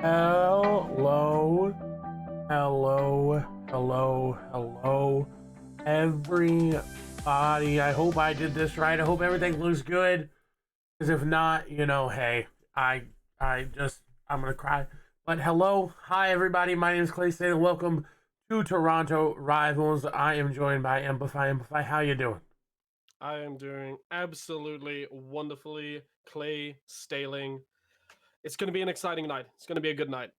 Hello, hello, everybody. I hope I did this right. I hope everything looks good. Because if not, hey, I, I'm gonna cry. But hello, hi everybody. My name is Clay State, and welcome to Toronto Rivals. I am joined by Amplify. Amplify, how you doing? I am doing absolutely wonderfully. Clay, Staling. It's going to be an exciting night. It's going to be a good night.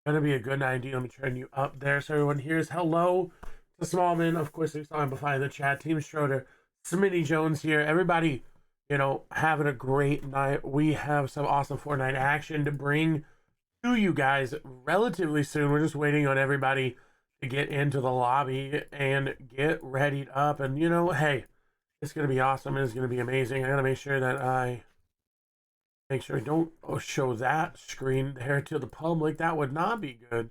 Gonna be a good idea. Let me turn you up there so everyone hears. Hello to Smallman. Of course, there's Amplify in the chat. Team Schroeder, Smitty Jones here. Everybody, having a great night. We have some awesome Fortnite action to bring to you guys relatively soon. We're just waiting on everybody to get into the lobby and get readied up. And hey, it's gonna be awesome. It's gonna be amazing. I gotta make sure that I don't show that screen there to the public. That would not be good.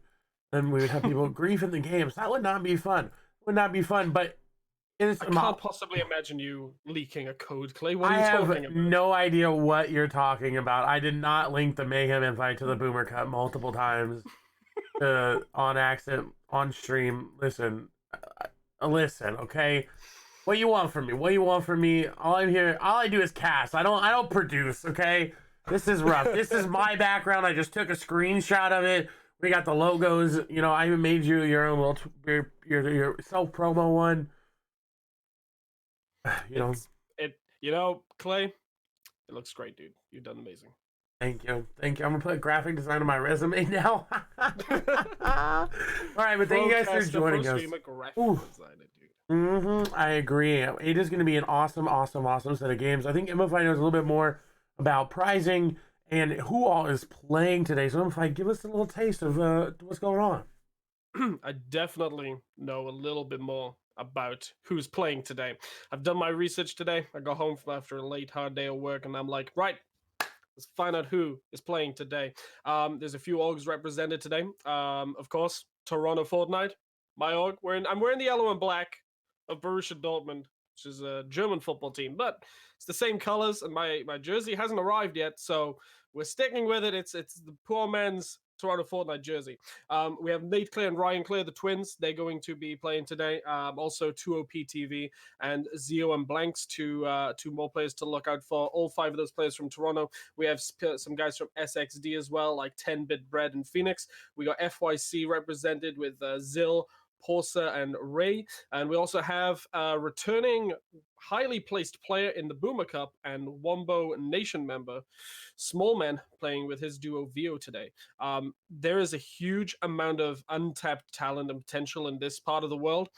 Then we would have people grief in the games. That would not be fun. Would not be fun. But it's I can't possibly imagine you leaking a code, Clay. What are I you have talking about? no idea what you're talking about. I did not link the Mayhem invite to the Boomer Cup multiple times on accident on stream. Listen, okay. What you want from me? What you want from me? All I do is cast. I don't produce, okay? This is rough. This is my background. I just took a screenshot of it. We got the logos. I even made you your own little your self promo one. You know. Clay, it looks great, dude. You've done amazing. Thank you. I'm gonna put graphic design on my resume now. All right, but thank you guys for joining us. I agree. It is going to be an awesome set of games. I think MFI knows a little bit more about pricing and who all is playing today. So MFI, give us a little taste of what's going on. I definitely know a little bit more about who's playing today. I've done my research today. I got home from after a late, hard day of work, and I'm like, right, let's find out who is playing today. There's a few orgs represented today. Of course, Toronto Fortnite, my org. I'm wearing the yellow and black of Borussia Dortmund, which is a German football team, but it's the same colors, and my jersey hasn't arrived yet, so we're sticking with it. It's the poor man's Toronto Fortnite jersey. We have Nate Clear and Ryan Clear, the twins. They're going to be playing today. Also, 2OP TV and Zio and Blanks, two more players to look out for. All five of those players from Toronto. We have some guys from SXD as well, like 10-Bit Bread and Phoenix. We got FYC represented with Zill, Porsa, and Ray. And we also have a returning highly placed player in the Boomer Cup and Wombo Nation member, Smallman, playing with his duo Vio today. There is a huge amount of untapped talent and potential in this part of the world.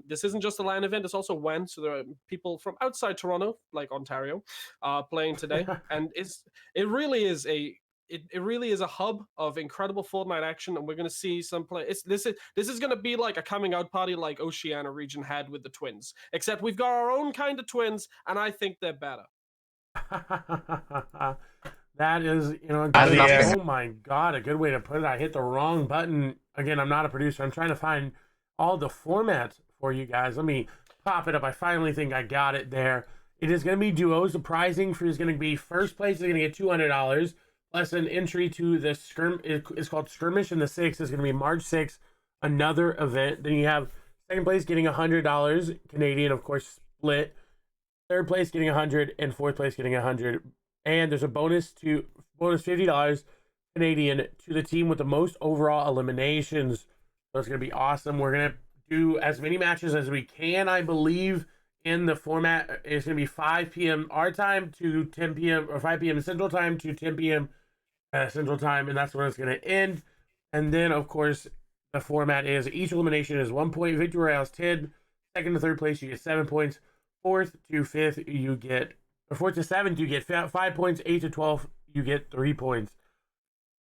This isn't just a LAN event, it's also WAN, so there are people from outside Toronto, like Ontario, playing today. And it really is a hub of incredible Fortnite action, and we're going to see some play. This is going to be like a coming out party like Oceania region had with the twins, except we've got our own kind of twins, and I think they're better. That is, oh my god, a good way to put it. I hit the wrong button. Again, I'm not a producer. I'm trying to find all the formats for you guys. Let me pop it up. I finally think I got it there. It is going to be duos. The pricing for is going to be first place is going to get $200. Plus an entry to the it's called Skirmish in the 6th. Is going to be March 6th, another event. Then you have second place getting $100 Canadian, of course, split. Third place getting 100 and fourth place getting 100. And there's a bonus $50 Canadian to the team with the most overall eliminations. So it's going to be awesome. We're going to do as many matches as we can, I believe. In the format, it's going to be 5 p.m. our time to 10 p.m. or 5 p.m. Central Time to 10 p.m. Central Time, and that's when it's going to end. And then, of course, the format is each elimination is 1 point. Victory Royale is 10. Second to third place, you get 7 points. Fourth to 7th, you get 5 points. 8 to 12, you get 3 points.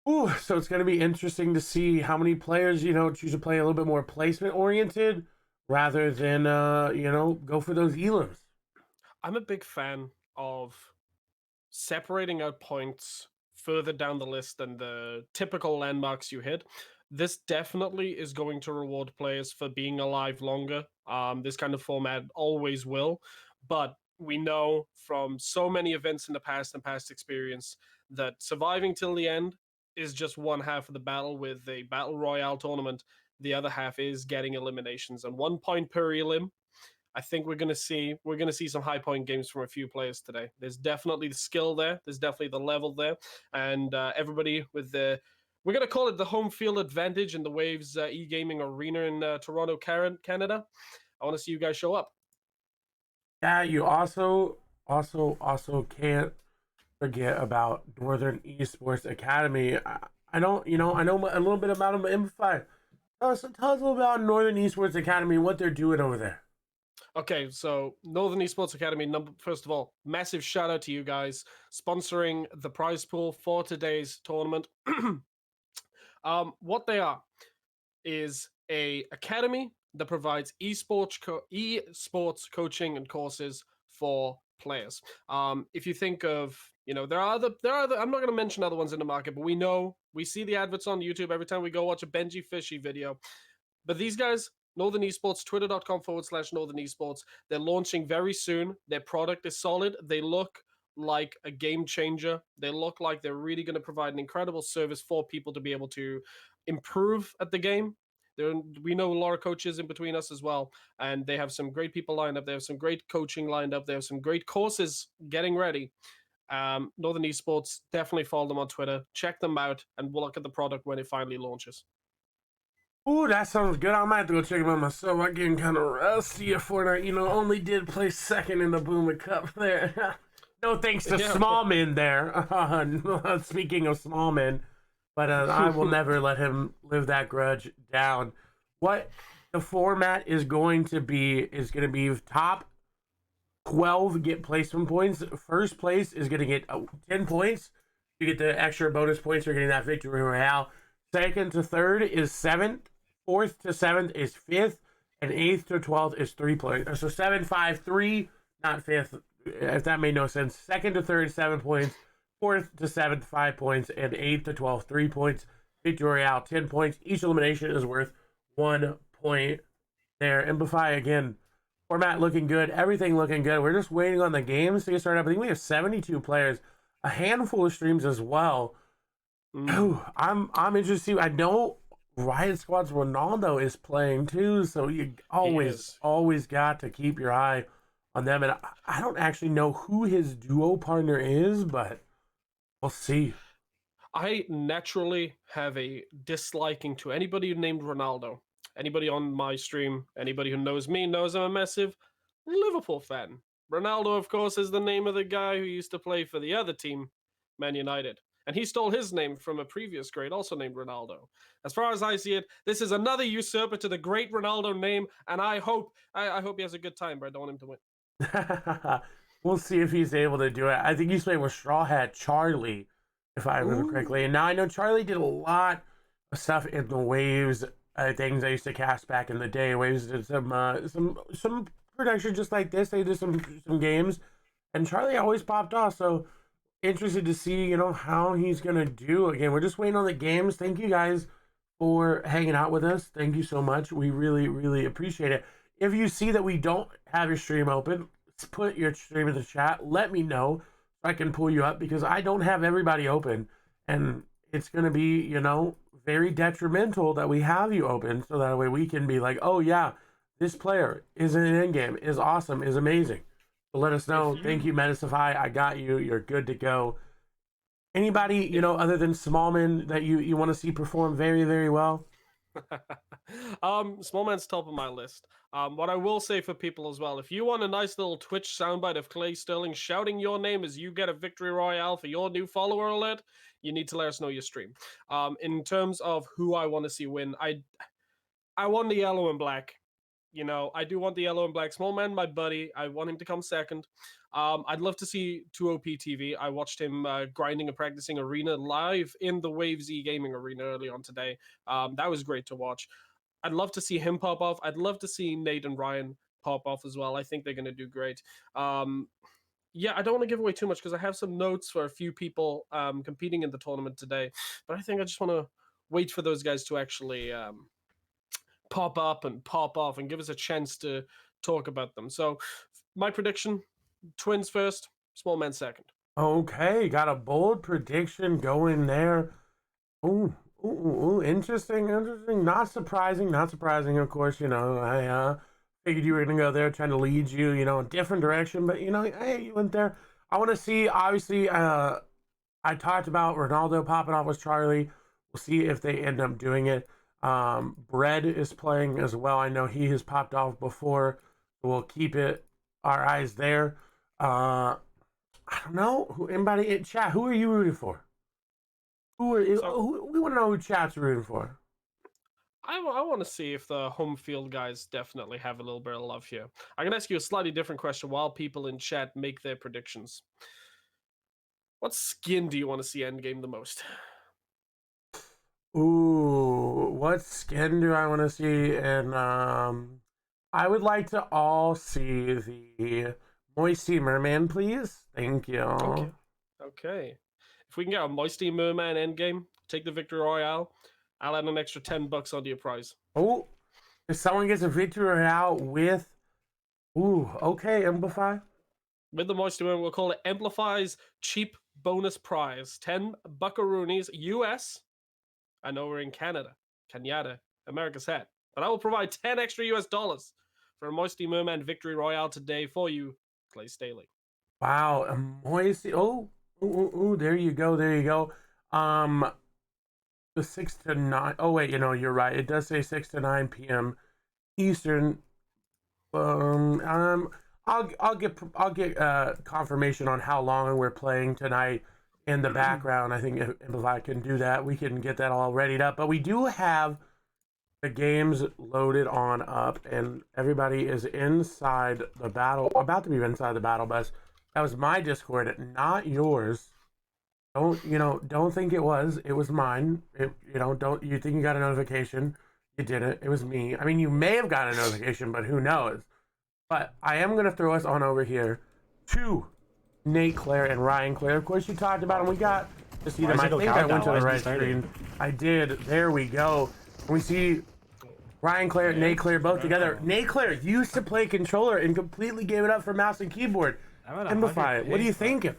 Ooh, so it's going to be interesting to see how many players, choose to play a little bit more placement oriented, rather than, go for those elims. I'm a big fan of separating out points further down the list than the typical landmarks you hit. This definitely is going to reward players for being alive longer. This kind of format always will. But we know from so many events in the past and past experience that surviving till the end is just one half of the battle with a battle royale tournament. The other half is getting eliminations, and 1 point per elim. I think we're gonna see some high point games from a few players today. There's definitely the skill there. There's definitely the level there, and everybody with the, we're gonna call it the home field advantage in the Waves e-gaming arena in Toronto, Canada. I want to see you guys show up. Yeah, you also can't forget about Northern Esports Academy. I don't, I know a little bit about them, but Amplify. Tell us a little about Northern Esports Academy and what they're doing over there. Okay, so Northern Esports Academy, first of all, massive shout out to you guys sponsoring the prize pool for today's tournament. What they are is a academy that provides esports coaching and courses for players. If you think of, there are I'm not going to mention other ones in the market, but we see the adverts on YouTube every time we go watch a Benji Fishy video. But these guys, Northern Esports, twitter.com/Northern Esports, they're launching very soon. Their product is solid. They look like a game changer. They look like they're really going to provide an incredible service for people to be able to improve at the game. We know a lot of coaches in between us as well, and they have some great people lined up. They have some great coaching lined up. They have some great courses getting ready. Northern Esports, definitely follow them on Twitter. Check them out, and we'll look at the product when it finally launches. Ooh, that sounds good. I might have to go check them out myself. I'm getting kind of rusty at Fortnite. Only did play second in the Boomer Cup there. No thanks to small men there. Speaking of small men, but I will never let him live that grudge down. What the format is going to be top 12 get placement points. First place is going to get 10 points. You get the extra bonus points for getting that victory royale. Second to third is 7th. Fourth to 7th is 5th. And 8th to 12th is 3 points. So 7, 5, 3, not 5th. If that made no sense. Second to third, 7 points. Fourth to 7th, 5 points. And 8th to 12th, 3 points. Victory royale, 10 points. Each elimination is worth 1 point there. Amplify again. Format looking good. Everything looking good. We're just waiting on the games to get started up. I think we have 72 players. A handful of streams as well. Ooh, I'm interested. I know Riot Squad's Ronaldo is playing too, so you always got to keep your eye on them. And I don't actually know who his duo partner is, but we'll see. I naturally have a disliking to anybody named Ronaldo. Anybody on my stream, anybody who knows me knows I'm a massive Liverpool fan. Ronaldo, of course, is the name of the guy who used to play for the other team, Man United. And he stole his name from a previous great, also named Ronaldo. As far as I see it, this is another usurper to the great Ronaldo name, and I hope he has a good time, but I don't want him to win. We'll see if he's able to do it. I think he's playing with Straw Hat Charlie, if I remember correctly. And now I know Charlie did a lot of stuff in the Waves, things I used to cast back in the day. Waves did some production just like this. They did some games, and Charlie always popped off. So interested to see, how he's gonna do. Again, we're just waiting on the games. Thank you guys for hanging out with us. Thank you so much. We really, really appreciate it. If you see that we don't have your stream open, put your stream in the chat. Let me know so I can pull you up, because I don't have everybody open, and it's gonna be, very detrimental that we have you open, so that way we can be like, oh yeah, this player is in an endgame, is awesome, is amazing. So let us know. Thank you, Medicify. I got you. You're good to go. Anybody, other than Smallman that you want to see perform very, very well? Smallman's top of my list. What I will say for people as well, if you want a nice little Twitch soundbite of Clay Sterling shouting your name as you get a victory royale for your new follower alert, you need to let us know your stream. In terms of who I want to see win, I want the yellow and black. I do want the yellow and black. Smallman, my buddy. I want him to come second. I'd love to see 2OP TV. I watched him grinding and practicing arena live in the Waves gaming arena early on today. That was great to watch. I'd love to see him pop off. I'd love to see Nate and Ryan pop off as well. I think they're going to do great. Yeah, I don't want to give away too much because I have some notes for a few people competing in the tournament today. But I think I just want to wait for those guys to actually pop up and pop off and give us a chance to talk about them. So my prediction, Twins first, Smallman second. Okay, got a bold prediction going there. Ooh, ooh, interesting, interesting. Not surprising, not surprising. Of course, I figured you were gonna go there, trying to lead you, a different direction. But hey, you went there. I want to see. Obviously, I talked about Ronaldo popping off with Charlie. We'll see if they end up doing it. Bread is playing as well. I know he has popped off before. We'll keep our eyes there. I don't know who anybody in chat. Who are you rooting for? We want to know who chat's rooting for. I want to see if the home field guys definitely have a little bit of love here. I'm going to ask you a slightly different question while people in chat make their predictions. What skin do you want to see endgame the most? Ooh, what skin do I want to see? And I would like to all see the Moisty Merman, please. Thank you. Okay. If we can get a Moisty Merman endgame, take the Victory Royale, I'll add an extra $10 onto your prize. Oh, if someone gets a Victory Royale with, okay, Amplify. With the Moisty Merman, we'll call it Amplify's cheap bonus prize. 10 buckaroonies US. I know we're in Canada, America's hat. But I will provide 10 extra US dollars for a Moisty Merman Victory Royale today for you, Clay Staley. Wow, a Moisty. There you go. There you go. The 6 to 9. Oh, wait, you're right. It does say 6 to 9 p.m. Eastern. I'll get confirmation on how long we're playing tonight in the background. I think if I can do that, we can get that all readied up. But we do have the games loaded on up, and everybody is inside the battle, about to be inside the battle bus. That was my Discord, not yours. Don't think it was. It was mine. Don't you think you got a notification? You didn't. It was me. I mean, you may have gotten a notification, but who knows? But I am gonna throw us on over here to Nate Claire and Ryan Claire. Of course, you talked about them. We got to see them. I think I went to the right screen. I did. There we go. We see Ryan Claire, Nate Claire, both together. Nate Claire used to play controller and completely gave it up for mouse and keyboard. Amplify it. What are you thinking?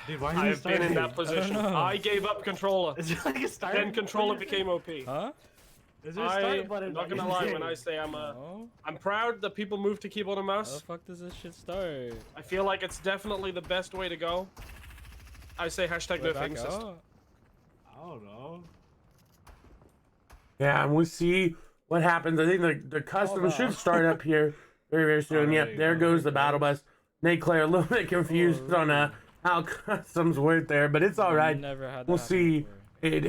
Dude, I've been in that position. I gave up controller. Is it like a start? Then controller became OP. Huh? Is there a start button? I'm not gonna lie when I say I'm proud that people move to keyboard and mouse. How the fuck does this shit start? I feel like it's definitely the best way to go. I say hashtag no thing system. I don't know. Yeah, and we'll see what happens. I think the custom should start up here very, very soon. Yep, there goes the battle bus. Nate Claire a little bit confused on how customs work there, but it's all right. We'll see. It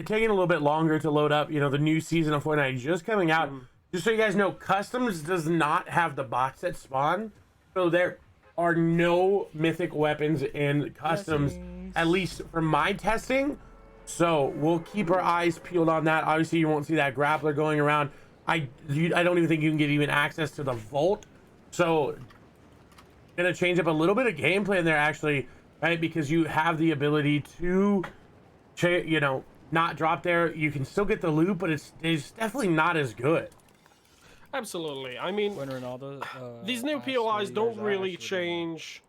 taking a little bit longer to load up. The new season of Fortnite just coming out. Just so you guys know, customs does not have the bots that spawn, so there are no mythic weapons in customs, at least from my testing. So we'll keep our eyes peeled on that. Obviously, you won't see that grappler going around. I don't even think you can get even access to the vault. So gonna change up a little bit of gameplay in there, actually, right? Because you have the ability to, not drop there. You can still get the loot, but it's definitely not as good. Absolutely. I mean, when Ronaldo, these new POIs don't really change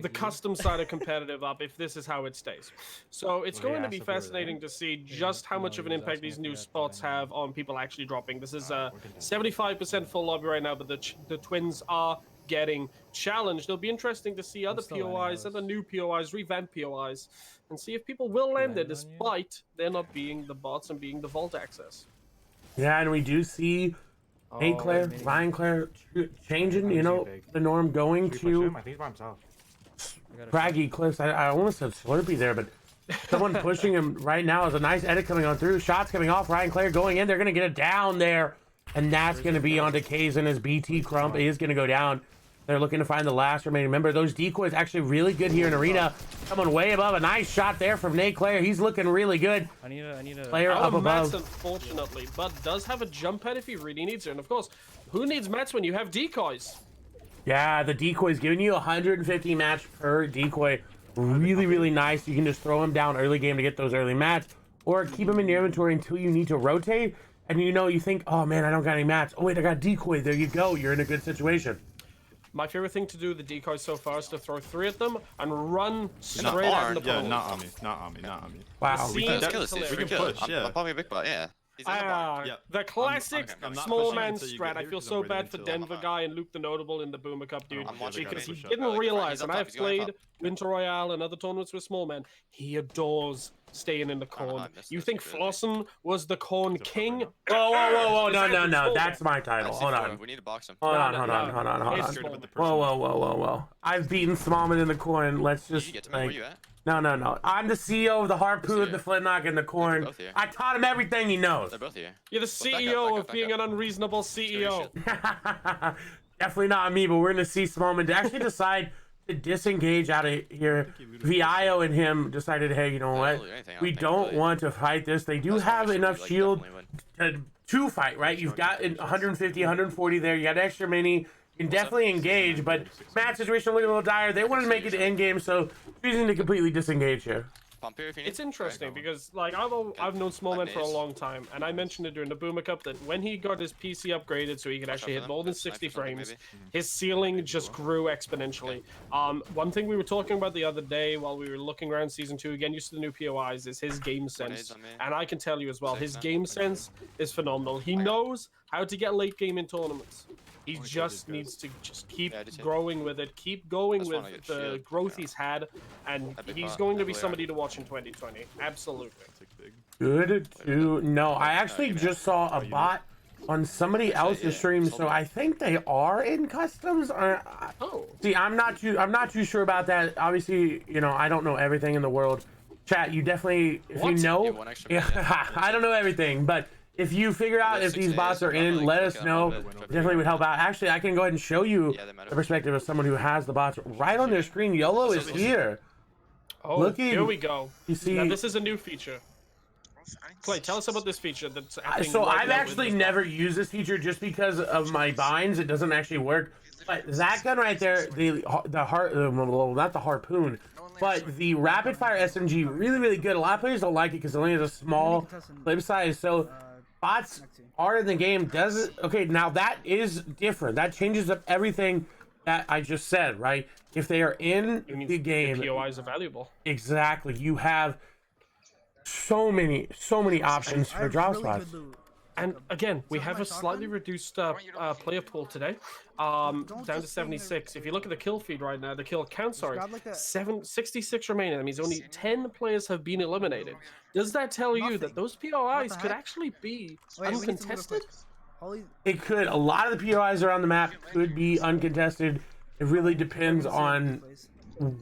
the custom side of competitive up if this is how it stays. So it's going to be fascinating to see just how much of an impact these new spots have on people actually dropping. This is 75% full lobby right now, but the twins are getting challenged. It'll be interesting to see other POIs, other new POIs, revamped POIs, and see if people will land there despite there not being the bots and being the vault access. Yeah, and we do see Nate Claire, Ryan Claire changing, the norm, going to I think he's by himself. Craggy Cliffs. I almost said Slurpee there, but someone pushing him right now is a nice edit coming on through. Shots coming off. Ryan Claire going in. They're going to get it down there, and that's going to be onto Kazan as BT Crump is going to go down. They're looking to find the last remaining member. Those decoys actually really good here in Arena. Coming way above. A nice shot there from Nate Claire. He's looking really good. I need a player up above. Mats, unfortunately, but does have a jump pad if he really needs it. And of course, who needs mats when you have decoys? Yeah, the decoy's giving you 150 match per decoy. Really, really nice. You can just throw him down early game to get those early mats, or keep him in your inventory until you need to rotate. And you think, oh man, I don't got any mats. Oh wait, I got decoy. There you go. You're in a good situation. My favorite thing to do with the decoys so far is to throw 3 at them and run Not straight at the yeah, opponent. not on me. Not on me. Not on me. Wow. The Let's scene kill is this dude. We can hilarious. push, yeah. I'm popping a big butt, yeah. He's in the bar. Yeah. The classic I'm not small pushing man until you strat. get I here, feel 'cause I'm so waiting bad for until I'm Denver guy and Luke the Notable in the Boomer Cup, dude. I'm watching Because him. he Push up. didn't He's realize, on and top, I've he's going played top. Winter Royale and other tournaments with small men, he adores staying in the corn. I missed You this, think really. Flossin was the corn king? Whoa, no, Exactly. that's my title. Hold on. We need to box him. Hold on. It's Scared of small. the person. Whoa. I've beaten Smallman in the corn. Let's Did just you get to me? Where like, you at? no. I'm the CEO of the Harpoon, here. the Flintlock, and the corn. both here. I taught him everything he knows. They're both here. You're the back up, CEO back of up, back being up. an unreasonable Scary CEO. shit. Definitely not me, but we're gonna see Smallman to actually decide to disengage out of here. Vio and him decided, hey, you know what? Really anything, I We think, don't really. want to fight this. They do That's why I have should enough be, like, shield definitely to fight, right? You've got 150, 140 there. You got extra mini. You can definitely engage, but match situation looking a little dire. They wanted to make it end game, so choosing to completely disengage here. Pump here if you need. It's interesting Okay. because, like, I've known Smallman for a Nice. long time, and I mentioned it during the Boomer Cup that when he got his PC upgraded so he could actually out hit for more them. than That's 60 nice for something, frames, maybe. his ceiling just grew exponentially. One thing we were talking about the other day while we were looking around Season 2, again, used to the new POIs, is his game sense. on me. And I can tell you as well, his Six, game nine. sense is phenomenal. He knows how to get late game in tournaments. He just needs to just keep Yeah, I did too. growing with it, keep going That's with fine, I get the shield, growth yeah. he's had, and That big he's pot, going to that be blue somebody to watch in 2020. Absolutely. Good to know. I actually give me just saw a bot on somebody else's yeah. stream, Sold so it. I think they are in customs. Oh. See, I'm not too sure about that. Obviously, you know, I don't know everything in the world. Chat, you definitely, if What? you know, Yeah, one extra yeah, minute, yeah. I don't know everything, but if you figure out if There's these 6 bots are days, in, probably let click us on know. all of it. Definitely would help out. Actually, I can go ahead and show you Yeah, they matter. the perspective of someone who has the bots right on their screen. YOLO is here. Oh, Looking- here we go. You see, Now this is a new feature. Clay, tell us about this feature that's happening so right I've now with actually this never used this feature just because of my binds. It doesn't actually work. But that gun right there, the well, not the harpoon, but the rapid fire SMG, really good. A lot of players don't like it because it only has a small clip size. So bots are in the game. Does it? Okay, now that is different. That changes up everything that I just said, right? If they are in It means the game, The POIs are valuable. exactly, you have so many options for drop spots. And again, we have a slightly reduced player pool today, down to 76. If you look at the kill feed right now, the kill count, sorry, 66 remaining. That means only 10 players have been eliminated. Does that tell you that those POIs could actually be uncontested? It could. A lot of the POIs around the map could be uncontested. It really depends on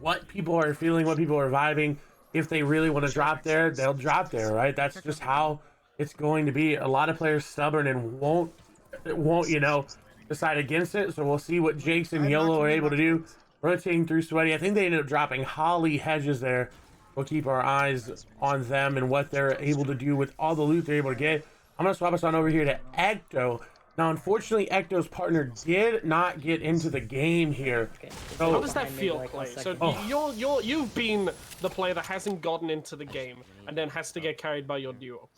what people are feeling, what people are vibing. If they really want to drop there, they'll drop there, right? That's just how it's going to be. A lot of players stubborn and won't you know, decide against it. So we'll see what Jakes and YOLO are able to do. Rotating through Sweaty. I think they ended up dropping Holly Hedges there. We'll keep our eyes on them and what they're able to do with all the loot they're able to get. I'm going to swap us on over here to Ecto. Now, unfortunately, Ecto's partner did not get into the game here. So, How does that feel, Clay? So you've been the player that hasn't gotten into the game and then has to get carried by your duo.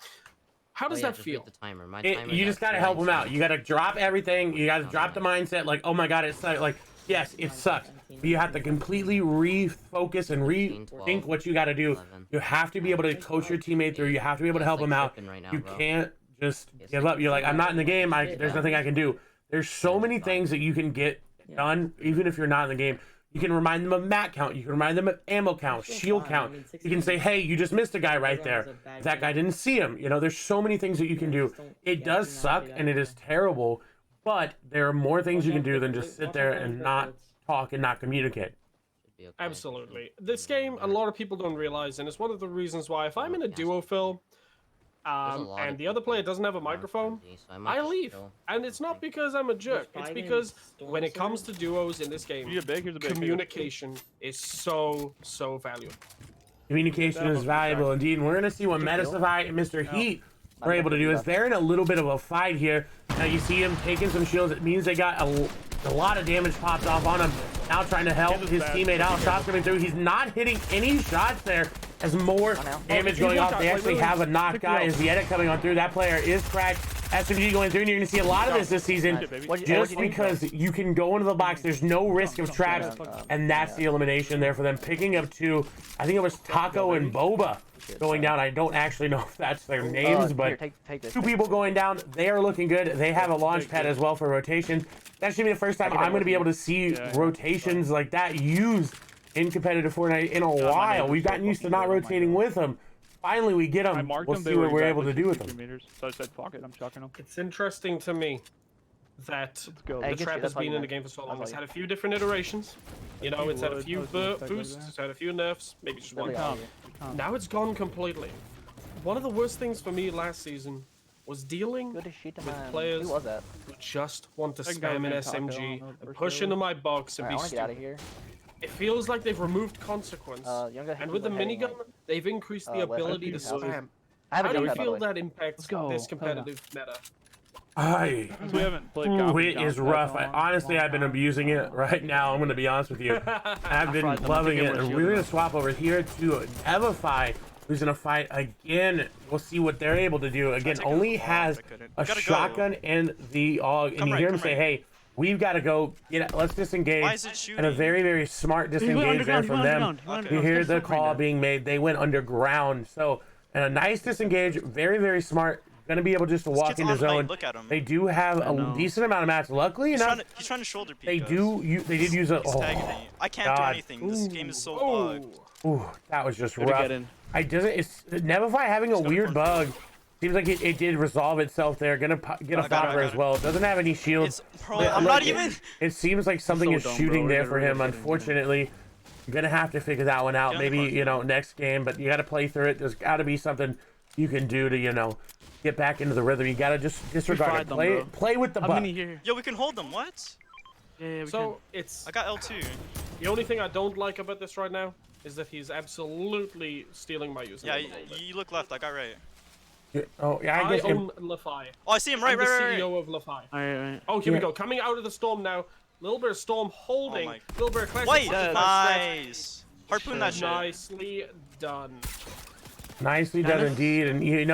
How does that feel? The timer. My you timer's just at got to help them 9 out. You got to drop everything. You got to drop the mindset like, oh my God, it sucks. Like, yes, it sucks. But you have to completely refocus and rethink what you got to do. 11. You have to be able to coach your teammate through. You have to be able to help them out. Right now, You bro. can't just give up. You're like, I'm not in the game. There's nothing I can do. There's so many things that you can get done, even if you're not in the game. You can remind them of mat count. You can remind them of ammo count, shield count. You can say, hey, you just missed a guy right there. That guy didn't see him. You know, there's so many things that you can do. It does suck and it is terrible, but there are more things you can do than just sit there and not talk and not communicate. Be okay. Absolutely. This game, a lot of people don't realize, and it's one of the reasons why if I'm in a duo fill, and the other player doesn't have a microphone, I leave. And it's not because I'm a jerk. It's because when it comes to duos in this game, Here's a big. communication is so valuable. Communication is valuable indeed, and we're going to see what Metasify and Mr. Heat are able to do. Is they're in a little bit of a fight here. Now you see him taking some shields. It means they got a lot of damage popped off on him. Now trying to help his teammate out. Shots coming through. He's not hitting any shots there. As more damage going off. They actually have a knock guy. As the edit coming on through. That player is cracked. SMG going through, and you're going to see a lot of this season, What'd just you need? because you can go into the box. There's no risk of traps, and that's the elimination there for them. Picking up 2, I think it was Taco and Boba going down. I don't actually know if that's their names, but Here, take this. 2 people going down. They are looking good. They have a launch pad as well for rotation. That should be the first time I'm going to be able to see rotations like that used in competitive Fortnite in a while. We've gotten used to not rotating with them. Finally, we get them. We'll see what we're able to do with them. So I said, fuck it, I'm chucking them. It's interesting to me that go. the trap has been in the game for so long. It's had a few different iterations. You know, it's had a few boosts, it's had a few nerfs, maybe just one. Now it's gone completely. One of the worst things for me last season was dealing with players who just want to spam an SMG and push into my box and be stupid. It feels like they've removed consequence, and with the minigun, they've increased the ability to spam. How do you feel that impacts this competitive meta? We haven't played It is rough. Honestly, I've been abusing it right now. I'm going to be honest with you. I've been loving it. And we're going to swap over here to Evify, who's going to fight again. We'll see what they're able to do. Again, only has a shotgun and the AUG, and you hear him say, hey, we've got to go. Let's disengage. Why is it shooting? And a very, very smart disengage there from them. You hear the call being made. They went underground. So, and a nice disengage. Very, very smart. Going to be able just to walk into zone. Look at him. They do have a decent amount of mats. Luckily enough, He's trying to shoulder peek. they did use a. Oh, I can't do anything. This game is so bugged. Ooh, that was just rough. It's Nevify having a weird bug. Seems like it did resolve itself there. Gonna get a popper as well. Doesn't have any shields. I'm not even. It seems like something is shooting there for him. Unfortunately, you're gonna have to figure that one out. Maybe next game, but you got to play through it. There's got to be something you can do to get back into the rhythm. You gotta just disregard it. Play with the butt. Yo, we can hold them. What? Yeah, I got L2. The only thing I don't like about this right now is that he's absolutely stealing my user. Yeah, you look left. I got right. Oh yeah, I own Lafai. Oh, I see him right. I'm the CEO of Lafai. Alright. Oh, here we go. Coming out of the storm now. Little bit of storm holding. Little bit of clash. Wait, nice. Harpoon that shit. Nicely done. Nicely done indeed. And he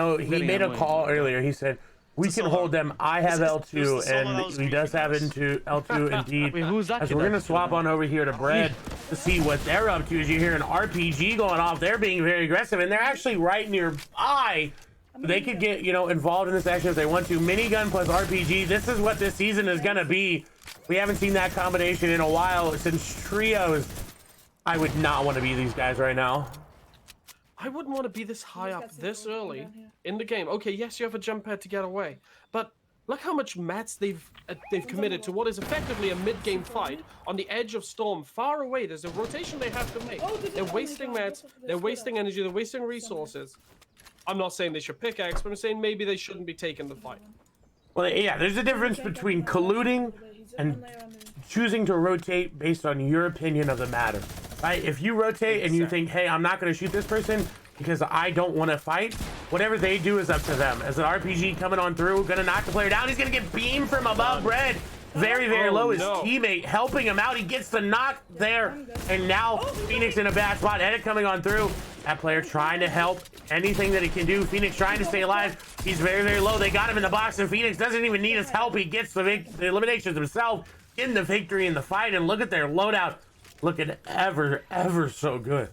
made a call earlier. He said, we can hold them. I have L2, and he does have L2 indeed. Wait, who's that? As we're gonna swap on over here to Bread to see what they're up to. As you hear an RPG going off, they're being very aggressive, and they're actually right nearby. They could get involved in this action if they want to. Minigun plus RPG. This is what this season is gonna be. We haven't seen that combination in a while since trios. I would not want to be these guys right now. I wouldn't want to be this high up this early in the game. Okay, yes, you have a jump pad to get away, but look how much mats they've committed to what is effectively a mid-game fight on the edge of storm, far away. There's a rotation they have to make. They're wasting mats, they're wasting energy, they're wasting resources. I'm not saying they should pickaxe, but I'm saying maybe they shouldn't be taking the fight. Well, yeah, there's a difference between colluding and choosing to rotate based on your opinion of the matter. Right? If you rotate and you think, hey, I'm not going to shoot this person because I don't want to fight, whatever they do is up to them. As an RPG coming on through, going to knock the player down. He's going to get beamed from above. Bread very, very low. His teammate helping him out. He gets the knock there. And now Phoenix in a bad spot. Edit coming on through. That player trying to help anything that he can do. Phoenix trying to stay alive. He's very, very low. They got him in the box, and Phoenix doesn't even need his help. He gets the eliminations himself, getting the victory in the fight. And look at their loadout. Looking ever so good.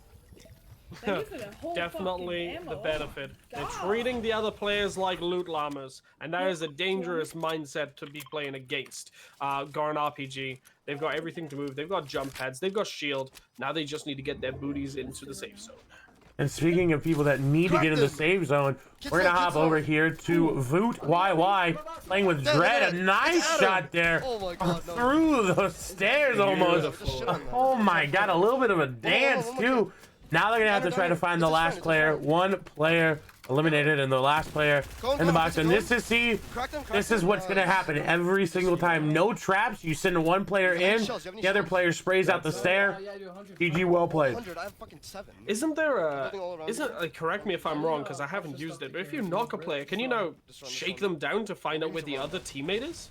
Definitely the benefit. They're treating the other players like loot llamas, and that is a dangerous mindset to be playing against. Garn RPG, they've got everything to move. They've got jump pads. They've got shield. Now they just need to get their booties into the safe zone. And speaking of people that need to get in the save zone, we're going to hop over here to Voot YY, playing with Dread. A nice shot there. Oh my God, no. Through the stairs almost. Oh my God, a little bit of a dance too. Now they're going to have to try to find the last player. One player eliminated and the last player in the box. And this is what's going to happen every single time. No traps. You send one player in, the other player sprays out the stair. GG, well played. Isn't there a, correct me if I'm wrong because I haven't used it, but if you knock a player, can you now shake them down to find out where the other teammate is?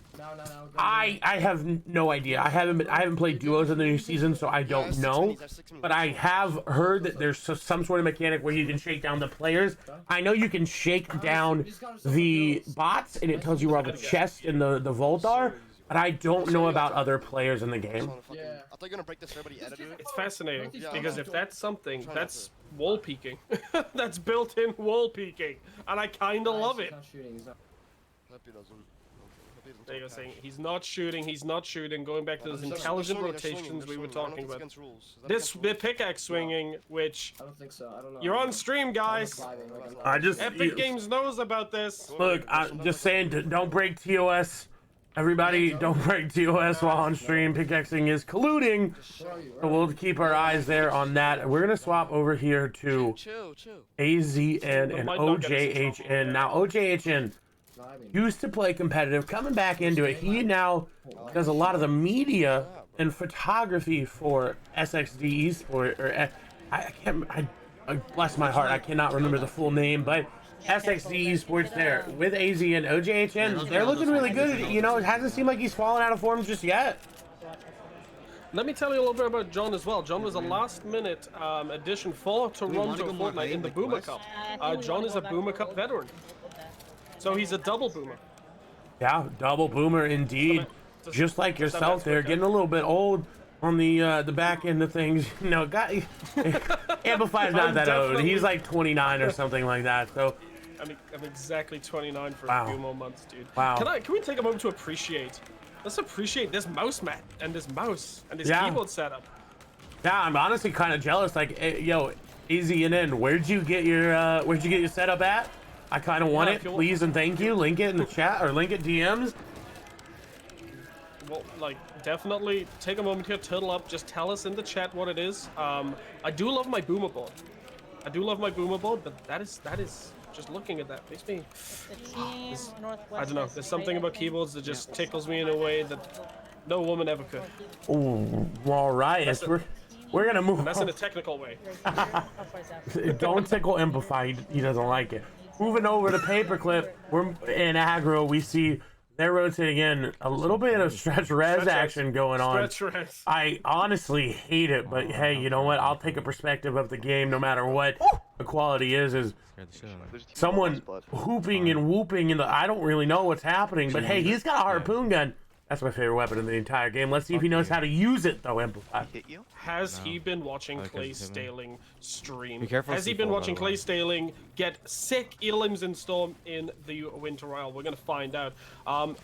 I have no idea. I haven't played duos in the new season, so I don't know. But I have heard that there's some sort of mechanic where you can shake down the players. I know you can shake down the bots, and it tells you where all the chests and the vault are. But I don't know about other players in the game. Yeah. I thought you were gonna break this already edited it. It's fascinating Yeah, because if that's something, Try not that's wall peeking. That's built-in wall peeking, and I kind of love it. Hope he doesn't. Hope he doesn't There you go, talk saying cash. he's not shooting. He's not shooting. Going back to those They're intelligent swinging, they're rotations we were swinging. I don't talking think it's about. against rules. Is that This against the rules? pickaxe swinging, which I don't think so. I don't know. you're on stream, guys. I just Epic Games knows about this. look. I'm just saying, don't break TOS. Everybody, don't break TOS while on stream. Pickaxing is colluding, so we'll keep our eyes there on that. We're gonna swap over here to Chill. AZN and OJHN. Now OJHN used to play competitive, coming back into it. He now does a lot of the media and photography for SXD Esport, or I bless my heart, I cannot remember the full name, but SXD Esports there with AZ and OJHN. They're looking really good. You know, it hasn't seemed like he's fallen out of form just yet. Let me tell you a little bit about John as well. John was a last-minute addition for Toronto Fortnite in the Boomer Cup. John is a Boomer Cup veteran, so he's a double Boomer. Yeah, double boomer indeed. Just like yourself, they're getting a little bit old on the back end of things. No, guy, Amplify's not that old. He's like 29 or something like that. So I'm exactly 29 for Wow. a few more months, dude. Wow. Can we take a moment to appreciate? Let's appreciate this mouse mat and this mouse and this Yeah. keyboard setup. yeah, I'm honestly kind of jealous. Like, yo, AZNN, where'd you get your setup at? I kind of want Yeah, it, if you want- please and thank you. Link it in the chat or link it DMs. Well, like, definitely take a moment here, turtle up, just tell us in the chat what it is. I do love my boomer board. But that is just looking at that makes me. I don't know. There's something about keyboards that just tickles me in a way that no woman ever could. Ooh, all right, That's we're gonna move. And that's in a technical way. Don't tickle Amplify. He doesn't like it. Moving over to Paperclip, we're in aggro. We see they're rotating in a little bit of stretch res action going on. Stretch res. I honestly hate it, but hey, you know what? I'll take a perspective of the game no matter what the quality is someone hooping and whooping in the. I don't really know what's happening, but hey, he's got a harpoon gun. That's my favorite weapon in the entire game. Let's see if he knows how to use it, though, Amplify. Has he been watching Clay Staling stream? Be careful Has he C4, been by watching the Clay way. Staling get sick elims in Storm in the Winter Isle? We're gonna find out.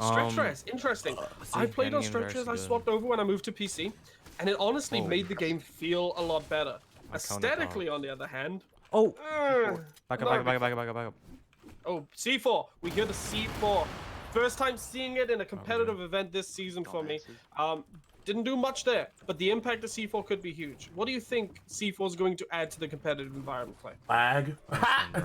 Stretch res, interesting. I played on Stretch res. I swapped over when I moved to PC, and it honestly made the game feel a lot better. Aesthetically, on the other hand, Oh! back Back up. Oh, C4. We hear the C4. First time seeing it in a competitive event this season for me. Didn't do much there, but the impact of C4 could be huge. What do you think C4 is going to add to the competitive environment, Clay? Lag?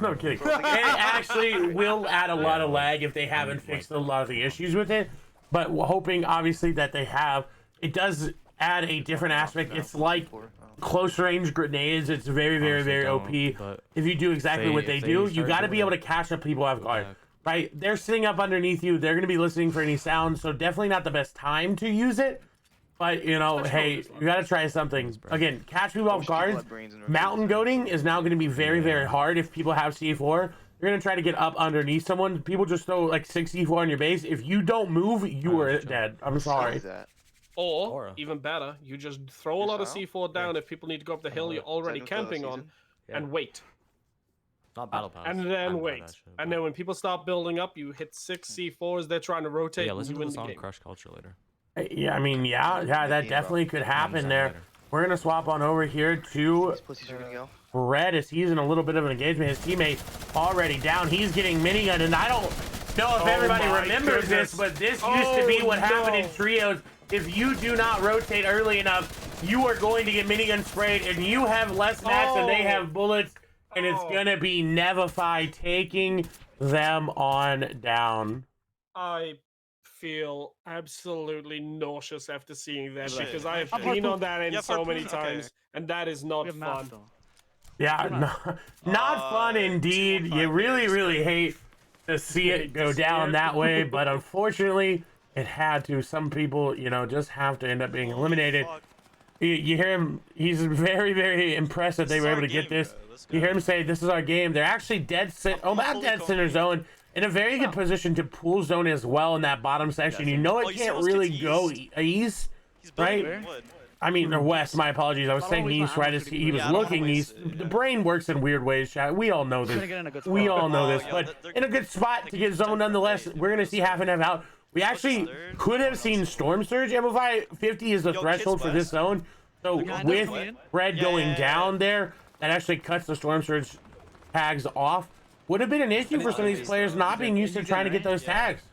No, I'm kidding. It actually will add a lot of lag if they haven't fixed a lot of the issues with it. But we're hoping, obviously, that they have. It does add a different aspect. It's like close range grenades. It's very, very, very OP. If you do exactly what they do, you got to be able to catch up people off guard. Right? They're sitting up underneath you. They're going to be listening for any sound. So definitely not the best time to use it. But, you know, hey, you got to try something. Again, catch people off guard. Mountain goating is now going to be very, very hard if people have C4. You're going to try to get up underneath someone. People just throw like 6 C4 on your base. If you don't move, you are dead. I'm sorry. Or, even better, you just throw a lot of C4 down if people need to go up the hill you're already camping on, and wait. Not battle pass. And then wait. And then when people start building up, you hit 6 C4s, they're trying to rotate, Yeah, and listen you to win the the song game. Crush Culture later. Yeah, I mean, yeah, that definitely could happen there. We're going to swap on over here to Red as he's in a little bit of an engagement. His teammate already down. He's getting minigun, and I don't know if everybody remembers this, but this used to be what happened in trios. If you do not rotate early enough, you are going to get minigun sprayed, and you have less mats and they have bullets, and it's going to be Nevify taking them on down. I feel absolutely nauseous after seeing that Shit. because I have Harpoon. been on that end Yeah, so many Harpoon, okay. times, and that is not fun. Yeah, not fun indeed. You really, really hate to see it go down that way, but unfortunately, it had to. Some people, you know, just have to end up being eliminated. You hear him. He's very, very impressed that they were able to get this. You hear him say, "This is our game." They're actually dead center zone in a very good position to pool zone as well in that bottom section. You know it can't really go east, right? I mean, or west. My apologies. I was saying east right as he was looking east. The brain works in weird ways, chat. We all know this. We all know this. But in a good spot to get zone nonetheless. We're gonna see half and half out. We actually could have seen Storm Surge amplify. 50 is the threshold for this zone. So with Red going down there, that actually cuts the Storm Surge tags off. Would have been an issue for some of these players not being used to trying to get those tags.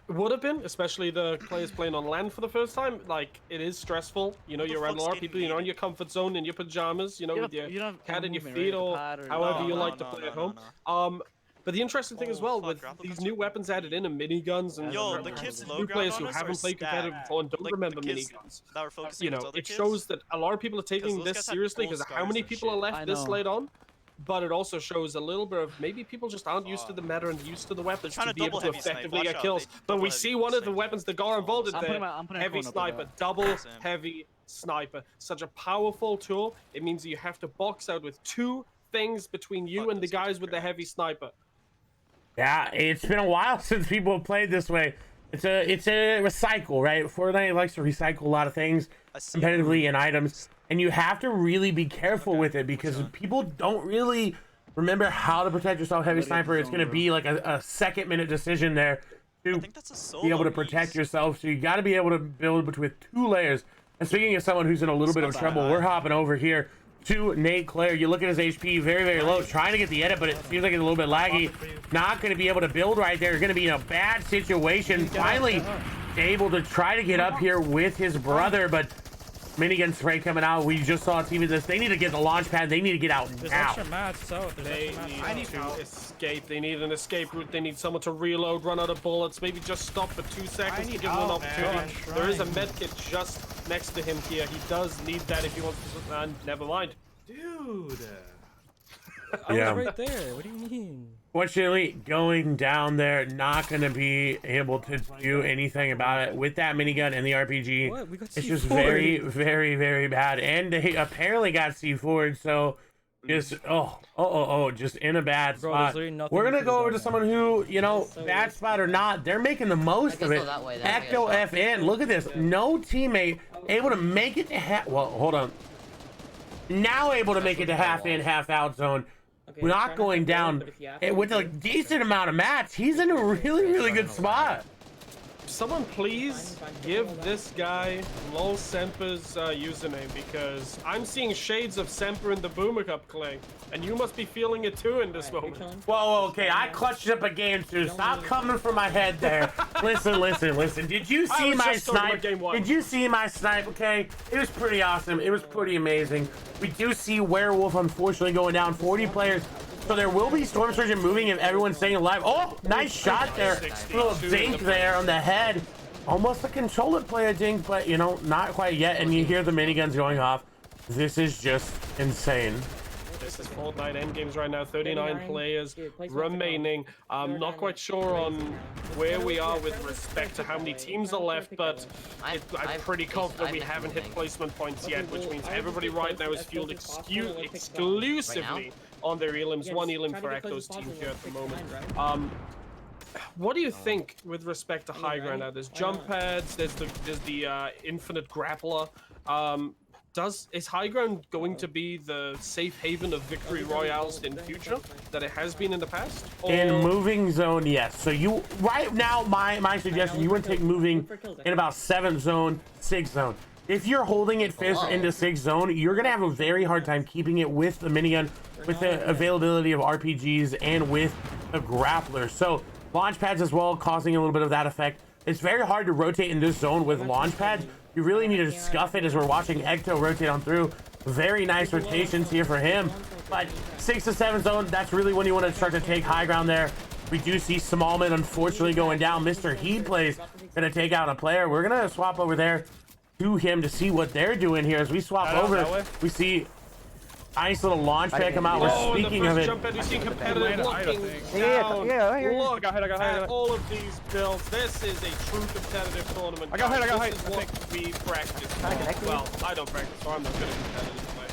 It would have been, especially the players playing on land for the first time. Like, it is stressful. You know, you're around a lot of people, you know, in your comfort zone, in your pajamas, you know, with your cat in your feet, or however you like to play at home. But the interesting thing as well, with these new weapons added in, and miniguns, and the kids new players who haven't played competitive before and don't remember miniguns, you know, it shows that a lot of people are taking this seriously, because how many people are left this late on? But it also shows a little bit of maybe people just aren't used to the meta and used to the weapons to be able to effectively get kills. But we see one of the weapons that got involved in there, heavy sniper, double heavy sniper. Such a powerful tool. It means you have to box out with 2 things between you and the guys with the heavy sniper. Yeah, it's been a while since people have played this way. It's a recycle, right? Fortnite likes to recycle a lot of things competitively in items, and you have to really be careful with it because people don't really remember how to protect yourself. Heavy sniper, it's going to be like a second-minute decision there to be able to protect yourself. So you got to be able to build between 2 layers. And speaking of someone who's in a little bit of trouble, we're hopping over here to Nate Claire. You look at his HP, very, very low, trying to get the edit, but it seems like it's a little bit laggy. Not going to be able to build right there. Going to be in a bad situation. Finally able to try to get up here with his brother, but minigun spray coming out. We just saw a team of this. They need to get the launch pad. They need to get out now. They need to escape. They need an escape route. They need someone to reload, run out of bullets, maybe just stop for 2 seconds to give them an opportunity. There is a med kit just next to him here. He does need that if he wants to. Never mind. Dude. Yeah. I was right there. What do you mean? Fortunately, going down there, not going to be able to do anything about it with that minigun and the RPG. It's just very, very, very bad. And they apparently got C4'd, so just, just in a bad spot. We're going to go over to someone who, you know, bad spot or not, they're making the most of it. Ecto FN, look at this. No teammate able to make it to well, hold on. Now able to make it to half in, half out zone. We're not going down with a decent amount of mats. He's in a really, really good spot. Someone please give this guy Lol Semper's username, because I'm seeing shades of Semper in the Boomer Cup, Clay, and you must be feeling it too in this moment. Whoa, okay, I clutched up a game too. Stop coming for my head there. Listen. Did you see my snipe? Did you see my snipe? Okay, it was pretty awesome. It was pretty amazing. We do see Werewolf unfortunately going down. 40 players. So there will be Storm Surgeon moving if everyone's staying alive. Oh, nice shot there. A little dink there on the head. Almost a controller player dink, but, you know, not quite yet. And you hear the miniguns going off. This is just insane. This is Fortnite endgames right now. 39 players remaining. I'm not quite sure on where we are with respect to how many teams are left, but I'm pretty confident we haven't hit placement points yet, which means everybody right now is fueled exclusively on their elims. 1 elim for Ecto's team here at the moment. What do you think with respect to high ground now? There's jump pads, there's the infinite grappler. Is high ground going to be the safe haven of victory royales in future that it has been in the past? Or... In moving zone, yes. So you right now, my suggestion, you would take moving in about 7th zone, 6th zone. If you're holding it fist into 6th zone, you're gonna have a very hard time keeping it with the minigun, with the availability of RPGs, and with the grappler. So launch pads as well, causing a little bit of that effect. It's very hard to rotate in this zone with launch pads. You really need to scuff it as we're watching Ecto rotate on through. Very nice rotations here for him. But 6th to 7th zone, that's really when you want to start to take high ground there. We do see Smallman unfortunately going down. Mr. Heat plays gonna take out a player. We're gonna swap over there to him to see what they're doing here. As we swap over, we see Nice little launch pad come out. We're speaking of it. Jump pad, you see competitive looking Yeah. I got hit. at all of these builds. This is a true competitive tournament. I got hit. This is what we practice. Well, I don't practice, so I'm not good at competitive play.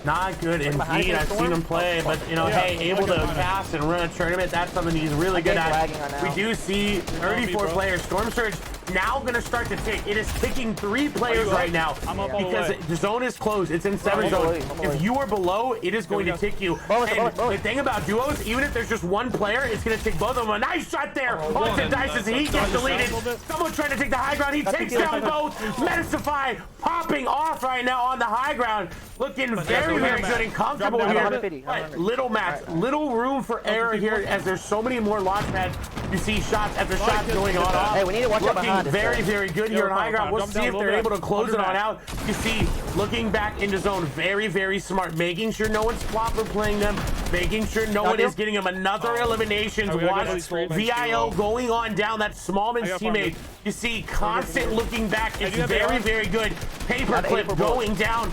Not good indeed. I've seen him play, but you know, hey, able to cast and run a tournament, that's something he's really good at. We do see 34 players. Storm Surge now going to start to tick. It is ticking 3 players right now because the zone is closed. It's in 7 zone. If you are below, it is going to tick you. And the thing about duos, even if there's just one player, it's going to tick both of them. A nice shot there onto Dice as he gets deleted. Someone trying to take the high ground. He takes down both. Medicify popping off right now on the high ground. Looking very, very good and comfortable here. But little match, little room for error here as there's so many more launch pads. You see shots after shots going on off. Hey, we need to watch out behind. Very, very good here on high ground. We'll see if they're able to close it on out. You see, looking back into zone, very, very smart. Making sure no one's flopper playing them. Making sure no one is getting them another eliminations. Watch VIO going on down. That Smallman's teammate. You see, constant looking back. It's very, very good. Paperclip going down.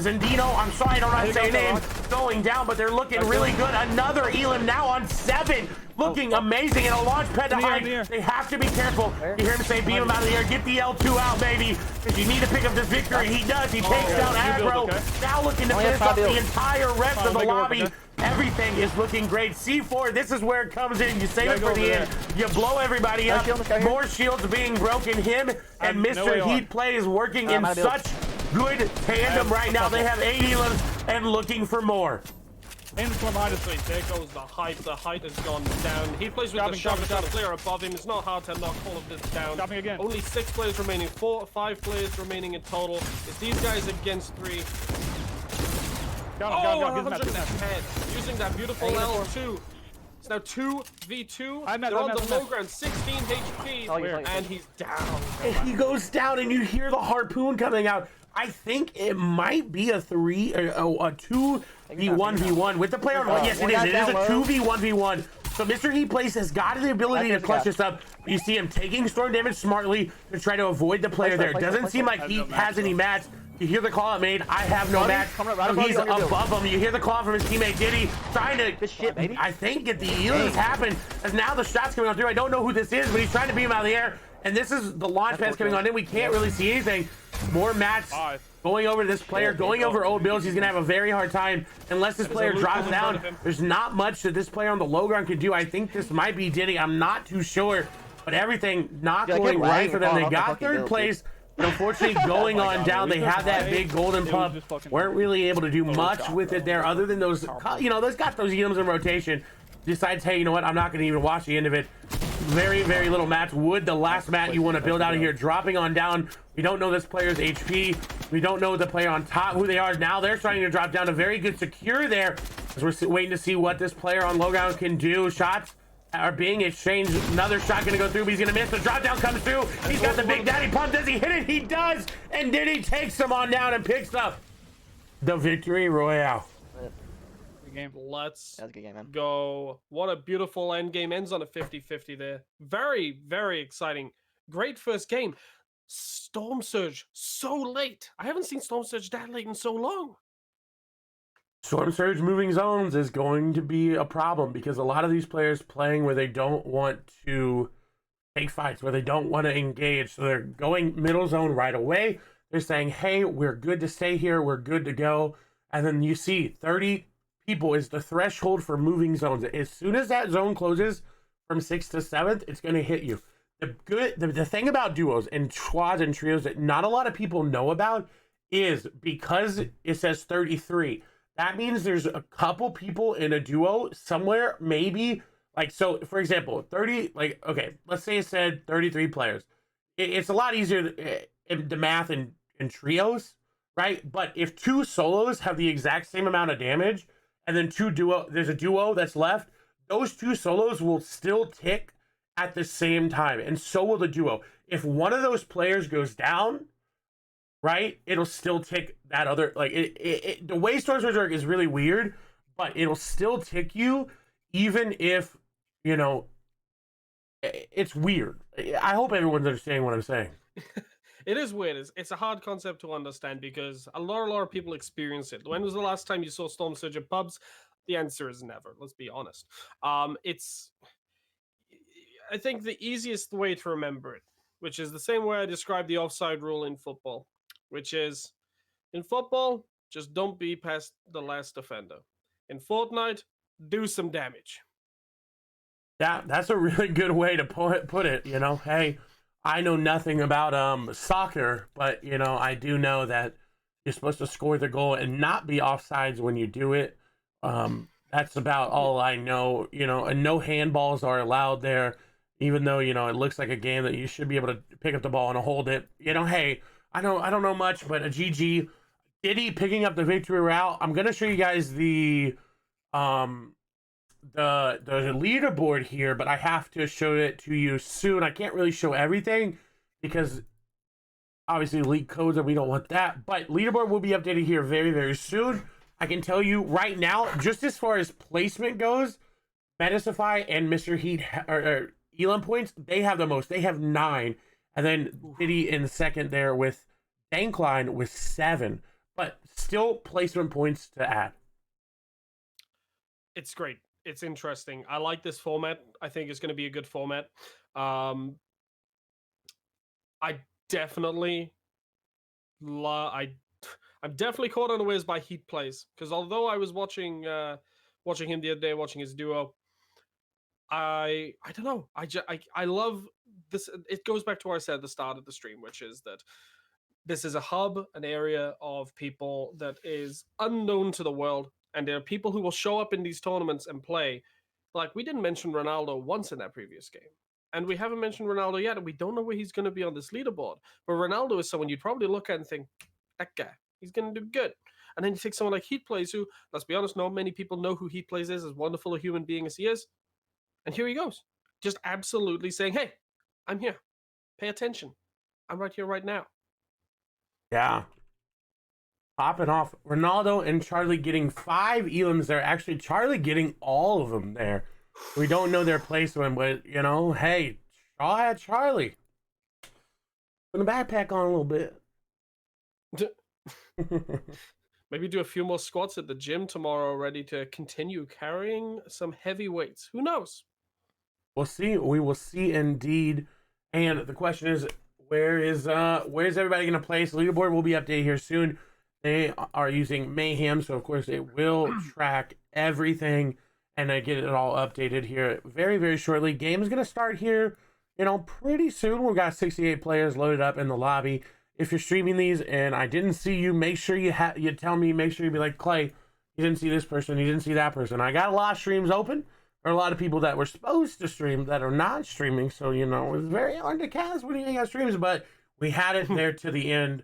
Zendino, I'm sorry I don't know how to say names, going down, but they're looking really good. Another Elam now on 7. Looking amazing and a launch pad to hide. They have to be careful. You hear him say, beam him out of the air. Get the L2 out, baby. Because you need to pick up this victory. He does. He takes down aggro. Now looking to finish up the entire rest of the lobby. Everything is looking great. C4, this is where it comes in. You save it for the end. You blow everybody up. More shields being broken. Him and Mr. Heat Play is working in such good tandem right now. They have 8 Elams and looking for more. There goes the height. The height has gone down. He plays with the shot without a player above him. It's not hard to knock all of this down. Only 6 players remaining. 5 players remaining in total. It's these guys against 3. Oh, 100 in the head. Using that beautiful L2. It's now 2v2. They're on the low ground. 16 HP. And he's down. And he goes down and you hear the harpoon coming out. I think it might be a 2v1v1 with the player on one. Yes, it is. It is a 2v1v1. So Mr. Heat Plays has got the ability to clutch this up. You see him taking storm damage smartly to try to avoid the player there. It doesn't seem like he has any match. You hear the call out made. I have no match. So he's above him. You hear the call from his teammate Diddy trying to, I think, get the Elis happen. As now the shots coming out through. I don't know who this is, but he's trying to beam out of the air. And this is the launch pads coming on in. We can't really see anything. More mats going over to this player, going over old builds. He's going to have a very hard time unless this player drops down. There's not much that this player on the low ground can do. I think this might be Diddy. I'm not too sure. But everything not going right for them. They got 3rd place. But unfortunately, going on down, they had that big golden pump. Weren't really able to do much with it there other than those, you know, those got those items in rotation. Decides, hey, you know what? I'm not going to even watch the end of it. Very, very little mats. Wood, the last mat you want to build out of here, dropping on down. We don't know this player's HP. We don't know the player on top, who they are. Now they're starting to drop down. A very good secure there as we're waiting to see what this player on low ground can do. Shots are being exchanged. Another shot going to go through, but he's going to miss. The drop down comes through. He's got the big daddy pump. Does he hit it? He does. And Diddy takes him on down and picks up the victory royale. Let's go. What a beautiful end game. Ends on a 50-50 there. Very, very exciting. Great first game. Storm Surge so late. I haven't seen Storm Surge that late in so long. Storm Surge moving zones is going to be a problem because a lot of these players playing where they don't want to take fights, where they don't want to engage. So they're going middle zone right away. They're saying, hey, we're good to stay here. We're good to go. And then you see 30 people is the threshold for moving zones. As soon as that zone closes from 6th to 7th, it's going to hit you. The thing about duos and squads and trios that not a lot of people know about is because it says 33. That means there's a couple people in a duo somewhere, maybe like, so for example, 30, like, okay, let's say it said 33 players. It's a lot easier to math in trios, right? But if 2 solos have the exact same amount of damage and then there's a duo that's left, those 2 solos will still tick at the same time, and so will the duo. If one of those players goes down, right, it'll still tick that other, like, the way Storm Surge work is really weird, but it'll still tick you even if, you know, it's weird. I hope everyone's understanding what I'm saying. It is weird. It's a hard concept to understand because a lot of people experience it. When was the last time you saw Storm Surge at pubs? The answer is never. Let's be honest. I think the easiest way to remember it, which is the same way I describe the offside rule in football, which is in football, just don't be past the last defender. In Fortnite, do some damage. Yeah, that's a really good way to put it. You know, hey, I know nothing about soccer, but you know, I do know that you're supposed to score the goal and not be offsides when you do it. That's about all I know. You know, and no handballs are allowed there, even though you know it looks like a game that you should be able to pick up the ball and hold it. You know, hey, I don't know much, but a GG. Diddy picking up the victory route. I'm gonna show you guys the leaderboard here, but I have to show it to you soon. I can't really show everything because obviously leak codes and we don't want that. But leaderboard will be updated here very, very soon. I can tell you right now, just as far as placement goes, Metasify and Mr. Heat or Elam points, they have the most. They have 9. And then Diddy in second there with Dankline with 7. But still placement points to add. It's great. It's interesting. I like this format. I think it's going to be a good format. I definitely I'm definitely caught unawares by Heat plays because although I was watching him the other day, watching his duo, I don't know. I love this. It goes back to what I said at the start of the stream, which is that this is a hub, an area of people that is unknown to the world. And there are people who will show up in these tournaments and play. Like, we didn't mention Ronaldo once in that previous game. And we haven't mentioned Ronaldo yet, and we don't know where he's going to be on this leaderboard. But Ronaldo is someone you'd probably look at and think, that guy, he's going to do good. And then you take someone like Heat Plays, who, let's be honest, not many people know who Heat Plays is, as wonderful a human being as he is. And here he goes. Just absolutely saying, hey, I'm here. Pay attention. I'm right here right now. Yeah. Popping off. Ronaldo and Charlie getting 5 Elams there. Actually, Charlie getting all of them there. We don't know their placement, but, you know, hey, Shaw had Charlie. Put a backpack on a little bit. Maybe do a few more squats at the gym tomorrow, ready to continue carrying some heavy weights. Who knows? We'll see. We will see indeed. And the question is, where's everybody going to place? Leaderboard will be updated here soon. They are using Mayhem, so of course it will track everything, and I get it all updated here very, very shortly. Game is going to start here, you know, pretty soon. We've got 68 players loaded up in the lobby. If you're streaming these and I didn't see you, make sure you tell me. Make sure you be like, Clay, you didn't see this person, you didn't see that person. I got a lot of streams open. There are a lot of people that were supposed to stream that are not streaming, so you know it's very hard to cast when you ain't got streams. But we had it there to the end.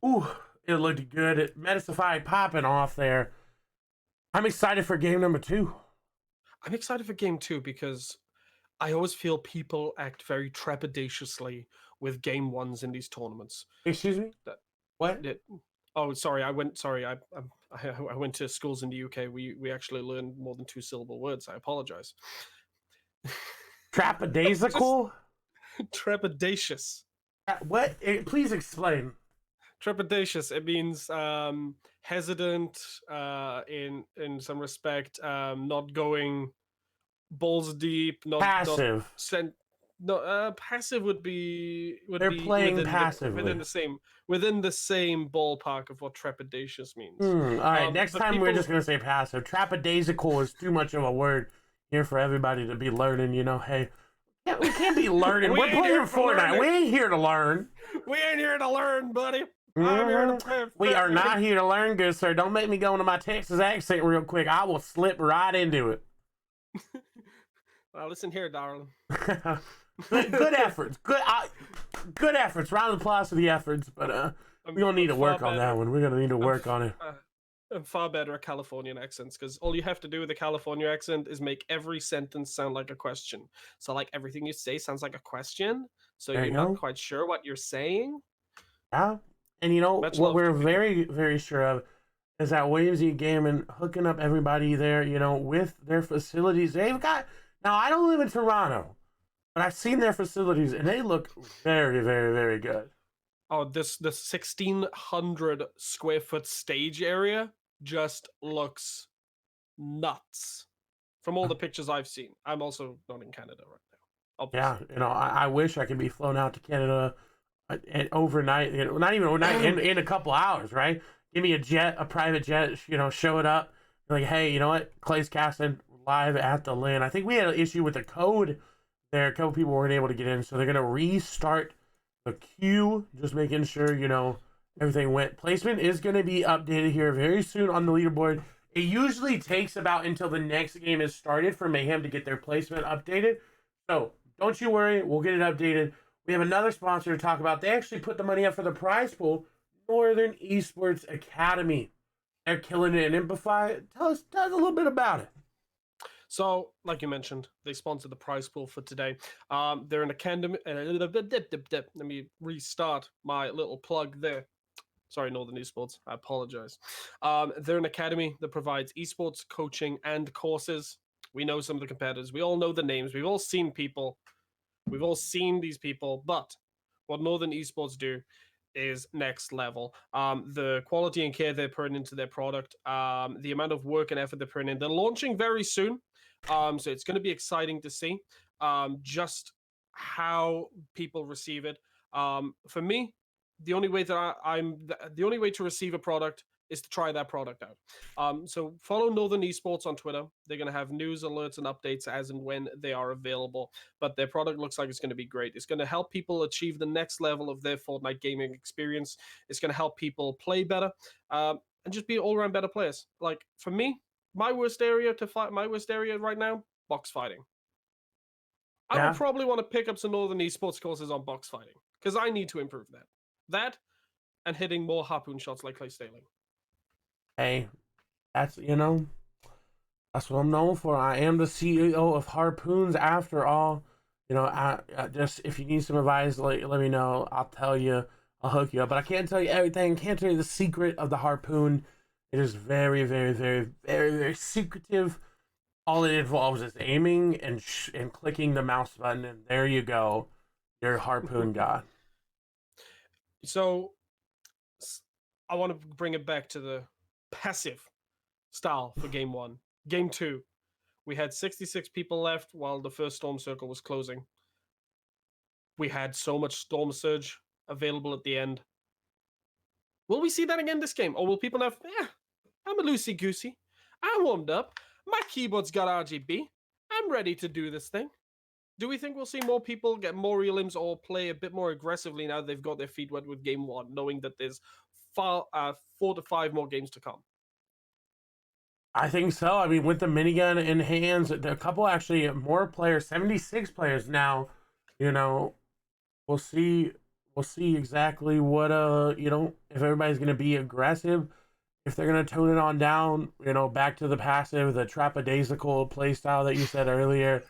Ooh. It looked good. Metasify popping off there. I'm excited for game number 2. I'm excited for game 2 because I always feel people act very trepidatiously with game 1s in these tournaments. Excuse me? What? Oh, sorry. I went to schools in the UK. We actually learned more than 2-syllable words. I apologize. Trapadaisical? Trepidatious. What? Please explain. Trepidatious. It means hesitant in some respect, not going balls deep, not passive. Passive would be they're playing passively within the same ballpark of what trepidatious means. All right, next time we're just gonna say passive. Trapadaisical is too much of a word here for everybody to be learning. You know, hey, we can't be learning. We're playing Fortnite. We ain't here to learn. We ain't here to learn, buddy. I'm here to play. We are not here to learn, good sir. Don't make me go into my Texas accent real quick. I will slip right into it. Well, listen here, darling. good efforts. Good efforts. Round of applause for the efforts, but we're gonna need to work on that one. We're gonna need to work on it. I'm far better at Californian accents because all you have to do with a California accent is make every sentence sound like a question. So, like, everything you say sounds like a question. So you're not quite sure what you're saying. Yeah. And you know, what we're very, very sure of is that Williamsy Gaming hooking up everybody there, you know, with their facilities. They've got, now I don't live in Toronto, but I've seen their facilities and they look very, very, very good. Oh, this 1,600 square foot stage area just looks nuts. From all the pictures I've seen. I'm also not in Canada right now. Obviously. Yeah, I wish I could be flown out to Canada overnight. Not even overnight, in a couple hours, right? Give me a private jet. Show it up. Like, hey, you know what? Clay's casting live at the LAN. I think we had an issue with the code there. A couple people weren't able to get in, so they're gonna restart the queue. Just making sure everything went. Placement is gonna be updated here very soon on the leaderboard. It usually takes about until the next game is started for Mayhem to get their placement updated. So don't you worry, we'll get it updated. We have another sponsor to talk about. They actually put the money up for the prize pool, Northern Esports Academy. They're killing it in Amplify. Tell us a little bit about it. So, like you mentioned, they sponsored the prize pool for today. They're an academy. Let me restart my little plug there. Sorry, Northern Esports. I apologize. They're an academy that provides esports coaching and courses. We know some of the competitors. We all know the names. We've all seen people. We've all seen these people. But what Northern Esports do is next level. The quality and care they're putting into their product, the amount of work and effort they're putting in. They're launching very soon. So it's going to be exciting to see just how people receive it. For me, the only way that the only way to receive a product is to try that product out. So follow Northern Esports on Twitter. They're going to have news, alerts, and updates as and when they are available. But their product looks like it's going to be great. It's going to help people achieve the next level of their Fortnite gaming experience. It's going to help people play better and just be all-around better players. Like for me, my worst area right now, box fighting. I would probably want to pick up some Northern Esports courses on box fighting because I need to improve that. That and hitting more harpoon shots like Clay Staling. Hey, that's what I'm known for. I am the CEO of Harpoons after all. I just, if you need some advice, let me know. I'll tell you. I'll hook you up. But I can't tell you everything. Can't tell you the secret of the harpoon. It is very, very, very, very, very secretive. All it involves is aiming and clicking the mouse button, and there you go. You're a harpoon god. So, I want to bring it back to the passive style for game 1. Game 2, we had 66 people left while the first storm circle was closing. We had so much storm surge available at the end. Will we see that again this game? Or will people have, I'm a loosey-goosey. I warmed up. My keyboard's got RGB. I'm ready to do this thing. Do we think we'll see more people get more elims or play a bit more aggressively now they've got their feet wet with game 1, knowing that there's 4 to 5 more games to come? I think so. I mean, with the minigun in hands, a couple actually more players, 76 players now. We'll see exactly what if everybody's gonna be aggressive, if they're gonna tone it on down. Back to the passive, the trapadaisical play style that you said earlier.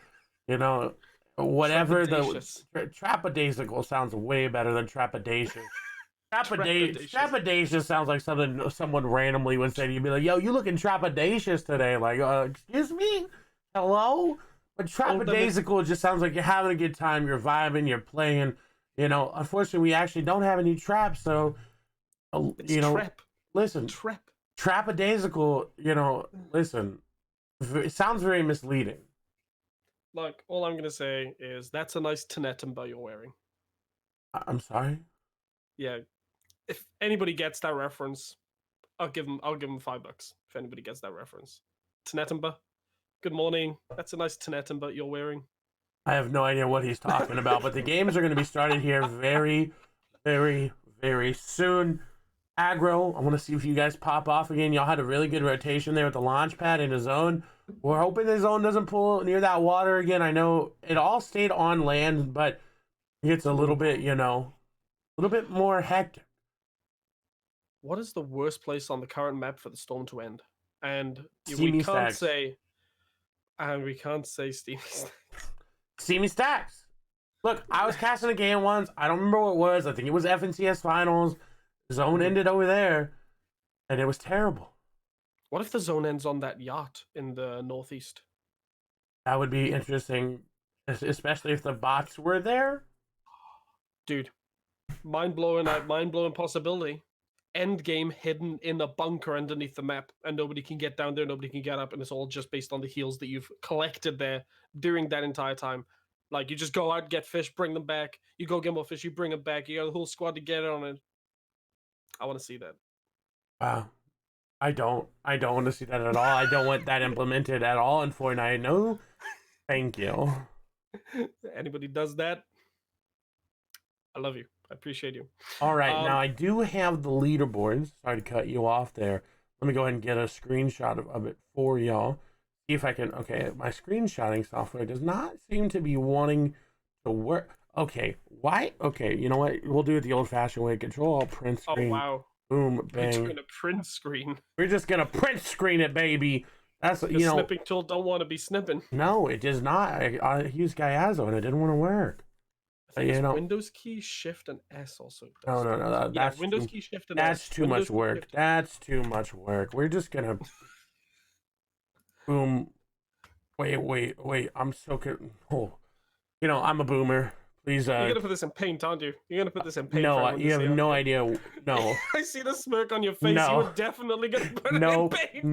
Whatever trapadaisical sounds way better than trepidatious. Trepidatious sounds like something someone randomly would say to you. You'd be like, yo, you looking trepidatious today. Like, excuse me? Hello? But trepidatical just sounds like you're having a good time, you're vibing, you're playing. Unfortunately, we actually don't have any traps, so, Trap. Listen. Trapadaisical, listen, it sounds very misleading. Like, all I'm going to say is that's a nice Tenetimba you're wearing. I'm sorry? Yeah. If anybody gets that reference, I'll give them $5 if anybody gets that reference. Tenetimba. Good morning. That's a nice Tenetimba you're wearing. I have no idea what he's talking about, but the games are going to be started here very, very, very soon. Aggro, I want to see if you guys pop off again. Y'all had a really good rotation there with the launch pad in the zone. We're hoping the zone doesn't pull near that water again. I know it all stayed on land, but it's a little bit, a little bit more hectic. What is the worst place on the current map for the storm to end? And we can't say Steamy Stacks. Steamy Stacks. Look, I was casting a game once. I don't remember what it was. I think it was FNCS Finals. Zone ended over there, and it was terrible. What if the zone ends on that yacht in the northeast? That would be interesting, especially if the bots were there. Dude, mind-blowing possibility. End game hidden in a bunker underneath the map, and nobody can get down there, nobody can get up, and it's all just based on the heals that you've collected there during that entire time. Like, you just go out, get fish, bring them back. You go get more fish, you bring them back. You got the whole squad to get on it. I want to see that. Wow. I don't want to see that at all. I don't want that implemented at all in Fortnite. No, thank you. Anybody does that, I love you. I appreciate you. All right, now I do have the leaderboards. Sorry to cut you off there. Let me go ahead and get a screenshot of it for y'all. See if I can. Okay, my screenshotting software does not seem to be wanting to work. Okay, why? Okay, you know what? We'll do it the old-fashioned way. Control Alt print screen. Oh wow. Boom, bang. We're gonna print screen. We're just gonna print screen it, baby. That's The you know. snipping tool don't want to be snipping. No, it does not. I used Gyazo and it didn't want to work. I think You it's know. Windows key, Shift, and S also. No, Yeah, that's Windows too, key, Shift, and S. that's too Windows much key, work. Shift. That's too much work. We're just gonna boom. Wait. I'm so good. Oh, you know, I'm a boomer. Please, You're gonna put this in Paint, aren't you? You're gonna put this in Paint. no, for everyone to you have see, no aren't idea. No, I see the smirk on your face. No. You were definitely gonna put it nope, in Paint.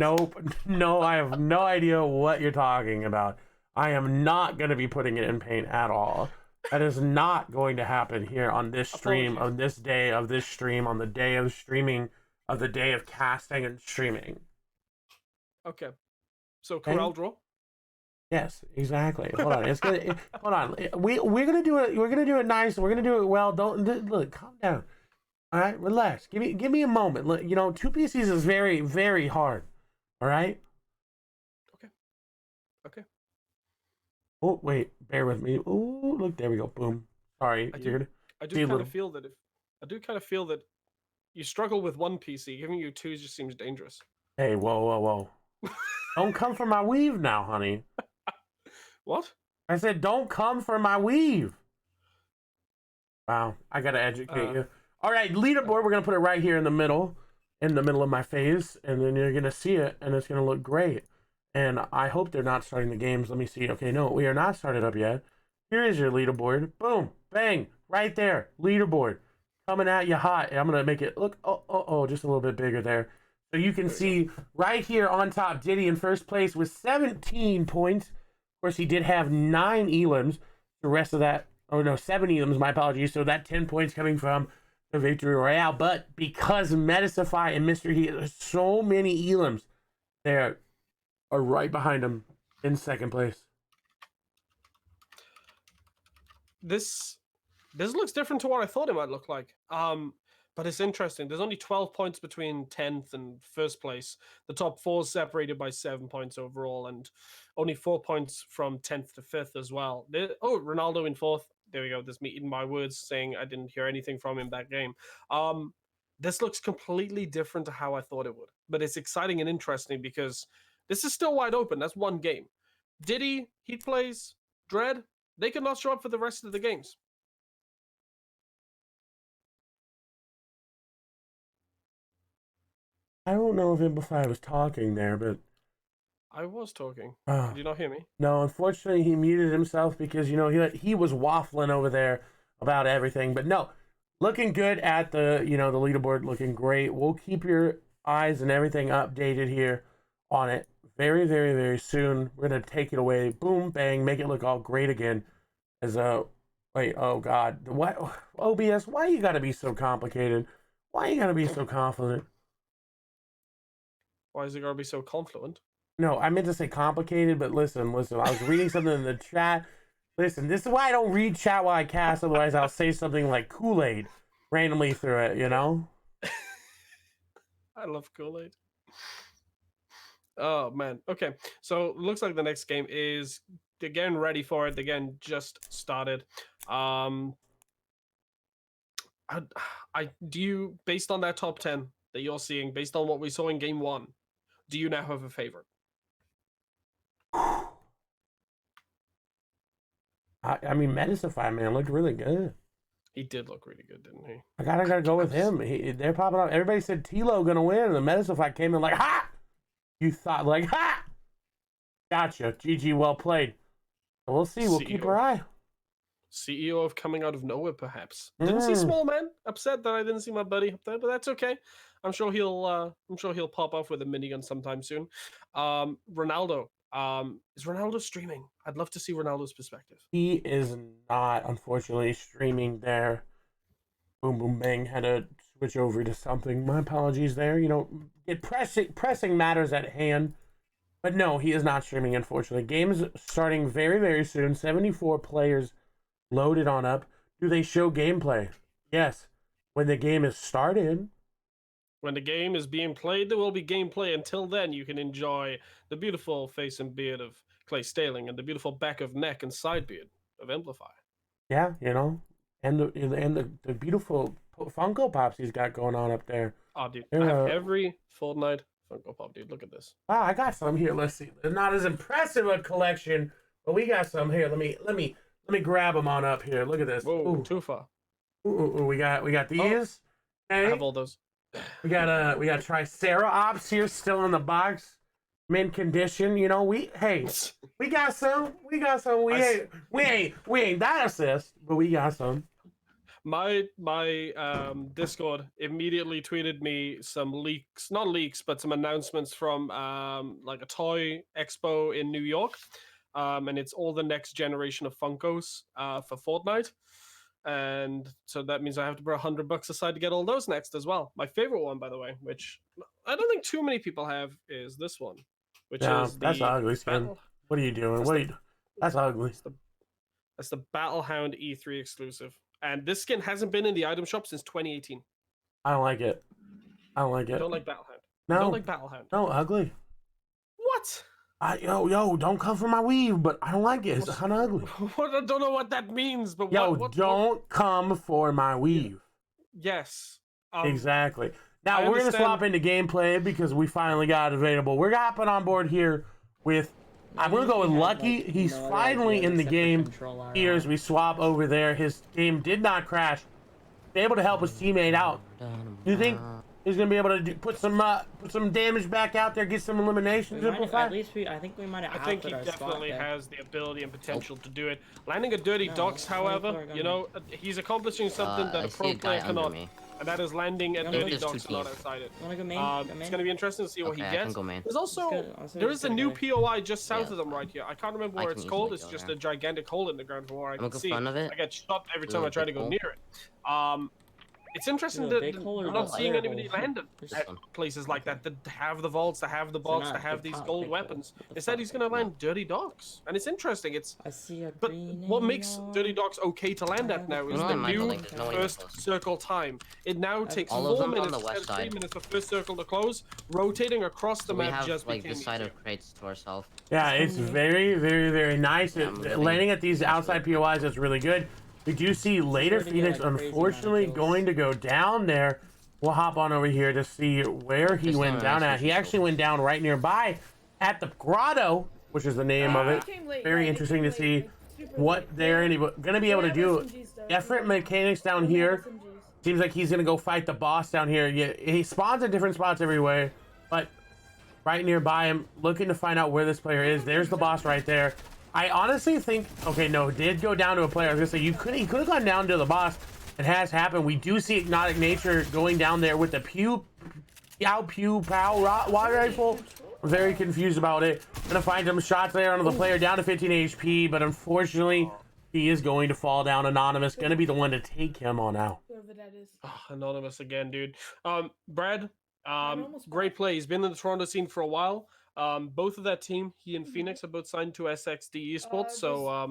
no. I have no idea what you're talking about. I am not gonna be putting it in Paint at all. That is not going to happen here on this stream, on this day of this stream, on the day of streaming, of the day of casting and streaming. Okay. So corral draw. Yes, exactly. Hold on. It's gonna. Hold on. We're gonna do it. We're gonna do it nice. We're gonna do it well. Don't look. Calm down. All right. Relax. Give me a moment. Look, you know, 2 PCs is very, very hard. All right. Okay. Oh wait. Bear with me. Oh look. There we go. Boom. Sorry. I You're gonna. do be a kind little- of feel that you struggle with one PC. Giving you 2 just seems dangerous. Hey. Whoa. Don't come for my weave now, honey. What? I said, don't come for my weave. Wow, I gotta educate you. All right, leaderboard. We're gonna put it right here in the middle of my face, and then you're gonna see it, and it's gonna look great. And I hope they're not starting the games. Let me see. Okay, no, we are not started up yet. Here is your leaderboard. Boom, bang, right there. Leaderboard coming at you hot. And I'm gonna make it look just a little bit bigger there, so you can see right here on top. Diddy in first place with 17 points. Of course, he did have 9 elims. The rest of that, 7 elims, my apologies. So that 10 points coming from the Victory Royale. But because Metasify and Mr. Heat, there's so many elims, they are right behind him in second place. This looks different to what I thought it might look like. But it's interesting. There's only 12 points between 10th and first place. The top 4 is separated by 7 points overall, and only 4 points from 10th to 5th as well. Ronaldo in 4th. There we go. There's me eating my words, saying I didn't hear anything from him that game. This looks completely different to how I thought it would. But it's exciting and interesting because this is still wide open. That's one game. Diddy, Heat plays, Dread, they could not show up for the rest of the games. I don't know if Amplify was talking there, but I was talking. uh, Did you not hear me? no, unfortunately, he muted himself because he was waffling over there about everything. But no, looking good at the the leaderboard, looking great. We'll keep your eyes and everything updated here on it very, very, very soon. We're gonna take it away, boom, bang, make it look all great again. As wait, oh God, what OBS? Why you gotta be so complicated? Why you gotta be so confident? Why is it gotta be so confluent? No, I meant to say complicated, but listen. I was reading something in the chat. Listen, this is why I don't read chat while I cast. Otherwise, I'll say something like Kool-Aid randomly through it, I love Kool-Aid. Oh, man. Okay, so looks like the next game is, they're getting ready for it. Again, just started. Do you, based on that top 10 that you're seeing, based on what we saw in game 1, do you now have a favorite? I mean, Metasify, man, looked really good. He did look really good, didn't he? I gotta go with him. They're popping up. Everybody said Tilo gonna win, and the Metasify came in like, ha! You thought like, ha! Gotcha. GG, well played. We'll see. We'll keep our eye. CEO of Coming Out of Nowhere, perhaps. Didn't see Small Man. Upset that I didn't see my buddy up there, but that's okay. I'm sure he'll pop off with a minigun sometime soon. Ronaldo. Is Ronaldo streaming? I'd love to see Ronaldo's perspective. He is not, unfortunately, streaming there. Boom Boom Bang had to switch over to something. My apologies there. You know, pressing matters at hand. But no, he is not streaming, unfortunately. Game's starting very, very soon. 74 players loaded on up. Do they show gameplay? Yes. When the game is started. When the game is being played, there will be gameplay. Until then, you can enjoy the beautiful face and beard of Clay Staling and the beautiful back of neck and side beard of Amplify. Yeah, you know, and the beautiful Funko Pops he's got going on up there. Oh, dude, I have every Fortnite Funko Pop, dude. Look at this. Wow, I got some here. Let's see. They're not as impressive a collection, but we got some here. Let me grab them on up here. Look at this. Whoa, too far. Ooh, we got these. Okay. I have all those. We got Triceratops here still in the box, mint condition. You know, we got some. We ain't that assist, but we got some. My Discord immediately tweeted me some leaks, not leaks, but some announcements from like a toy expo in New York, and it's all the next generation of Funkos for Fortnite. And so that means I have to put $100 aside to get all those next as well. My favorite one, by the way, which I don't think too many people have, is this one, which is that's ugly skin. What are you doing? That's ugly. That's the Battlehound E3 exclusive, and this skin hasn't been in the item shop since 2018. I don't like it. I don't like Battlehound. No, I don't like Battlehound. No, ugly. What? Yo, don't come for my weave, but I don't like it. It's kind of ugly. What? I don't know what that means, but don't come for my weave. Yes. Exactly. Now we're gonna swap into gameplay because we finally got it available. We're hopping on board here with. I'm gonna go with Lucky. He's finally in the game here as we swap over there. His game did not crash. He's able to help his teammate out. Do you think he's gonna be able to put some damage back out there, get some eliminations? At least I think we might have. I think he definitely has the ability and potential to do it. Landing a dirty docks, however, you know, he's accomplishing something that a pro player cannot. And that is landing at dirty docks, not outside it. It's going to be interesting to see what he gets. There's also there is a new POI just south of them right here. I can't remember where it's called. It's just a gigantic hole in the ground from where I can see. I get shot every time I try to go near it. It's interesting that we're not seeing anybody land at places like that have the vaults, to have the box, to have these gold weapons. Instead, he's going to land dirty docks, and it's interesting. But what makes dirty docks okay to land at now is the new first circle time. It now takes 4 minutes instead of 3 minutes for first circle to close. Rotating across the map just became this side of crates to ourselves. Yeah, it's very, very, very nice. Landing at these outside POIs is really good. We do see later Phoenix, unfortunately, going to go down there. We'll hop on over here to see where he went down at. He actually went down right nearby at the Grotto, which is the name of it. Very interesting to see what they're going to be able to do. Different mechanics down here. Seems like he's going to go fight the boss down here. Yeah, he spawns in different spots everywhere, but right nearby him, looking to find out where this player is. There's the boss right there. I honestly think, okay, no, did go down to a player. I was gonna say he could have gone down to the boss. It has happened. We do see Hypnotic Nature going down there with the pew pow water rifle. I'm very confused about it. Gonna find some shots there onto the player, down to 15 HP, but unfortunately, he is going to fall down. Anonymous gonna be the one to take him on out. Whoever that is. Anonymous again, dude. Brad, great play. He's been in the Toronto scene for a while. Both of that team, he and Phoenix, are both signed to SXD Esports, so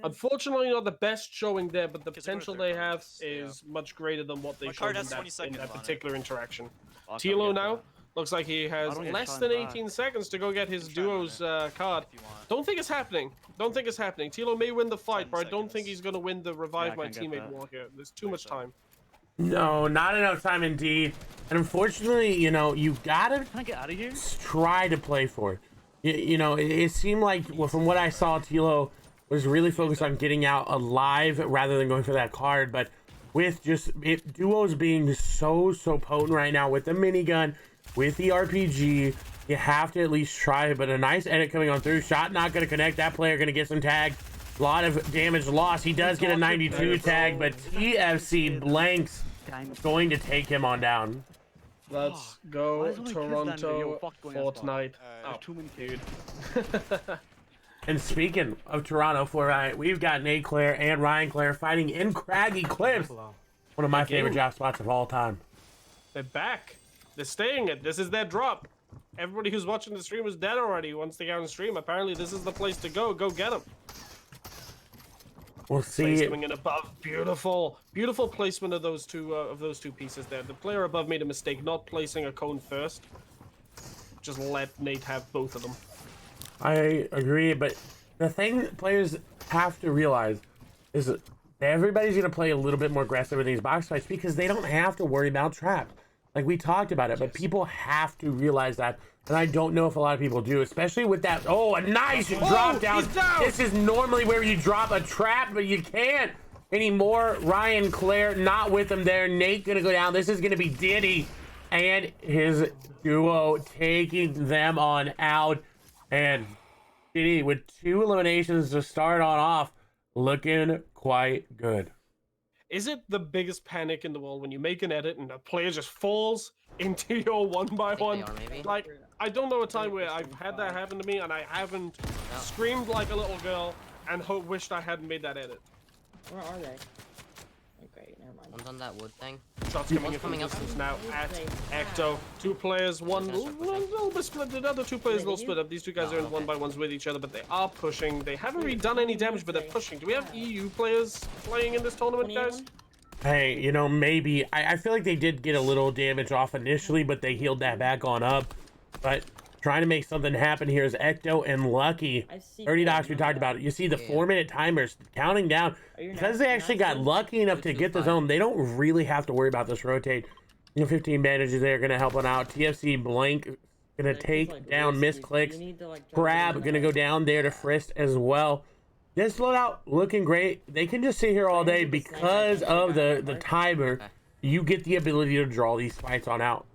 unfortunately not the best showing there, but the potential they have is much greater than what they showed in that particular interaction. Tilo now looks like he has less than 18 seconds to go get his duo's card. Don't think it's happening. Tilo may win the fight, but I don't think he's going to win the revive my teammate war here. There's too much time. No, not enough time indeed. And unfortunately, you know, you gotta try to play for it. You know, it seemed like, well, from what I saw, Tilo was really focused on getting out alive rather than going for that card. But with just duos being so potent right now with the minigun, with the RPG, you have to at least try it. But a nice edit coming on through. Shot not going to connect. That player going to get some tag. A lot of damage lost. He does get a 92 tag, but TFC blanks going to take him on down. Let's go Toronto Fortnite. Oh, too many dude. And speaking of Toronto Fortnite, we've got Nate Claire and Ryan Claire fighting in Craggy Cliffs. One of my favorite drop spots of all time. They're back. They're staying it. This is their drop. Everybody who's watching the stream is dead already once they get on stream. Apparently, this is the place to go. Go get them. We'll see. Coming in above. Beautiful. Beautiful placement of those two pieces there. The player above made a mistake not placing a cone first. Just let Nate have both of them. I agree, but the thing players have to realize is that everybody's going to play a little bit more aggressive in these box fights because they don't have to worry about traps. Like we talked about it, but people have to realize that, and I don't know if a lot of people do, especially with that. Oh, a nice drop down. This is normally where you drop a trap, but you can't anymore. Ryan Claire not with him there. Nate gonna go down. This is gonna be Diddy and his duo taking them on out, and Diddy with 2 eliminations to start on off, looking quite good. Is it the biggest panic in the world when you make an edit and a player just falls into your 1x1? Like, I don't know a time where I've had that happen to me and I haven't screamed like a little girl and wished I hadn't made that edit. Where are they? Okay, never mind. One's on that wood thing. Shots coming in from distance now at Ecto. 2 players, one little bit split. The other 2 players a little split up. These 2 guys are in 1x1s with each other, but they are pushing. They haven't really done any damage, but they're pushing. Do we have EU players playing in this tournament, guys? Hey, you know, maybe. I feel like they did get a little damage off initially, but they healed that back on up. But trying to make something happen here is Ecto and Lucky. 30 docs, we talked about it. You see the 4-minute timers counting down. Because they actually got lucky enough to get the zone, they don't really have to worry about this rotate. You know, 15 bandages there going to help one out. TFC blank going to take down misclicks. Grab going to go down there to Frist as well. This loadout looking great. They can just sit here all day because of the timer. You get the ability to draw these fights on out.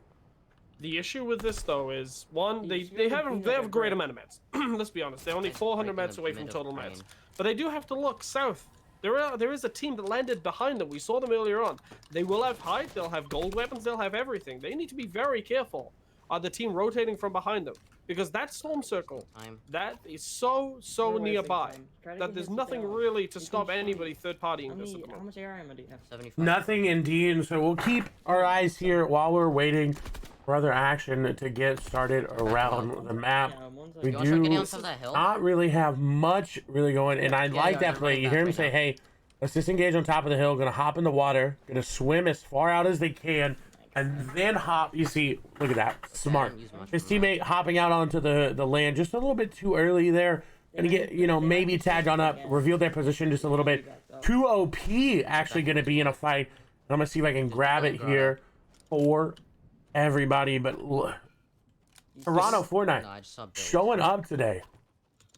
The issue with this though is one, they have a great amount of mats. Let's be honest, they're only 400 mats away from total mats, but they do have to look south. There is a team that landed behind them. We saw them earlier on. They will have height, they'll have gold weapons, they'll have everything. They need to be very careful. The team rotating from behind them, because that storm circle that is so nearby that there's nothing really to stop anybody third-partying this at the moment. How much AR ammo do you have? 75. Nothing indeed, and so we'll keep our eyes here while we're waiting for other action to get started around the map. We do not really have much really going, and I like that play. You hear him say, hey, let's just engage on top of the hill, gonna hop in the water, gonna swim as far out as they can, and then hop. You see, look at that, smart. His teammate hopping out onto the land just a little bit too early there, gonna get, you know, maybe tagged on up, reveal their position just a little bit. 2 OP actually gonna be in a fight, and I'm gonna see if I can grab it here for everybody. But Toronto Fortnite showing up today.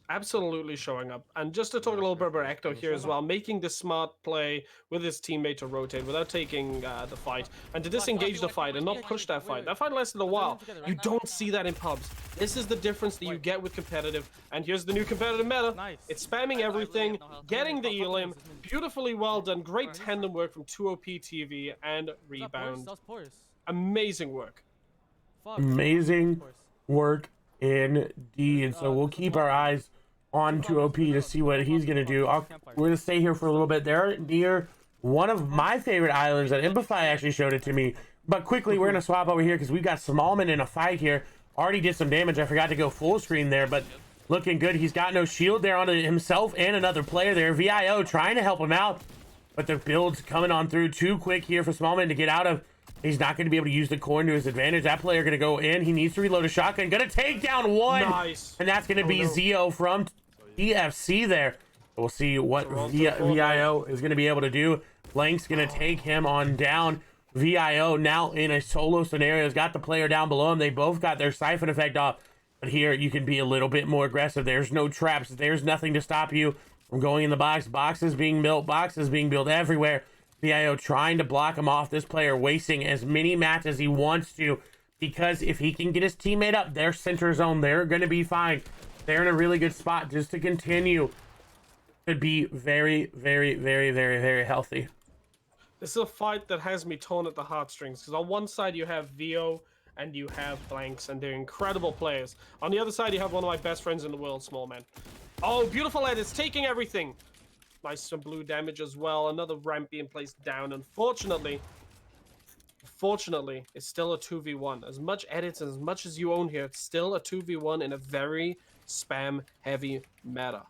Absolutely showing up. And just to talk a little bit about Ecto here as well, making the smart play with his teammate to rotate without taking the fight, and to disengage the fight and not push that fight. That fight lasted a while. You don't see that in pubs. This is the difference that you get with competitive, and here's the new competitive meta. It's spamming everything, getting the elim, beautifully well done, great tandem work from 2OP TV and Rebound. Amazing work. Amazing work indeed. So we'll keep our eyes on 2OP to see what he's going to do. We're going to stay here for a little bit. They're near one of my favorite islands that Impify actually showed it to me. But quickly, we're going to swap over here because we've got Smallman in a fight here. Already did some damage. I forgot to go full screen there, but looking good. He's got no shield there on himself and another player there. VIO trying to help him out, but the build's coming on through too quick here for Smallman to get out of. He's not going to be able to use the coin to his advantage. That player going to go in. He needs to reload a shotgun. Going to take down one. Nice. And that's going to be Zio from TFC there. We'll see what VIO is going to be able to do. Blank's going to take him on down. VIO now in a solo scenario has got the player down below him. They both got their siphon effect off. But here you can be a little bit more aggressive. There's no traps. There's nothing to stop you from going in the box. Boxes being built. Boxes being built everywhere. VIO trying to block him off. This player wasting as many mats as he wants to, because if he can get his teammate up their center zone, they're going to be fine. They're in a really good spot just to continue could be very, very, very, very, very healthy. This is a fight that has me torn at the heartstrings, because on one side you have Vio and you have Blanks, and they're incredible players. On the other side you have one of my best friends in the world, Small Man. Oh, beautiful edits, taking everything. Nice some blue damage as well. Another ramp being placed down. Unfortunately, it's still a 2v1. As much edits and as much as you own here, it's still a 2v1 in a very spam-heavy meta.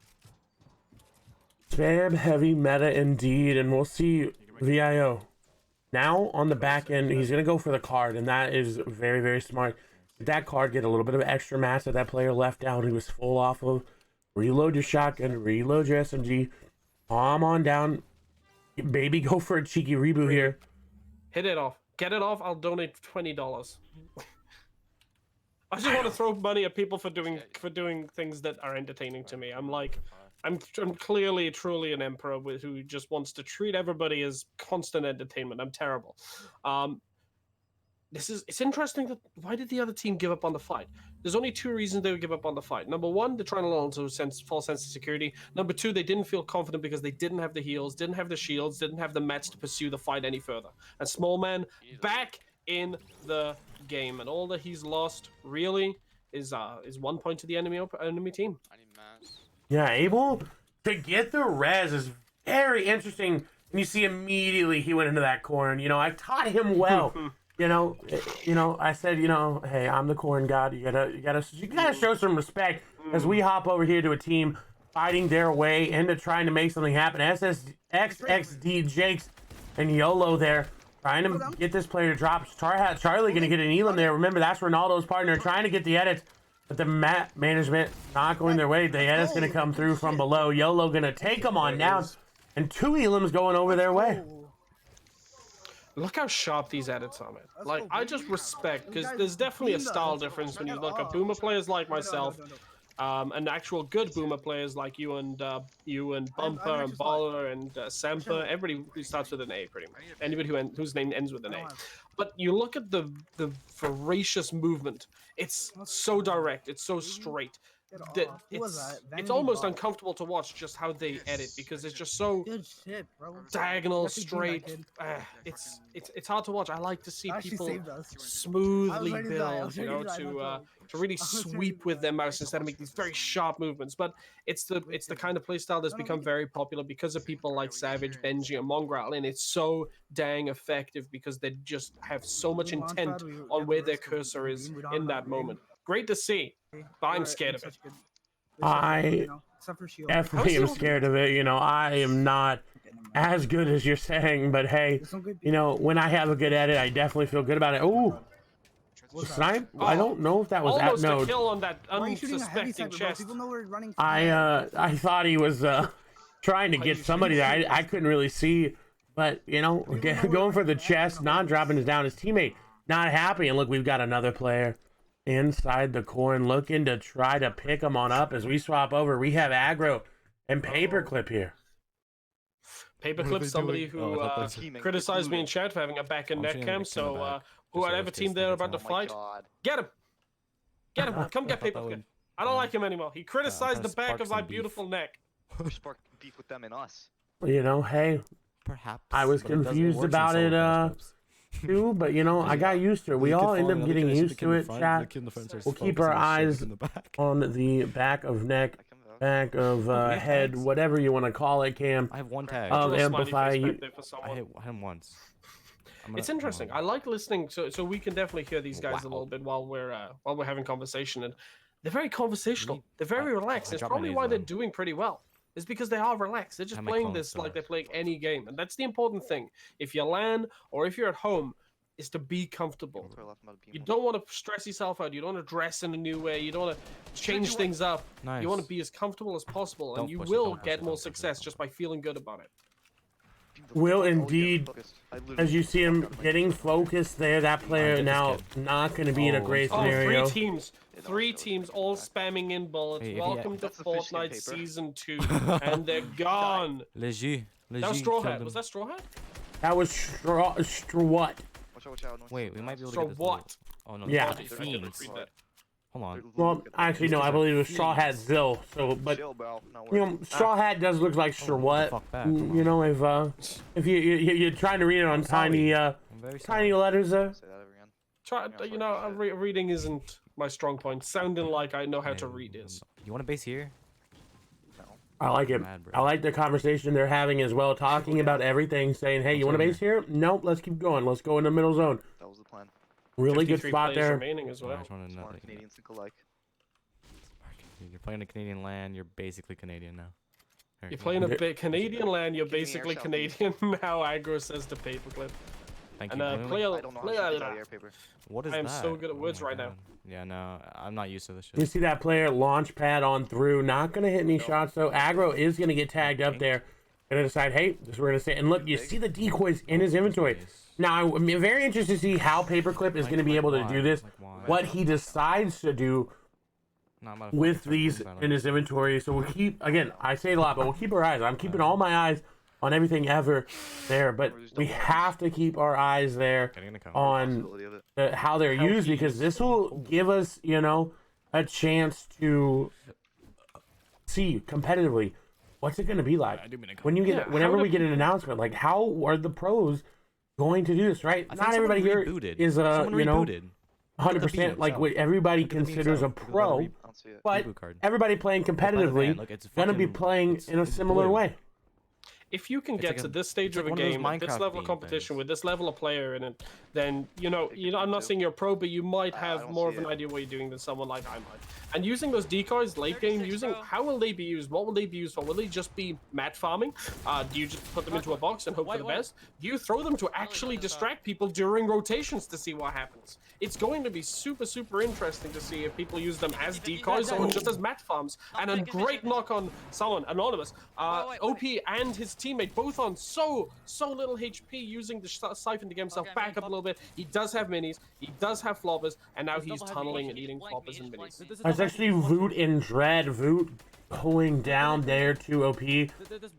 Spam-heavy meta indeed, and we'll see VIO. Now, on the back end, he's going to go for the card, and that is very, very smart. That card, get a little bit of extra mass that player left out. He was full off of. Reload your shotgun, reload your SMG. Calm on down. Baby, go for a cheeky reboot here. Hit it off. Get it off, I'll donate $20. I just want to throw money at people for doing things that are entertaining to me. I'm clearly truly an emperor who just wants to treat everybody as constant entertainment. I'm terrible. It's interesting that why did the other team give up on the fight? There's only two reasons they would give up on the fight. Number one, they're trying to learn to false sense of security. Number two, they didn't feel confident because they didn't have the heals, didn't have the shields, didn't have the mats to pursue the fight any further. And Small Man back in the game, and all that he's lost really is 1 point to the enemy team. Yeah, able to get the res is very interesting. And you see immediately he went into that corn. You know, I taught him well. You know, I said, hey, I'm the corn god. You gotta show some respect as we hop over here to a team fighting their way into trying to make something happen. XXD Jakes and YOLO there trying to get this player to drop. Charlie gonna get an Elam there. Remember, that's Ronaldo's partner trying to get the edits, but the map management not going their way. The edit's gonna come through from below. YOLO gonna take them on down, and 2 Elams going over their way. Look how sharp these edits are, man. Like, I just respect, because there's definitely a style difference when you look at boomer players like myself, and actual good boomer players like you and Bumper and Baller and Semper, everybody who starts with an A, pretty much. Anybody whose name ends with an A. But you look at the voracious movement. It's so direct. It's so straight. That it's almost uncomfortable to watch just how they edit, because it's just so diagonal, straight. It's hard to watch. I like to see people smoothly build, to really sweep with their mouse instead of make these very sharp movements. But it's the kind of playstyle that's become very popular because of people like Savage, Benji, and Mongrel, and it's so dang effective because they just have so much intent on where their cursor is in that moment. Great to see, but I'm scared of it. I definitely am scared of it. I am not as good as you're saying, but hey, when I have a good edit, I definitely feel good about it. Ooh, snipe? I don't know if that was almost no. a kill on that unsuspecting chest. I thought he was trying to get somebody there. I couldn't really see, but going for the chest, not dropping it down. His teammate not happy, and look, we've got another player inside the corn looking to try to pick him on up as we swap over. We have aggro and paperclip here. Paperclip, somebody who criticized me in chat for having a back and neck cam, so whoever team they're about to fight, get him! Get him! Come get Paperclip. I don't like him anymore. He criticized the back of my beautiful neck. Spark beef with them and us. Hey, perhaps I was confused about it too, but I got used to it. We all end up getting used to it, chat. We'll keep our eyes on the back of neck, back of head, whatever you want to call it, Cam. I have one tag. Of Amplify. I hit him once. It's interesting. I like listening, so we can definitely hear these guys a little bit while we're having conversation, and they're very conversational. They're very relaxed. It's probably why they're doing pretty well. It's because they are relaxed. They're just playing this like they're playing any game, and that's the important thing. If you LAN or if you're at home, is to be comfortable. You don't want to stress yourself out. You don't want to dress in a new way. You don't want to change things up. Nice. You want to be as comfortable as possible, and you will get more success just by feeling good about it. Will indeed, as you see him getting focused there, that player now not going to be in a great scenario. Three teams all spamming in bullets. Welcome to Fortnite Season 2, and they're gone. Léger. That was Straw Hat. Was that Straw Hat? That was Straw what? Wait, we might be able to get this. What? Oh no. Yeah. Fiends. Hold on. Well, actually, no, I believe it was Straw Hat Zill. So, but Chill, bro. No you worries. know, Straw Hat does look like sure what. Fuck back, come You on. know, if you're trying to read it on tiny I'm very tiny sorry. letters there. Say that again. Try, Yeah, you know, reading isn't my strong point. Sounding like I know how to read is. You want a base here? I like it. Mad, bro. I like the conversation they're having as well, talking about everything, saying, "Hey, you want a base here? Nope. Let's keep going. Let's go in the middle zone." That was the plan. Really good 53 spot players there. remaining as I well. just wanna know Smart that, Canadians think alike. you're playing a Canadian land. You're basically Canadian now. Here, You're come playing on. a bit Canadian land. You're King basically Air Canadian. How aggro says the paperclip. Thank And you. play Really? a I don't know how play to a. get out of air paper. What is I am that? so good at Oh words my right now. God. Yeah, no, I'm not used to this You shit. see that player launch pad on through, not gonna hit any No. shots though. Aggro is gonna get tagged up there. Gonna decide, hey, this is what we're gonna say. And look, you see the decoys in his inventory. Now, I'm very interested to see how Paperclip is gonna be able to do this. What he decides to do No, I'm not a with fucking these Turtles fan. in his inventory. So we'll keep, again, I say it a lot, but we'll keep our eyes. I'm keeping all my eyes on everything ever there, but we have to keep our eyes there Getting in the cover. on Possibility of it. how they're used, because this will give us, you know, a chance to see competitively what's it going to be like I do mean to when you get Yeah, whenever how we do get an announcement. Like, how are the pros going to do this? Right? I think Not someone everybody here rebooted. is Someone you know, rebooted. 100% like what everybody Look at the beam considers a itself. Look at the pro, I don't see it. but reboot card. everybody playing Look by the competitively van, look, it's gonna be fucking- playing in a it's similar blue. way. If you can It's get like to a- this stage it's of like a one of those game, with this Minecraft level of theme competition, things. with this level of player in it, then you know, It I'm could not do. saying you're a pro, but you might I have don't more of see an it. idea what you're doing than someone like I might. And using those decoys late game, how will they be used? What will they be used for? Will they just be mat farming? Do you just put them into a box and hope for the best? Do you throw them to actually distract people during rotations to see what happens? It's going to be super, super interesting to see if people use them as decoys or just as mat farms. And a great knock on someone, Anonymous. OP and his teammate both on so little HP, using the siphon to get himself back up a little bit. He does have minis, he does have floppers, and now he's tunneling and eating floppers and minis. It's actually Voot and Dread. Voot pulling down there to OP.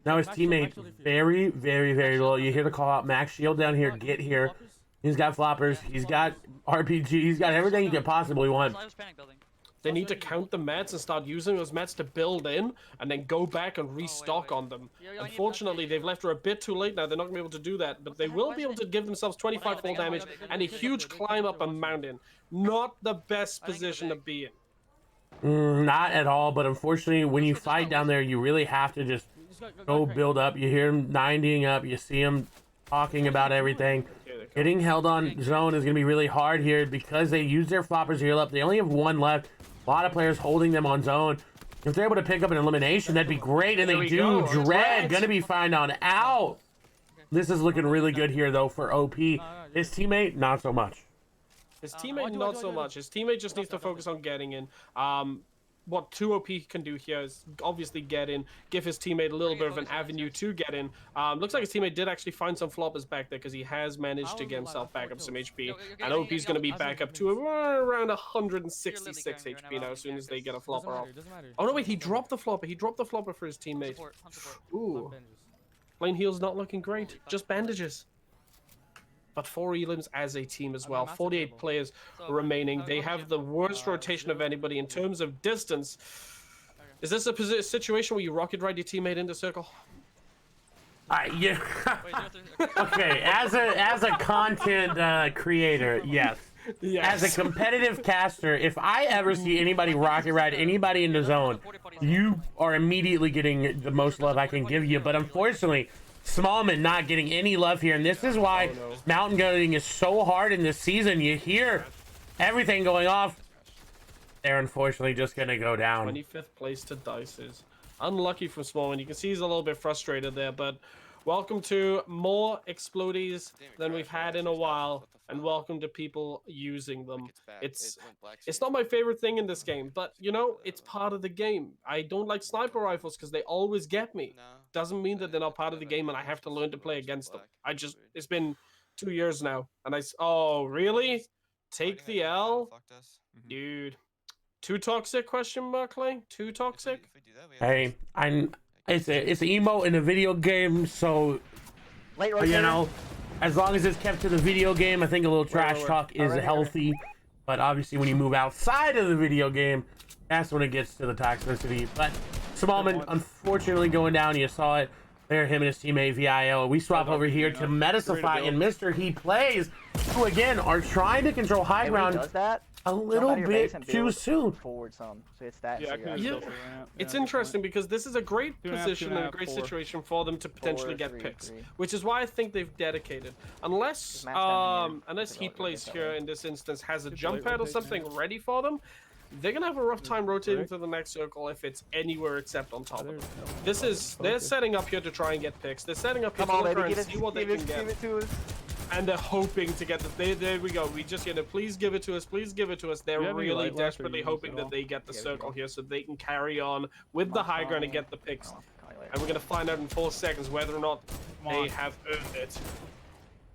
Now his teammate very, very, very low. You hear the call out, Max Shield down here, get here. He's got floppers, he's got RPG, he's got everything you could possibly want. They need to count the mats and start using those mats to build in, and then go back and restock on them. Unfortunately, they've left her a bit too late now. They're not going to be able to do that, but they will be able to give themselves 25 full damage and a huge climb up a mountain. Not the best position to be in. Not at all, but unfortunately, when you fight down there, you really have to just go build up. You hear him 90ing up, you see him talking about everything. Getting held on zone is going to be really hard here because they use their floppers to heal up. They only have one left. A lot of players holding them on zone. If they're able to pick up an elimination, that'd be great, and they do. Dread gonna be found on out. This is looking really good here, though, for OP. His teammate, not so much. His teammate, not so much. His teammate just needs to focus on getting in. What 2OP can do here is obviously get in, give his teammate a little bit of an avenue to get in. Looks like his teammate did actually find some floppers back there because he has managed to get himself back up some HP. And OP's going to be back up to around 166 HP now as soon as they get a flopper off. Oh no, wait, he dropped the flopper. He dropped the flopper for his teammate. Ooh. Lane heal's not looking great. Just bandages. But 4 elims as a team as well. 48 players remaining. They have the worst rotation of anybody in terms of distance. Is this a situation where you rocket ride your teammate into circle? Yeah. Okay, as a content creator, yes. Yes. As a competitive caster, if I ever see anybody rocket ride anybody in the zone, you are immediately getting the most love I can give you. But unfortunately, Smallman not getting any love here, and this is why mountain goating is so hard in this season. You hear everything going off. They're unfortunately just gonna go down. 25th place to Dices. Unlucky from Smallman. You can see he's a little bit frustrated there, but welcome to more explodies than we've had in a while, and welcome to people using them. It's not my favorite thing in this game, but you know, it's part of the game. I don't like sniper rifles because they always get me. Doesn't mean that they're not part of the game and I have to learn to play against them. It's been 2 years now, and oh really? Take the L? Dude. Too toxic, question mark, Clay? Too toxic? Hey, it's an emo in a video game, so you know, as long as it's kept to the video game, I think a little trash talk is healthy. But obviously, when you move outside of the video game, that's when it gets to the toxicity. But Smallman, unfortunately, going down. You saw it there, him and his teammate VIL. We swap over here to Metasify and Mr. He Plays, who again are trying to control high ground Does that? a little bit too soon. Forward some, so it's that. Yeah, so I you're can actually- still for ramp. It's Yeah, interesting because this is a great 2.5, position and a 2.5, great 4. situation for them to potentially get 3, picks, 3. which is why I think they've dedicated. Unless Just match down here. unless he Look, plays look, here look. in this instance has a Good jump play, pad or rotation. something ready for them, they're gonna have a rough time rotating Correct. to the next circle if it's anywhere except on top of them. There's This is they're setting up here to try and get picks. They're setting up here Come to on, look baby, around give and it, see what they give can it, get. give it to us. And they're hoping to get the. There we go. We just get it. Please give it to us. Please give it to us. They're Do you have any really light left, or desperately you use hoping it that all? they get the Yeah, we circle do. here so they can carry on with the high ground and get the picks. And we're gonna find out in 4 seconds whether or not Come they on. have earned it.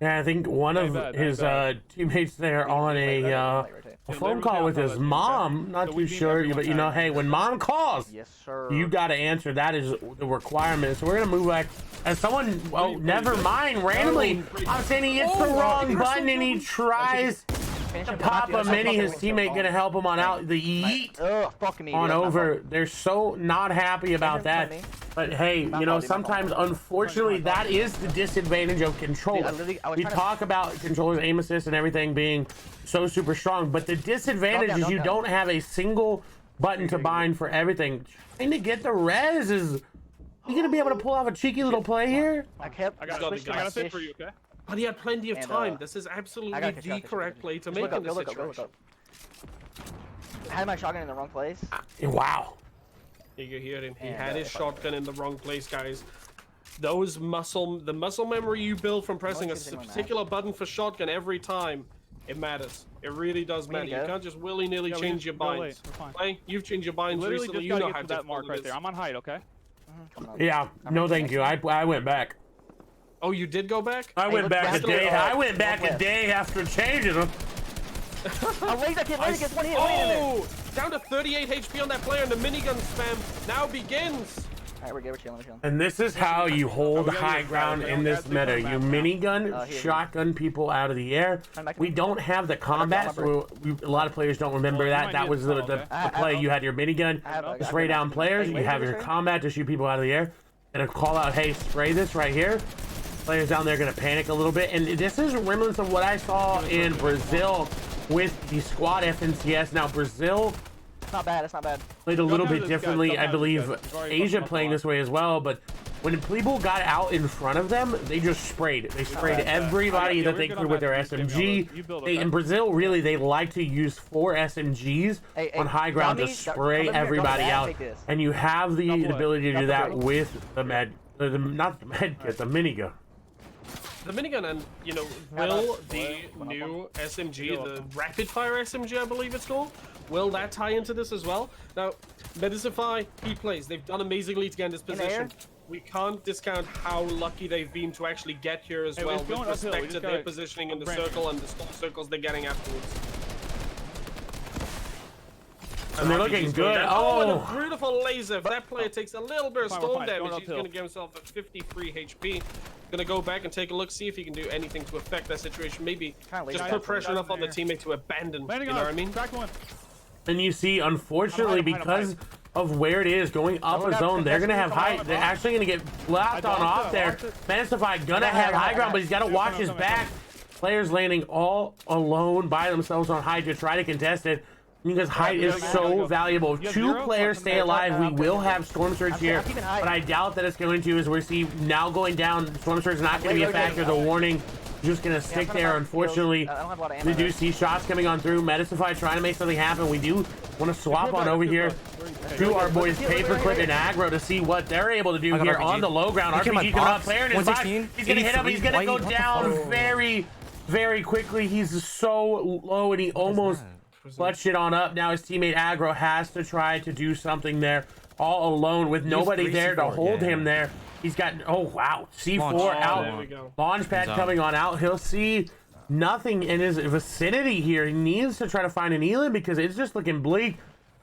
Yeah, I think one of bad, his bad. teammates there on a phone call with his mom. Not So too we beat sure, everyone but you know, time. hey, when mom calls, Yes, sir. you got to answer. That is the requirement. So we're gonna move back. And someone, oh, never mind. Randomly, I'm saying he hits the wrong button and he tries to pop a mini. His teammate gonna help him on out. The yeet Ugh, fuck me. on dude, that's not over. They're so not happy about that. But hey, you know, sometimes, unfortunately, that is the disadvantage of controller. I was We trying to- talk about controllers, aim assist, and everything being so super strong, but the disadvantage is you don't have a single button to bind for everything. Trying to get the res is. You gonna be able to pull off a cheeky little play here? I kept. I got Switched I to got a fit fish. for you, okay? But he had plenty of And, time. This is absolutely I got it, the correct play to Just make look up, in this go look up, go look situation. up. I had my shotgun in the wrong place. Wow. You hear him. He And, had his if I- shotgun in the wrong place, guys. The muscle memory you build from pressing a Once you hit my particular button for shotgun every time, it matters. It really does We need matter. to You go. can't just willy-nilly Yeah, we change just your go late. binds. We're fine. Clay, you've changed your binds Literally recently. just You gotta know get how to that difficult mark it right is. there. I'm on height, okay? Coming up. Yeah. No, thank you. I went back. Oh, you did go back? I went look, back a that's day. still, I went back a Northwest. day after changing them. Oh, laser kid, laser kid, one hit in there. Oh, down to 38 HP on that player, and the minigun spam now begins. Alright, we're good, we're chilling, we're chilling. And this is how you hold we gotta high get ground fast. in this We gotta meta. take You our map minigun, here. shotgun people out of the air. Come back to We me. don't have the combat, so a lot of players don't remember Well, you that. might That get was some, the okay? play. You had your minigun, I have a- spray down players. You have your combat to shoot people out of the air. And a call out, hey, spray this right here. Players down there are going to panic a little bit. And this is remnants of what I saw in Brazil with the squad FNCS. Now, Brazil It's not bad, it's not bad. played a little down bit to this guy, differently. jump I down to this believe guy. We've already Asia fucked up a playing lot. this way as well. But when people got out in front of them, they just sprayed. They sprayed everybody Yeah, that we're they good could on with that. their Just give me all SMG. those. You build, They, okay? in Brazil, really, they like to use 4 SMGs Hey, on high ground to dummies, come spray over here, everybody drop out. that, take this. And you have the Double it. ability to do Double that it. with the not the med kit, the minigun. The minigun and, you know, will the new SMG, the rapid fire SMG, I believe it's called, will that tie into this as well? Now, Metasify, he plays. They've done amazingly to get in this In position. air? We can't discount how lucky they've been to actually get here as Hey, well, it's with going uphill. We respect just to their gotta positioning in the branch. circle and the storm circles they're getting afterwards. And they're RPG's looking going good. down. Oh, and a Oh, beautiful laser. If that player takes a little bit of Fine, storm fine. damage, Going he's going to uphill. give himself a 53 HP. Gonna go back and take a look, see if he can do anything to affect that situation. Maybe Kinda laser just cut put pressure from enough on the there. teammate to abandon. Landing You know on what I mean? Crack one. and you see, unfortunately, I'm hiding, because of where it is going up Look a out, zone, they're gonna have contestant, high. They're actually gonna get left on off there. Metasify gonna have high ground, but he's got to watch his back. Players landing all alone by themselves on height to try to contest it. Because height is so valuable. If You have 2 zero? players Fuck, stay I'm alive, we will have Storm Surge I'm here. keeping height. But I doubt that it's going to, as we see now going down. Storm Surge is not going to be a factor. The warning just going to stick there, unfortunately. I don't have a lot of We ammo. do see shots coming on through. Metasify trying to make something happen. We do want to swap on over here to our boys Paperclip and Aggro to see what they're able to do I got here RPG. on the low ground. He came RPG at coming up, box, player in his box. 116, He's going to hit him. He's going to 83. go What the down fuck? very, very quickly. He's so low, and he almost clutched it on up. Now his teammate Aggro has to try to do something there all alone with nobody 3 there to C4, hold yeah. him there. He's got, oh wow, C4 Launch. out. There we go. Launch pad He's coming on out. He'll see nothing in his vicinity here. He needs to try to find an Elin because it's just looking bleak.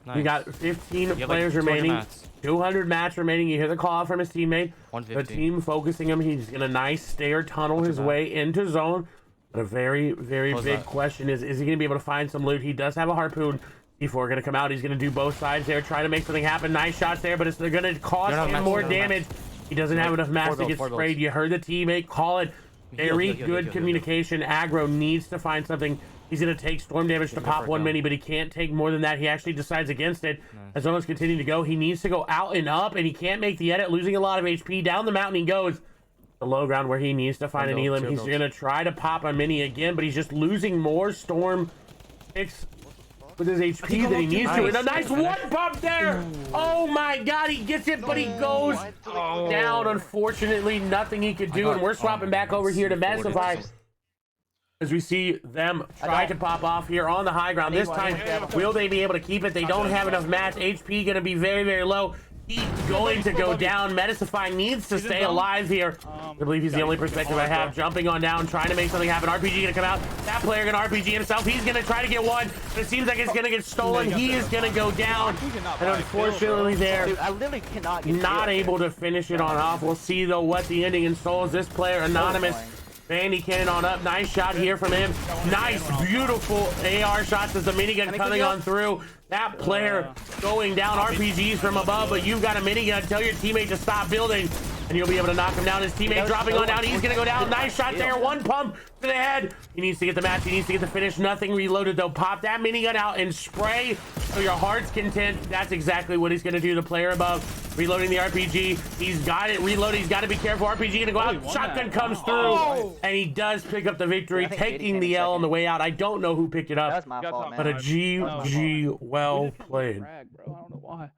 Nice. We got 15 like players 200 remaining. mats. 200 mats remaining. You hear the call out from his teammate. The 150. team focusing him. He's gonna nice stair tunnel his way into zone. But a very, very Close big that. question is he going to be able to find some loot? He does have a harpoon. C4 going to come out. He's going to do both sides there, try to make something happen. Nice shots there, but it's going to cost No, no, him match, more no, match. damage. He doesn't have enough mass to builds, get four sprayed. builds. You heard the teammate call it. Very good communication. Aggro needs to find something. He's going to take storm damage to pop one mini, but he can't take more than that. He actually decides against it. As long as continuing to go, he needs to go out and up, and he can't make the edit, losing a lot of HP. Down the mountain he goes. The low ground where he needs to find an elim. He's going to try to pop a mini again, but he's just losing more storm picks with his HP than he needs to. And a nice one pump there. Oh my god, he gets it, but he goes down. Unfortunately, nothing he could do. And we're swapping back over here to Medicify as we see them try to pop off here on the high ground. This time, will they be able to keep it? They don't have enough match. HP going to be very, very low. He's going to go down. Medicify needs to stay alive here. I believe he's the only perspective I have. Jumping on down, trying to make something happen. RPG gonna come out. That player gonna RPG himself. He's gonna try to get one, but it seems like it's gonna get stolen. He is gonna go down. And unfortunately there, Dude, I literally cannot get not able to finish it on off. We'll see though what the ending installs. This player, Anonymous, Bandy cannon on up. Nice shot here from him. Nice, beautiful AR shots as the minigun coming on through. That player going down. RPGs from above, but you've got a minigun. Tell your teammate to stop building, and you'll be able to knock him down. His teammate dropping on down. He's going to go down. Nice shot there. One pump to the head. He needs to get the match. He needs to get the finish. Nothing reloaded, though. Pop that minigun out and spray so your heart's content. That's exactly what he's going to do. The player above reloading the RPG. He's got it reloaded. He's got to be careful. RPG going to go out. Shotgun comes through, and he does pick up the victory, taking the L on the way out. I don't know who picked it up. That's my fault, man. But a GG, well played. Brag, bro. I don't know why.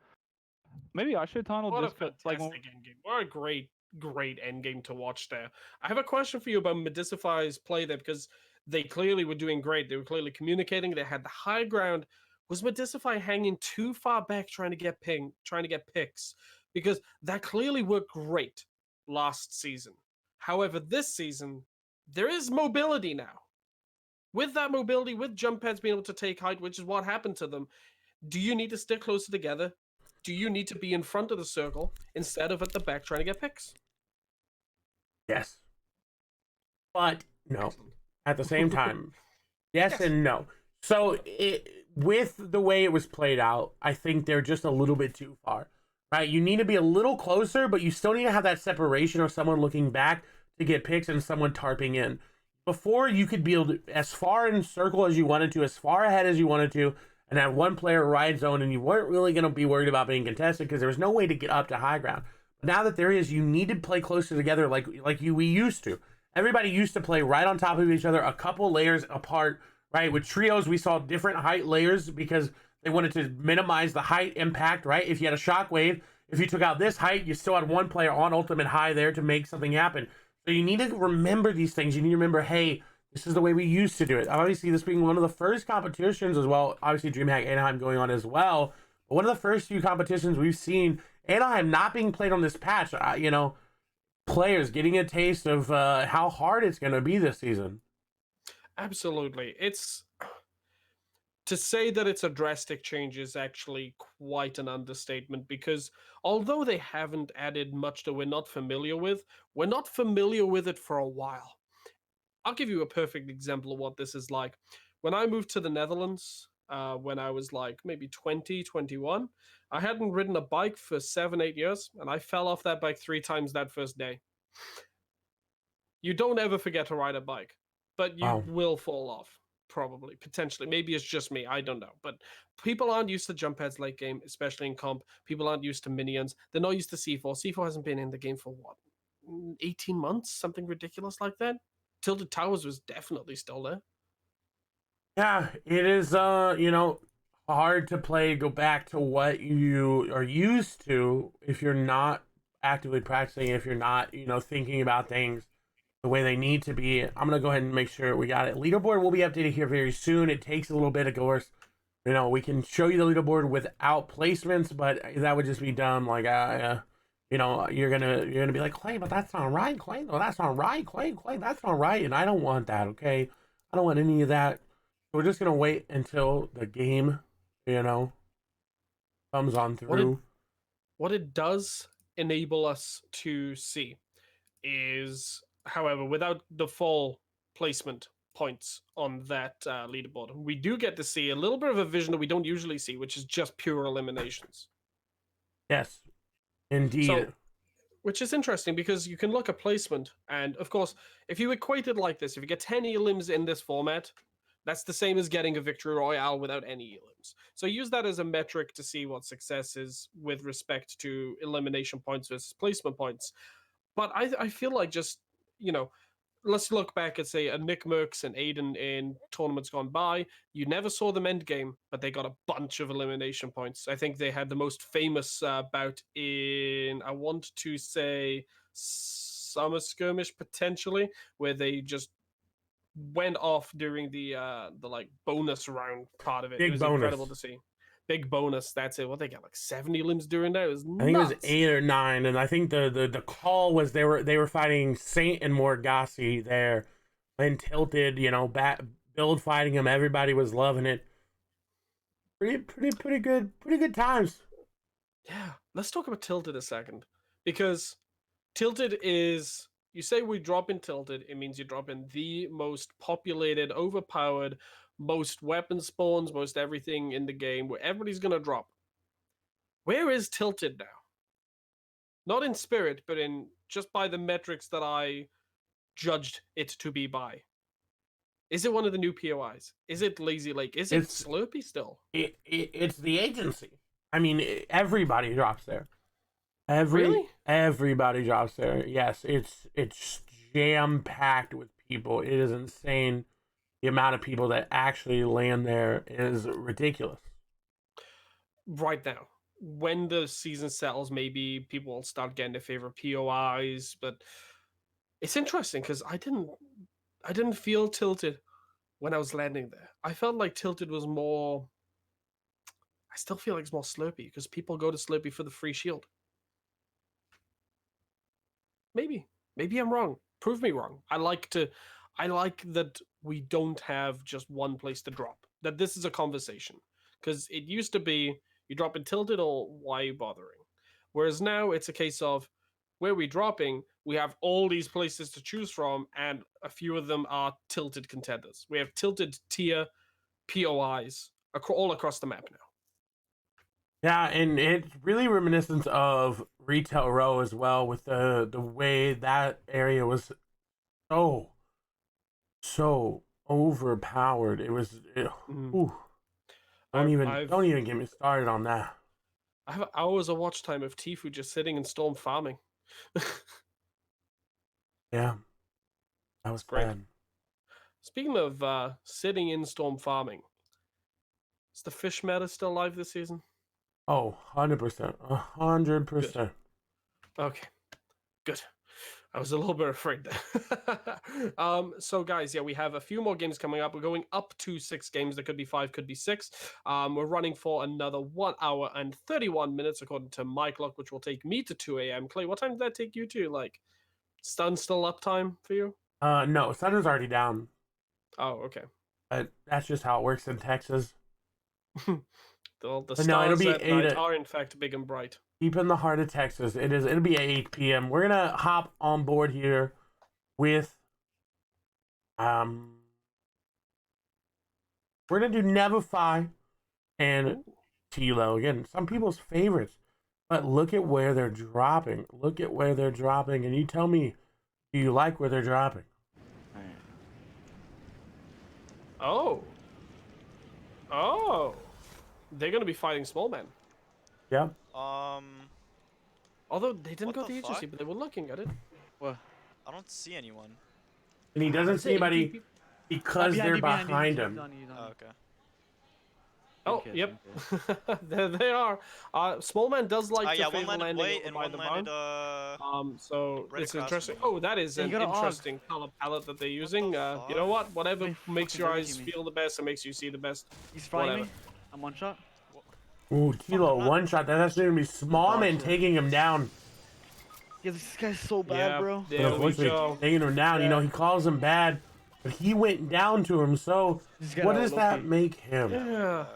Maybe I should tunnel What a just like fantastic endgame. What a great endgame to watch there. I have a question for you about Medicify's play there, because they clearly were doing great. They were clearly communicating. They had the high ground. Was Medicify hanging too far back trying to get picks? Because that clearly worked great last season. However, this season, there is mobility now. With that mobility, with jump pads being able to take height, which is what happened to them, do you need to stick closer together? Do you need to be in front of the circle instead of at the back trying to get picks? Yes. But no. At the same time, yes and no. So with the way it was played out, I think they're just a little bit too far. Right? You need to be a little closer, but you still need to have that separation of someone looking back to get picks and someone tarping in. Before, you could build as far in circle as you wanted to, as far ahead as you wanted to, and have one player ride zone, and you weren't really going to be worried about being contested because there was no way to get up to high ground. But now that there is, you need to play closer together like we used to. Everybody used to play right on top of each other, a couple layers apart, right? With trios, we saw different height layers because they wanted to minimize the height impact, right? If you had a shockwave, if you took out this height, you still had one player on ultimate high there to make something happen. So you need to remember these things. You need to remember, hey, this is the way we used to do it. Obviously, this being one of the first competitions as well. Obviously, DreamHack Anaheim going on as well. But one of the first few competitions we've seen, Anaheim not being played on this patch, players getting a taste of how hard it's going to be this season. Absolutely. It's to say that it's a drastic change is actually quite an understatement, because although they haven't added much that we're not familiar with it for a while. I'll give you a perfect example of what this is like. When I moved to the Netherlands, when I was like maybe 20, 21, I hadn't ridden a bike for 7-8 years, and I fell off that bike 3 times that first day. You don't ever forget to ride a bike, but you will fall off. Probably, potentially. Maybe it's just me. I don't know. But people aren't used to jump pads late game, especially in comp. People aren't used to minions. They're not used to C4. C4 hasn't been in the game for what? 18 months? Something ridiculous like that? Tilted Towers was definitely still there. Yeah, it is, hard to play, go back to what you are used to if you're not actively practicing, if you're not, thinking about things the way they need to be. I'm going to go ahead and make sure we got it. Leaderboard will be updated here very soon. It takes a little bit, of course. We can show you the leaderboard without placements, but that would just be dumb. Like, you're gonna be like, Clay, but that's not right, Clay. No, that's not right, Clay, that's not right. And I don't want that, okay? I don't want any of that. We're just gonna wait until the game, comes on through. What it does enable us to see is, however, without the full placement points on that leaderboard. We do get to see a little bit of a vision that we don't usually see, which is just pure eliminations. Yes, indeed. So, which is interesting because you can look at placement, and of course, if you equate it like this, if you get 10 elims in this format, that's the same as getting a victory royale without any elims. So use that as a metric to see what success is with respect to elimination points versus placement points. But I feel like just, you know, let's look back at, say, a Nick Merckx and Aiden in tournaments gone by. You never saw them end game, but they got a bunch of elimination points. I think they had the most famous bout in, I want to say, Summer Skirmish, potentially, where they just went off during the like bonus round part of it. Big It was bonus. incredible to see. Big bonus. That's it. What they got, like 70 limbs during that? It was nuts. I think it was 8 or 9, and I think the call was they were fighting Saint and Morgassi there, and Tilted, you know, build fighting him. Everybody was loving it. Pretty good times. Yeah, let's talk about Tilted a second, because Tilted is, you say we drop in Tilted, it means you drop in the most populated, overpowered, most weapon spawns, most everything in the game, where everybody's gonna drop. Where is Tilted now? Not in spirit, but in just by the metrics that I judged it to be by. Is it one of the new POIs? Is it Lazy Lake? Is it Slurpee still? It's the agency. I mean, everybody drops there. Really? Everybody drops there. Yes, it's jam packed with people. It is insane. The amount of people that actually land there is ridiculous. Right now, when the season settles, maybe people will start getting their favorite POIs. But it's interesting because I didn't feel Tilted when I was landing there. I felt like Tilted was more. I still feel like it's more Slurpee because people go to Slurpee for the free shield. Maybe I'm wrong. Prove me wrong. I like that we don't have just one place to drop. That this is a conversation. Because it used to be, you drop in Tilted or why are you bothering? Whereas now it's a case of, where we dropping, we have all these places to choose from, and a few of them are Tilted contenders. We have Tilted tier POIs all across the map now. Yeah, and it's really reminiscent of Retail Row as well, with the way that area was so overpowered. It was ooh. Don't even get me started on that. I have hours of watch time of Tfue just sitting in Storm farming. Yeah, that was great. bad. Speaking of sitting in Storm farming, is the fish meta still live this season? Oh, 100%. 100%. Okay, good. I was a little bit afraid there. So guys, yeah, we have a few more games coming up. We're going up to 6 games. There could be 5, could be 6. We're running for another 1 hour and 31 minutes according to my clock, which will take me to 2 a.m. Clay, what time did that take you to? Like, Sun still up time for you? No, Sun is already down. Oh, okay. That's just how it works in Texas. The stars at night are in fact big and bright. Deep in the heart of Texas. It'll be at 8 p.m. We're gonna hop on board here with we're gonna do Nevify and Tilo. Again, some people's favorites. But look at where they're dropping. Look at where they're dropping, and you tell me, do you like where they're dropping? Oh. They're gonna be fighting small men. Yeah. Although they didn't go to the agency, but they were looking at it. What? I don't see anyone. And he doesn't see anybody because they're behind him. Oh, okay. Oh, yep. There they are. Small man does like to favor landing white and by one the landed, barn. So red it's across interesting. from Oh, that is an interesting color palette that they're using. You know what? Whatever makes your eyes feel the best and makes you see the best. He's flying me. I'm one shot. Ooh, Tilo, one shot. That's actually gonna be small man taking him down. Yeah, this guy's so bad, bro. There we go. Taking him down. You know, he calls him bad, but he went down to him. So what does that make him? Yeah.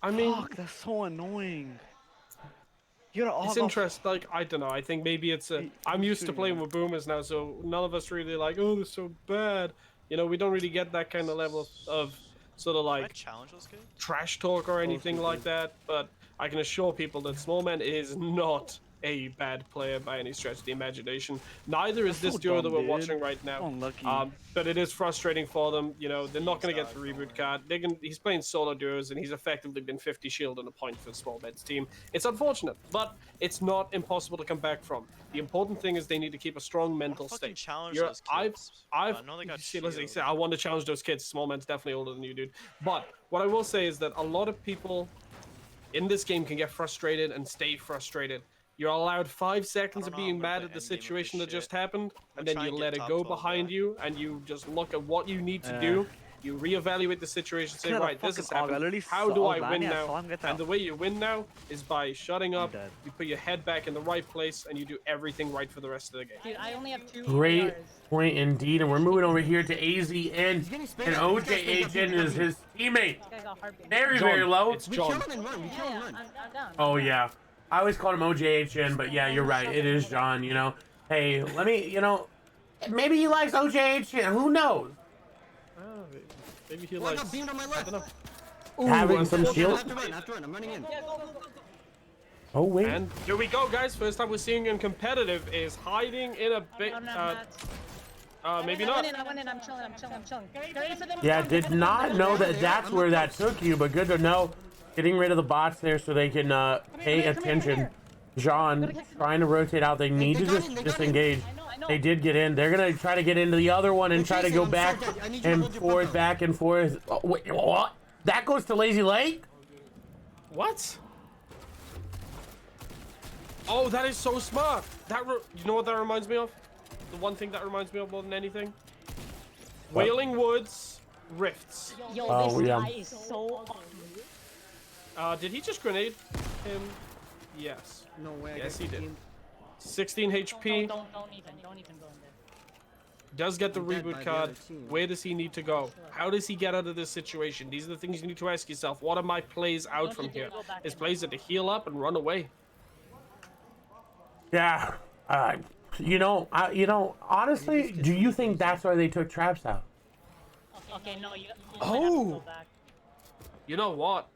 I mean, fuck, that's so annoying. You gotta it's interesting. Like, I don't know. I think maybe it's I'm used to playing with boomers now, so none of us really like, oh, they're so bad. You know, we don't really get that kind of level of sort of Can I like challenge those kids? trash talk or anything like that, but I can assure people that Smallman is not a bad player by any stretch of the imagination. Neither is That's this so duo that dumb, we're dude. watching right So now. unlucky. But it is frustrating for them. You know, they're not going to get the reboot card. He's playing solo duos, and he's effectively been 50 shield and a point for Smallman's team. It's unfortunate, but it's not impossible to come back from. The important thing is they need to keep a strong mental Fucking state. challenge those kids. I know they got See, listen, shield. I want to challenge those kids. Smallman's definitely older than you, dude. But what I will say is that a lot of people in this game can get frustrated and stay frustrated. You're allowed 5 seconds of know, I'm being gonna mad play at the endgame with this situation that shit. just happened, I'm and gonna then try you and let get it top go 12 behind back. you, and you just look at what you need to do. You reevaluate the situation, say, Kill the right, this has fucking og. I happened. literally How do saw I win Lani, I now? saw him get And out. the way you win now is by shutting up, dead. you put your head back in the right place, and you do everything right for the rest of the game. Dude, I only have 2 Great ARs. point indeed. And we're moving over here to AZN. And OJHN is his teammate. This guy got heartbeat. Very, John, very low. it's John. Yeah, I'm down. Oh, yeah. I always called him OJHN, but yeah, you're right. It is John, you know. Hey, let me, you know, maybe he likes OJHN. Who knows? Maybe he likes. I don't know. Having some shield. I'm running in. Oh, wait. And here we go, guys. First time we're seeing him competitive is hiding in a bit. Maybe I not. went in, I'm chilling. Get ready for them. Yeah, did not know that that's where that took you, but good to know. Getting rid of the bots there so they can pay attention. John trying to rotate out. They need to just disengage. I know. They did get in. They're going to try to get into the other one and try to go back and forth, back and forth. Oh, wait, what? That goes to Lazy Lake? What? Oh, that is so smart. You know what that reminds me of? The one thing that reminds me of more than anything? What? Wailing Woods Rifts. Yo, Oh, this yeah. guy is so Did he just grenade him? Yes. No way. Yes, he did. 16 HP. Don't even go in there. Does get the I'm dead by reboot the card. other team. Where does he need to go? How does he get out of this situation? These are the things you need to ask yourself. What are my plays out from here? His plays are to heal up and run away. Yeah. You know, honestly, do you think that's why they took traps out? Okay, no, you Oh! have to go back. You know what?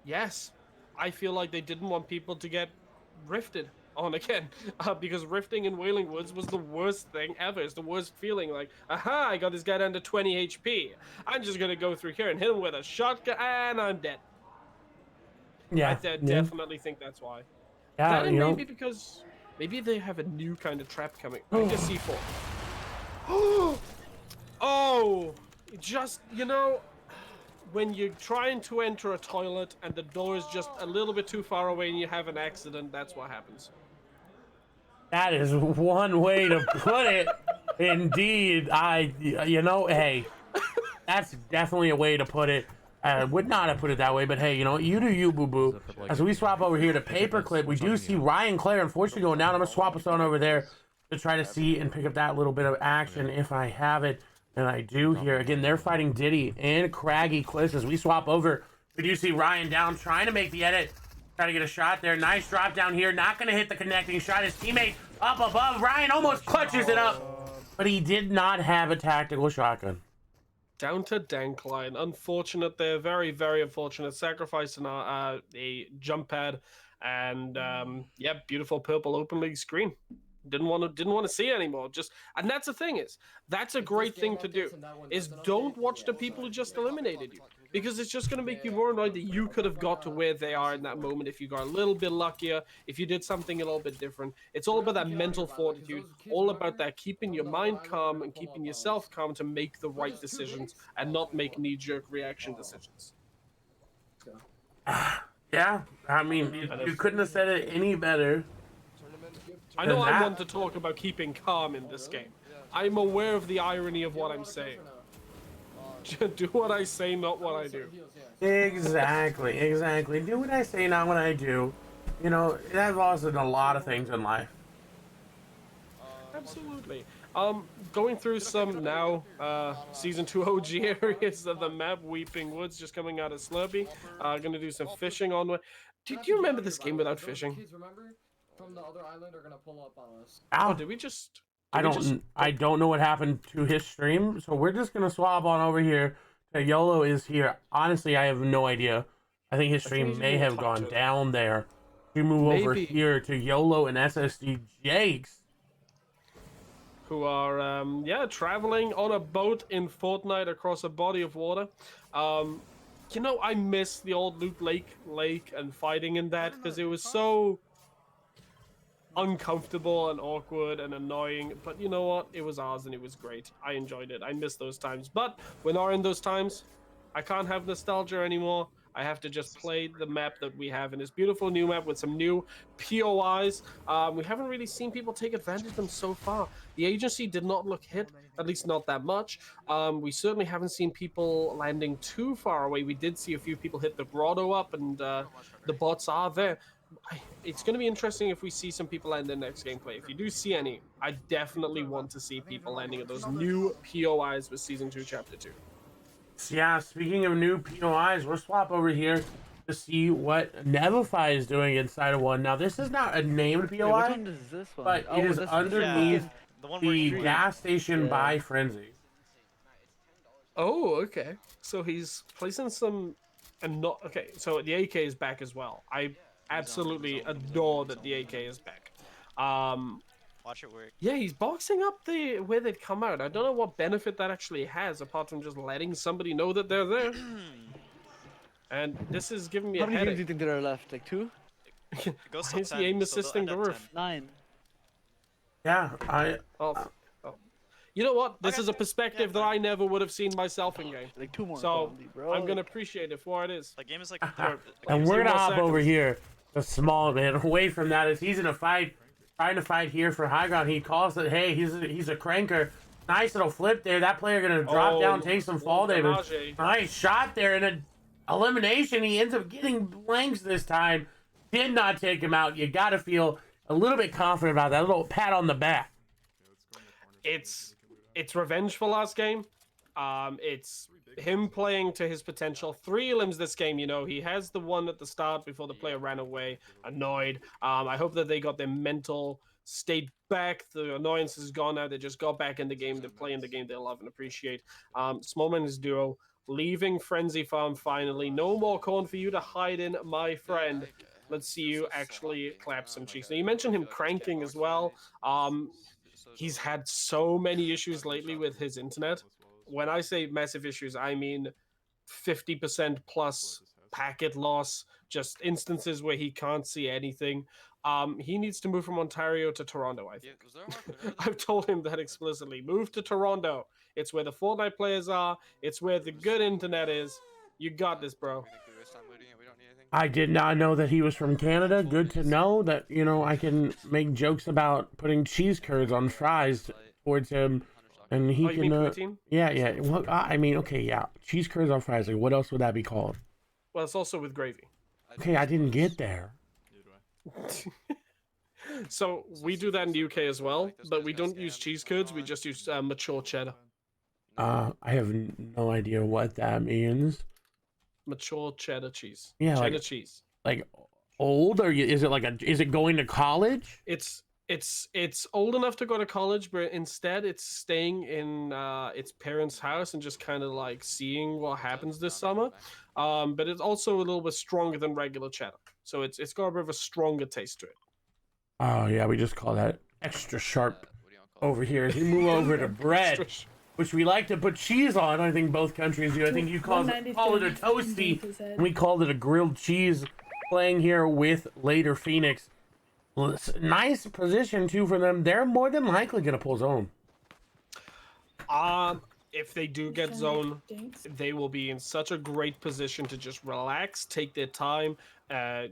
Yes. I feel like they didn't want people to get rifted on again. Because rifting in Wailing Woods was the worst thing ever. It's the worst feeling. Like, aha, I got this guy down to 20 HP. I'm just going to go through here and hit him with a shotgun, and I'm dead. Yeah. I definitely think that's why. Yeah, That and you know. maybe because maybe they have a new kind of trap coming. Like a C4. Oh, just, you know, when you're trying to enter a toilet and the door is just a little bit too far away and you have an accident, that's what happens. That is one way to put it. Indeed. You know, hey, that's definitely a way to put it. I would not have put it that way, but hey, you know, you do you, boo-boo. As we swap over here to Paperclip, we do see Ryan Clare unfortunately going down. I'm going to swap us on over there to try to see and pick up that little bit of action if I have it. And I do here. Again, they're fighting Diddy and Craggy Cliffs as we swap over. We do see Ryan down, trying to make the edit. Try to get a shot there. Nice drop down here. Not going to hit the connecting shot. His teammate up above. Ryan almost clutches it up. But he did not have a tactical shotgun. Down to Dankline. Unfortunate there. Very, very unfortunate. Sacrificing a jump pad. And, yeah, beautiful purple open league screen. Didn't want to see it anymore. And that's the thing is, that's a great thing to do. Is don't watch the people who just eliminated you, because it's just going to make you more annoyed that you could have got to where they are in that moment if you got a little bit luckier, if you did something a little bit different. It's all about that mental fortitude, all about that keeping your mind calm and keeping yourself calm to make the right decisions and not make knee-jerk reaction decisions. Yeah, I mean, you couldn't have said it any better. I know I want to talk about keeping calm in this game. I'm aware of the irony of what I'm saying. Do what I say, not what I do. Exactly, exactly. Do what I say, not what I do. You know, that involves in a lot of things in life. Absolutely. Going through some now, Season 2 OG areas of the map, Weeping Woods, just coming out of Slurpee. Gonna do some fishing on the way. Do you remember this game without fishing? From the other island are gonna pull up on us. Oh, did we just I don't know what happened to his stream, so we're just gonna swap on over here. YOLO is here. Honestly, I have no idea. I think his stream may have gone down there. We move over here to YOLO and SSD Jakes, who are traveling on a boat in Fortnite across a body of water. You know, I miss the old Loot Lake and fighting in that because it was so uncomfortable and awkward and annoying, but you know what, it was ours and it was great. I enjoyed it. I miss those times, but when are in those times, I can't have nostalgia anymore. I have to just play the map that we have in this beautiful new map with some new POIs. We haven't really seen people take advantage of them so far. The agency did not look hit, at least not that much. We certainly haven't seen people landing too far away. We did see a few people hit the grotto up, and the bots are there. It's going to be interesting if we see some people land in next gameplay. If you do see any, I definitely want to see people landing at those new POIs with Season 2, Chapter 2. Yeah, speaking of new POIs, we'll swap over here to see what Nevify is doing inside of one. Now, this is not a named POI, Wait, which one is this one? but it is underneath the where gas station by Frenzy. Oh, okay. So he's placing some... And not okay, so the AK is back as well. I absolutely adore that the AK is back. Watch it work. Yeah, he's boxing up where they've come out. I don't know what benefit that actually has, apart from just letting somebody know that they're there. And this is giving me How a many games do headache. you think there are left? Like 2? Why is the aim assisting the roof? 9. Yeah, You know what? This is a perspective that I never would have seen myself in game. Like 2 more. So probably, bro. I'm gonna appreciate it for what it is. The game is like. and we're gonna hop seconds. over here. The small man away from that as he's in a fight, trying to fight here for high ground. He calls it, hey, he's a cranker. Nice little flip there. That player gonna drop down, take some fall damage. Nice shot there, and an elimination. He ends up getting blanks this time. Did not take him out. You gotta feel a little bit confident about that. A little pat on the back. It's revenge for last game. It's him playing to his potential. 3 elims this game, you know. He has the one at the start before the player ran away, annoyed. I hope that they got their mental state back. The annoyance is gone now. They just got back in the game. They're playing the game they love and appreciate. Smallman is duo, leaving Frenzy Farm finally. No more corn for you to hide in, my friend. Let's see you actually clap some cheeks. Now, you mentioned him cranking as well. He's had so many issues lately with his internet. When I say massive issues, I mean 50% plus packet loss, just instances where he can't see anything. He needs to move from Ontario to Toronto, I think. I've told him that explicitly. Move to Toronto. It's where the Fortnite players are. It's where the good internet is. You got this, bro. I did not know that he was from Canada. Good to know that, you know, I can make jokes about putting cheese curds on fries towards him. And he you mean can, poutine? yeah. Well, I mean, okay, yeah. Cheese curds on fries. Like, what else would that be called? Well, it's also with gravy. Okay, I didn't get there. So we do that in the UK as well, but we don't use cheese curds. We just use mature cheddar. I have no idea what that means. Mature cheddar cheese. Yeah, cheddar like, cheese. Like old, or is it like is it going to college? It's old enough to go to college, but instead it's staying in its parents' house and just kind of like seeing what happens this summer. But it's also a little bit stronger than regular cheddar, so it's got a bit of a stronger taste to it. Oh yeah, we just call that extra sharp over here. As we move over to bread, which we like to put cheese on. I think both countries do. I think you call it a toasty, and we called it a grilled cheese. Playing here with Later Phoenix. Nice position too for them. They're more than likely gonna pull zone. If they do get zone, they will be in such a great position to just relax, take their time,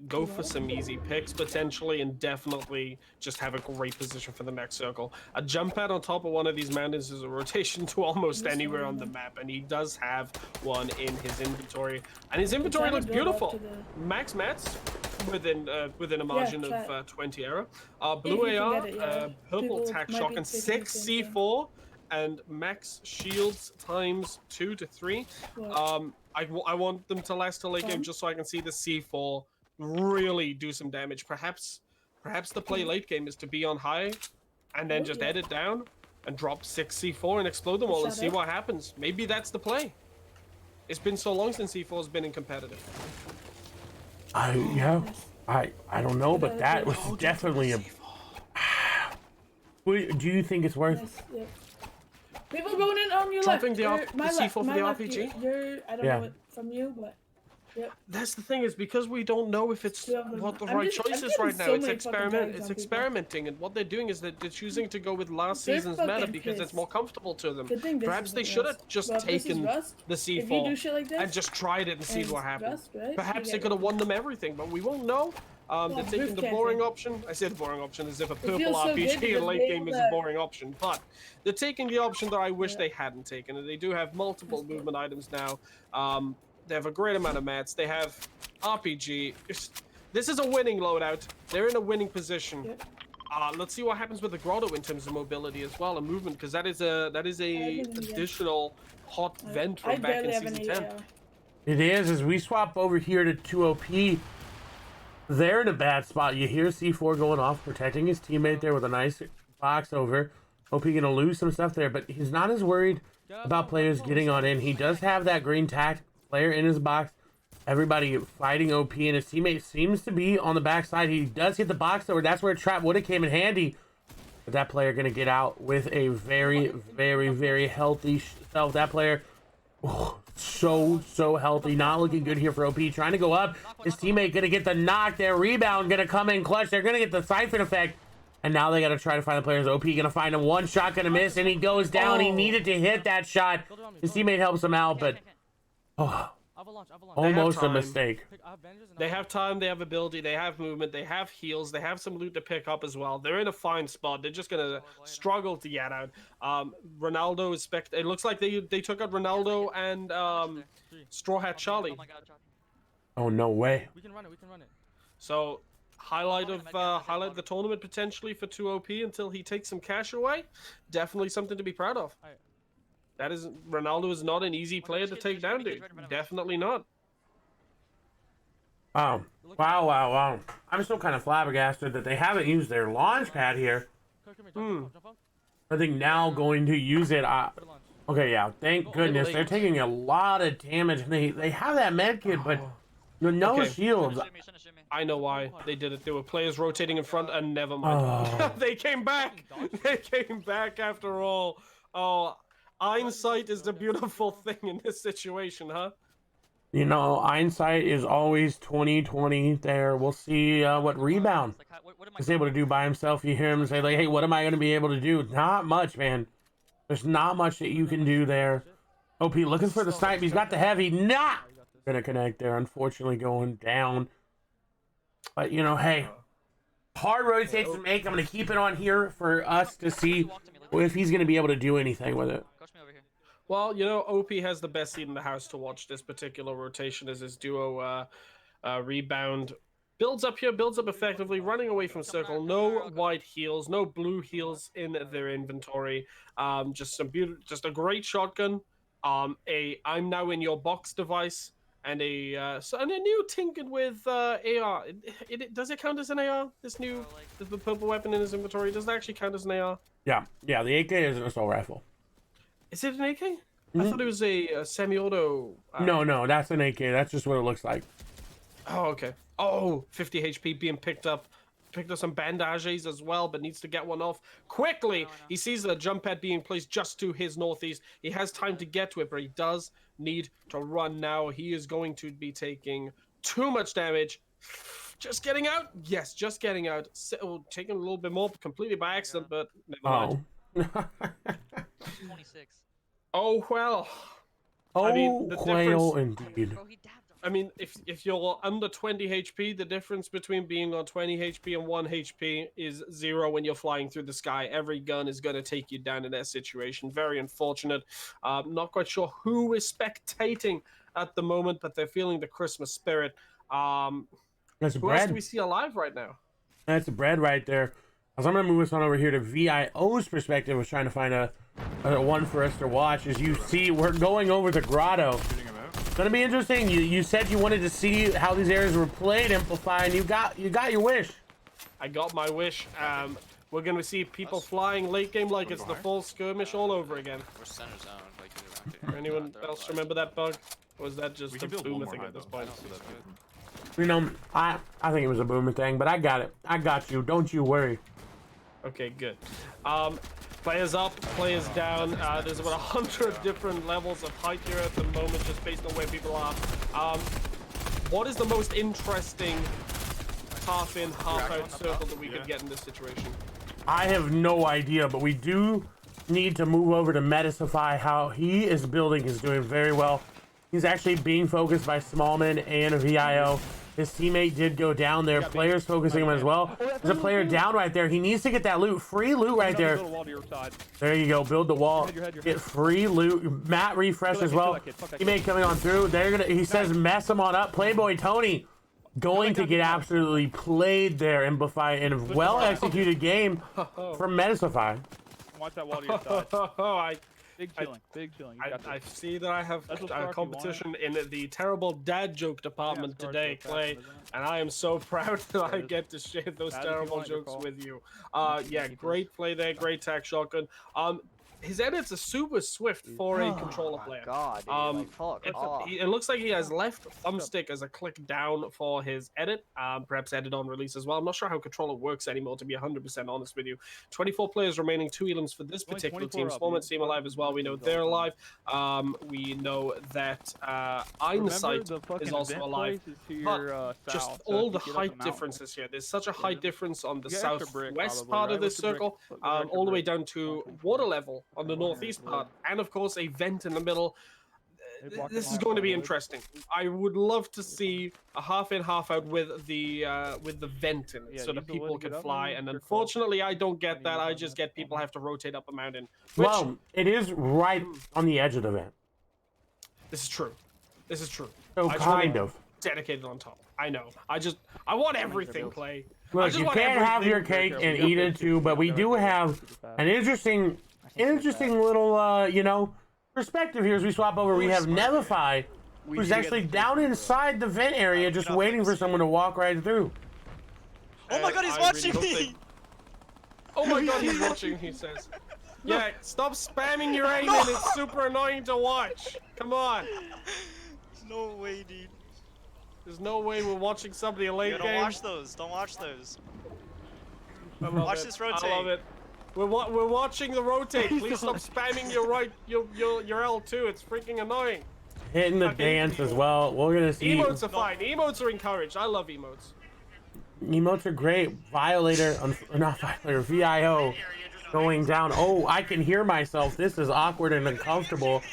go for some easy picks potentially, and definitely just have a great position for the next circle. A jump pad on top of one of these mountains is a rotation to almost anywhere on the map, and he does have one in his inventory. And his inventory looks beautiful. Max mats within a margin of 20 error. Blue AR, purple tac shotgun, 6 C4. And max shields times 2 to 3. I want them to last till late game just so I can see the C4 really do some damage. Perhaps the play late game is to be on high, and then just edit down and drop 6 C4 and explode them all and see what happens. Maybe that's the play. It's been so long since C4's been in competitive. Yeah, I don't know, but that was definitely a. Do you think it's worth? Yes, people going in on your Dropping left. the C4 for the RPG? I don't know it from you, but. Yep. That's the thing, is because we don't know if it's what the right choice is right now. It's experimenting, and what they're doing is that they're choosing to go with last season's meta because it's more comfortable to them. Perhaps they should have just taken the C4 and just tried it and seen what happened. Perhaps they could have won them everything, but we won't know. They're taking the boring option. I said boring option as if a purple RPG in late game is a boring option, but they're taking the option that I wish they hadn't taken, and they do have multiple movement items now. They have a great amount of mats. They have RPG. This is a winning loadout. They're in a winning position. Yep. Let's see what happens with the grotto in terms of mobility as well and movement, because that is a additional hot vent from back in season 10. It is. As we swap over here to 2OP, they're in a bad spot. You hear C4 going off, protecting his teammate there with a nice box over. OP gonna lose some stuff there, but he's not as worried about players getting on in. He does have that green tact player in his box. Everybody fighting OP, and his teammate seems to be on the backside. He does hit the box over. That's where a trap would have came in handy. But that player gonna get out with a very, very, very healthy self. That player, so healthy. Not looking good here for OP. Trying to go up. His teammate gonna get the knock. Their rebound gonna come in clutch. They're gonna get the siphon effect. And now they gotta try to find the players. OP gonna find him. One shot gonna miss, and he goes down. He needed to hit that shot. His teammate helps him out, but almost a mistake. They have time, they have ability, they have movement, they have heals, they have some loot to pick up as well. They're in a fine spot. They're just gonna struggle to get out. Ronaldo is it looks like they took out Ronaldo and Straw Hat Charlie. Oh, no way. We can run it. So highlight the tournament potentially for 2OP until he takes some cash away. Definitely something to be proud of. Ronaldo is not an easy player to take down, dude. Definitely not. Wow. I'm still kind of flabbergasted that they haven't used their launch pad here. I think now going to use it. Okay, yeah. Thank goodness. They're taking a lot of damage. They have that med kit, but no shields. I know why they did it. There were players rotating in front, and never mind. They came back. They came back after all. Oh. Hindsight is a beautiful thing in this situation, huh? You know, hindsight is always 20/20 there. We'll see what Rebound is able to do by himself. You hear him say, like, hey, what am I going to be able to do? Not much, man. There's not much that you can do there. OP looking for the snipe. He's got the heavy. Not going to connect there. Unfortunately, going down. But, you know, hey, hard rotates to make. I'm going to keep it on here for us to see if he's going to be able to do anything with it. Well, you know, OP has the best seat in the house to watch this particular rotation as his duo Rebound builds up here, builds up effectively, running away from circle. No white heals, no blue heals in their inventory. Just a great shotgun. I'm now in your box device, and a new tinkered with AR. Does it count as an AR? The purple weapon in his inventory, does that actually count as an AR? Yeah, the AK is an assault rifle. Is it an AK? I thought it was a semi-auto. No, that's an AK. That's just what it looks like. Oh, okay. Oh, 50 HP being picked up. Picked up some bandages as well, but needs to get one off quickly. He sees the jump pad being placed just to his northeast. He has time to get to it, but he does need to run now. He is going to be taking too much damage. Just getting out? Yes, just getting out. Taking a little bit more completely by accident, but never mind. 26. Oh, well. Oh, I mean, the well, indeed. I mean, if you're under 20 HP, the difference between being on 20 HP and 1 HP is 0 when you're flying through the sky. Every gun is going to take you down in that situation. Very unfortunate. Not quite sure who is spectating at the moment, but they're feeling the Christmas spirit. That's who else do we see alive right now? That's Bread right there. As I'm going to move us on over here to VIO's perspective, I was trying to find a one for us to watch. As you see, we're going over the grotto. It's going to be interesting. You said you wanted to see how these areas were played, Amplify, and you got your wish. I got my wish. We're gonna see people flying late game like it's the full skirmish all over again. We're center zone, like Anyone else remember that bug? Or was that just a boomer thing at this point? You know, I think it was a boomer thing, but I got it. I got you. Don't you worry. Okay, good. Players up, players down. There's about 100 different levels of height here at the moment, just based on where people are. What is the most interesting half in, half out circle that we could get in this situation? I have no idea, but we do need to move over to Metasify. How he is building is doing very well. He's actually being focused by Smallman and VIO. His teammate did go down there. Players focusing him as well. There's a player down right there. He needs to get that loot. Free loot right there. There you go. Build the wall. Get free loot. Matt refresh as well. Teammate coming on through. They're gonna. He says mess him on up. Playboy Tony going to get absolutely played there. Amplify in a well executed game from Metasify. Watch that wall to your side. Big chilling. I see that I have competition in the terrible dad joke department today, Clay, and I am so proud that I get to share those terrible jokes with you. Yeah, great play there, great tack shotgun. His edits are super swift for a controller player. God, It looks like he has left thumbstick as a click down for his edit, perhaps edit on release as well. I'm not sure how controller works anymore, to be 100% honest with you. 24 players remaining, 2 elims for this particular team. Smallman team alive as well. We know they're alive. We know that Einsight is also alive. But just all the height differences here. There's such a height difference on the southwest part of this circle, all the way down to water level on the northeast part, and of course a vent in the middle. This is going to be interesting. I would love to see a half in, half out with the vent in it, so that people can fly. And unfortunately, I don't get that. I just get people have to rotate up a mountain. Well, it is right on the edge of the vent. This is true. This is true. So kind of dedicated on top. I know. I want everything, Clay. Look, you can't have your cake and eat it too, but we do have an interesting little, you know, perspective here as we swap over. We have Nevify, who's actually down inside the vent area, just waiting for someone to walk right through. Oh my god, he's watching me! Oh my god, he's watching, he says. Yeah, stop spamming your aim, and it's super annoying to watch. Come on. There's no way, dude. There's no way we're watching somebody a late game. Don't watch those. Don't watch those. Watch this rotate. I love it. We're watching the rotate. Please stop spamming your L2. It's freaking annoying. Hitting the dance as well. We're gonna see. Emotes are fine. Emotes are encouraged. I love emotes. Emotes are great. Not Violator. VIO going down. Oh, I can hear myself. This is awkward and uncomfortable.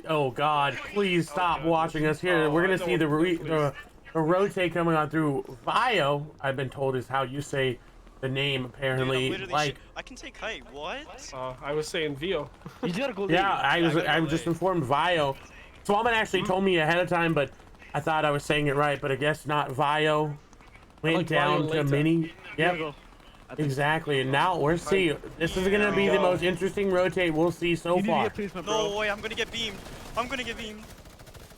Oh God! Please stop watching us here. We're gonna see the rotate coming on through. VIO, I've been told, is how you say the name apparently. Dude, like I can take height. What? I was saying Vio. Yeah, I was just informed VIO. Swallman actually told me ahead of time, but I thought I was saying it right, but I guess not. VIO went down to Mini. Yep. Exactly, and now we're seeing. This is gonna be the most interesting rotate we'll see so far. No way! I'm gonna get beamed. I'm gonna get beamed.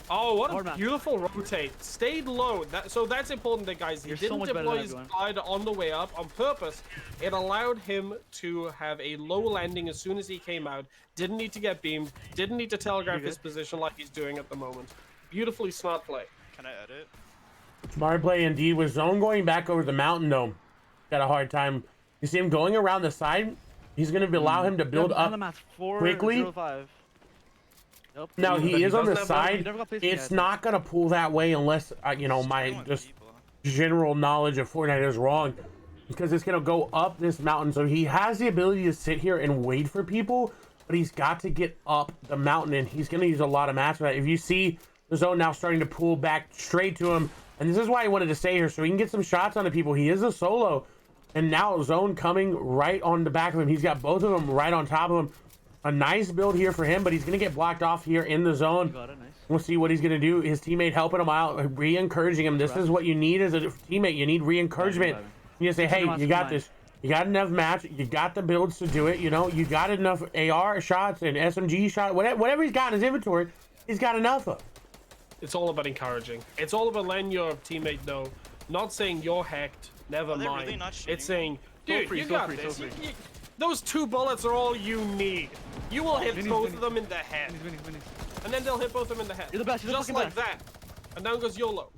Oh, what a beautiful rotate. Stayed low. So that's important, that guys. He didn't deploy his glider on the way up on purpose. It allowed him to have a low landing as soon as he came out. Didn't need to get beamed. Didn't need to telegraph his position like he's doing at the moment. Beautifully smart play. Can I edit? Smart play indeed. With Zone going back over the mountain though, got a hard time. You see him going around the side. He's gonna allow him to build up quickly. No, he is on the side. It's not gonna pull that way unless you know, my just general knowledge of Fortnite is wrong, because it's gonna go up this mountain. So he has the ability to sit here and wait for people, but he's got to get up the mountain, and he's gonna use a lot of match for that. If you see the Zone now starting to pull back straight to him, and this is why he wanted to stay here, so he can get some shots on the people. He is a solo, and now Zone coming right on the back of him. He's got both of them right on top of him. A nice build here for him, but he's going to get blocked off here in the zone. We'll see what he's going to do. His teammate helping him out, re-encouraging him. This is what you need as a teammate. You need re-encouragement. You say, hey, you got this. You got enough match. You got the builds to do it. You know, you got enough AR shots and SMG shots. Whatever he's got in his inventory, he's got enough of. It's all about encouraging. It's all about letting your teammate know. Not saying you're hacked. Never mind. Really not shooting? It's saying, Dude, free, you so got free, this. so free. Those 2 bullets are all you need. You will hit Vinny's, both Vinny's. of them in the head. Vinny's. And then they'll hit both of them in the head. You're the best, you're the Just fucking like that. And down goes YOLO.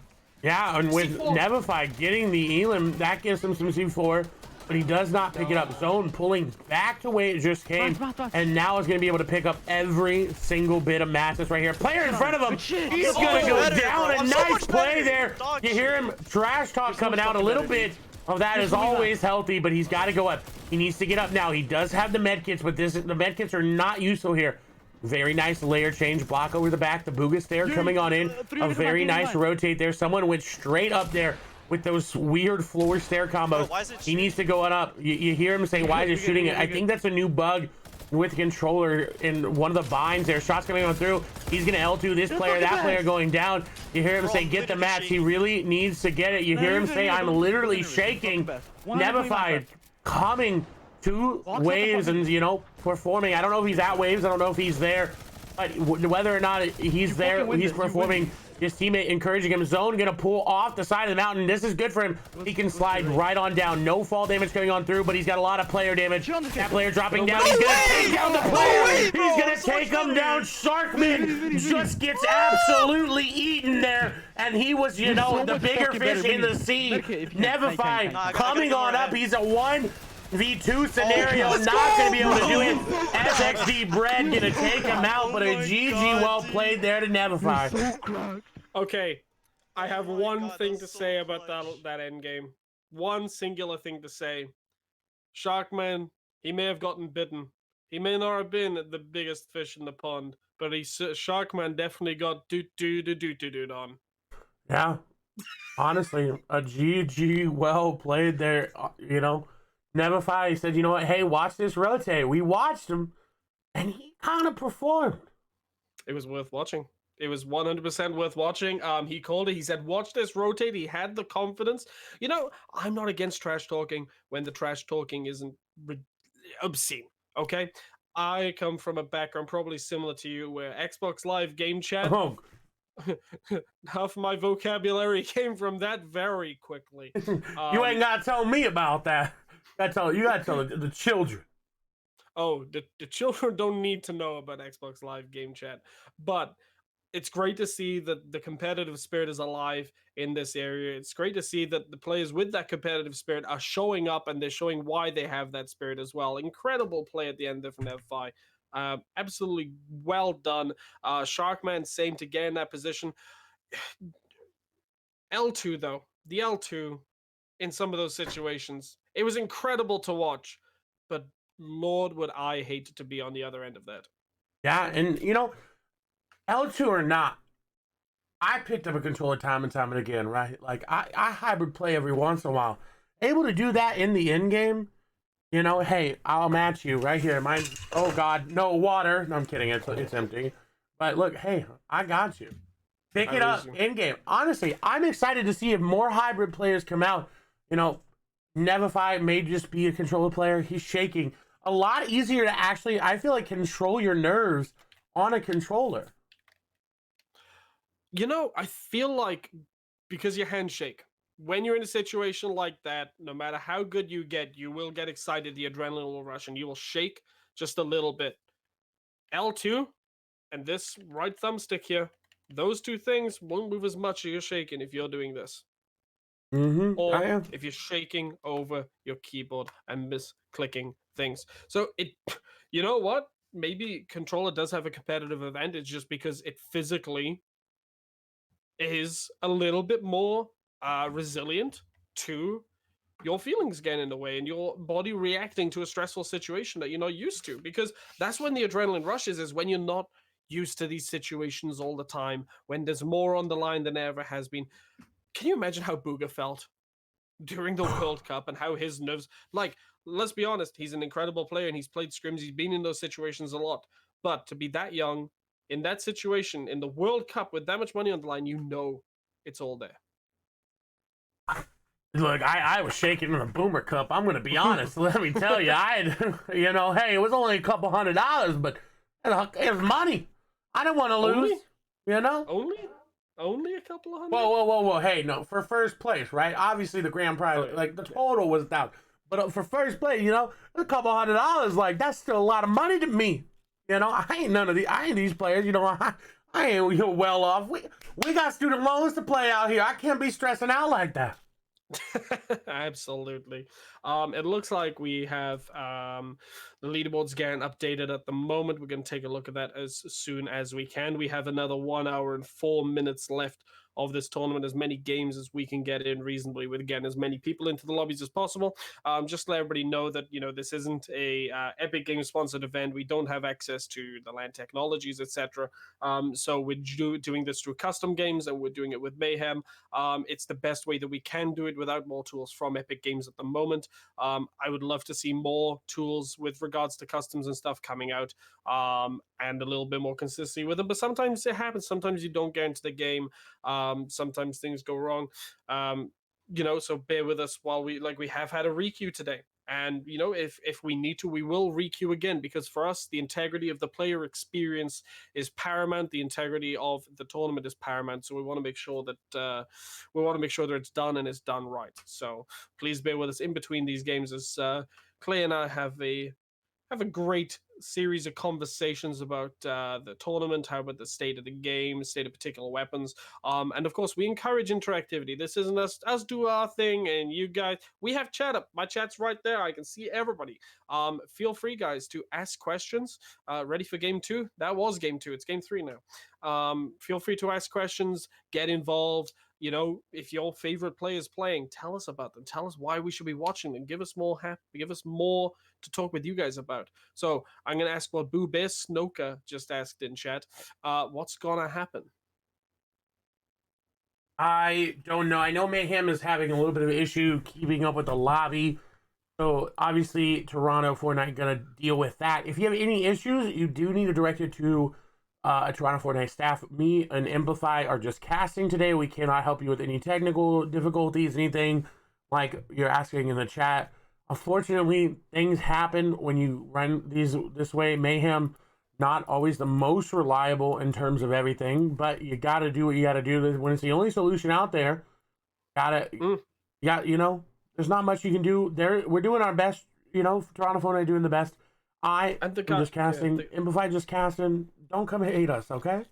Yeah, and with C4. Nevify getting the Elam, that gives him some C4, but he does not pick it up. Zone pulling back to where it just came, and now is going to be able to pick up every single bit of masses right here. Player in front of him, he's going to go down. A nice play there. You hear him trash talk coming out a little bit. Of that is always healthy, but he's got to go up. He needs to get up now. He does have the med kits, but the med kits are not useful here. Very nice layer change, block over the back. The Booga Stare coming on in. A very nice rotate there. Someone went straight up there with those weird floor stair combos. He needs to go on up. You hear him say, why is it shooting it? I think that's a new bug with the controller in one of the binds there. Shots coming on through. He's going to L2 this player, that player going down. You hear him say, get the match. He really needs to get it. You hear him say, I'm literally shaking. Nevify coming to waves and, you know, performing. I don't know if he's at waves. I don't know if he's there. But whether or not he's there, he's performing. His teammate encouraging him. Zone gonna pull off the side of the mountain. This is good for him. He can slide right on down. No fall damage coming on through, but he's got a lot of player damage. That player dropping down. He's gonna take down the player. He's gonna take him down. Sharkman just gets absolutely eaten there. And he was, you know, the bigger fish in the sea. Nevify coming on up. He's a 1v2 scenario, not going to be able to do it. SXD Bread going to take him out, but a GG well played there to Nevify. Okay, I have one thing to say about that end game. One singular thing to say. Sharkman, he may have gotten bitten. He may not have been the biggest fish in the pond, but Sharkman definitely got doot on. Yeah, honestly, a GG well played there, you know. Nevify, he said, you know what, hey, watch this rotate. We watched him, and he kind of performed. It was worth watching. It was 100% worth watching. He called it. He said, watch this rotate. He had the confidence. You know, I'm not against trash talking when the trash talking isn't obscene, okay? I come from a background probably similar to you where Xbox Live game chat, half my vocabulary came from that very quickly. You ain't got to tell me about that. You got to tell the children. Oh, the children don't need to know about Xbox Live game chat, but it's great to see that the competitive spirit is alive in this area. It's great to see that the players with that competitive spirit are showing up, and they're showing why they have that spirit as well. Incredible play at the end there from Nevify. Absolutely well done. Sharkman, same to get in that position. L2 though, the L2 in some of those situations, it was incredible to watch, but Lord, would I hate to be on the other end of that. Yeah, and you know, L2 or not, I picked up a controller time and time and again, right? Like, I hybrid play every once in a while. Able to do that in the end game, you know, hey, I'll match you right here. Mine, oh God, no water. No, I'm kidding, it's empty. But look, hey, I got you. Pick it up in game. Honestly, I'm excited to see if more hybrid players come out. You know, Nevify may just be a controller player. He's shaking. A lot easier to actually, I feel like, control your nerves on a controller. You know, I feel like because your hands shake, when you're in a situation like that, no matter how good you get, you will get excited, the adrenaline will rush, and you will shake just a little bit. L2 and this right thumbstick here, those two things won't move as much as you're shaking if you're doing this. Or if you're shaking over your keyboard and misclicking things. So you know what? Maybe controller does have a competitive advantage just because it physically is a little bit more resilient to your feelings getting in the way and your body reacting to a stressful situation that you're not used to. Because that's when the adrenaline rushes, is when you're not used to these situations all the time, when there's more on the line than there ever has been. Can you imagine how Booga felt during the World Cup and how his nerves, like, let's be honest, he's an incredible player and he's played scrims, he's been in those situations a lot. But to be that young, in that situation, in the World Cup with that much money on the line, you know it's all there. Look, I was shaking in the Boomer Cup. I'm going to be honest. Let me tell you, I had, you know, hey, it was only a couple $100, but it was money. I didn't want to lose, you know? Only a couple of $100? Whoa. Hey, no, for first place, right? Obviously, the grand prize, like, the total was $1,000. But for first place, a couple $100, like that's still a lot of money to me. I ain't these players. I ain't well off. We got student loans to play out here. I can't be stressing out like that. Absolutely. It looks like we have the leaderboards getting updated at the moment. We're going to take a look at that as soon as we can. We have another 1 hour and 4 minutes left of this tournament, as many games as we can get in reasonably with, again, as many people into the lobbies as possible. Just to let everybody know that, this isn't a Epic Games sponsored event. We don't have access to the LAN technologies, etc. So we're doing this through custom games, and we're doing it with Mayhem. It's the best way that we can do it without more tools from Epic Games at the moment. I would love to see more tools with regards to customs and stuff coming out, and a little bit more consistency with them. But sometimes it happens. Sometimes you don't get into the game. Sometimes things go wrong. So bear with us while we have had a requeue today. And, if we need to, we will requeue again, because for us, the integrity of the player experience is paramount. The integrity of the tournament is paramount. So we want to make sure that it's done, and it's done right. So please bear with us in between these games, as Clay and I have a great series of conversations about the tournament, how about the state of the game, state of particular weapons, and of course we encourage interactivity. This isn't us do our thing and you guys, we have chat up. My chat's right there. I can see everybody. Feel free, guys, to ask questions. Ready for game 2? That was game 2. It's game 3 now. Feel free to ask questions, get involved. If your favorite player is playing, tell us about them. Tell us why we should be watching them. Give us more to talk with you guys about. So I'm going to ask what Boo Bear Snoka just asked in chat. What's going to happen? I don't know. I know Mayhem is having a little bit of an issue keeping up with the lobby. So obviously Toronto Fortnite going to deal with that. If you have any issues, you do need to direct it to a Toronto Fortnite staff. Me and Amplify are just casting today. We cannot help you with any technical difficulties, anything like you're asking in the chat. Unfortunately, things happen when you run this way. Mayhem, not always the most reliable in terms of everything, but you got to do what you got to do. When it's the only solution out there, there's not much you can do. We're doing our best, Toronto Fortnite doing the best. I'm just casting. Amplify just casting. Don't come hate us, okay?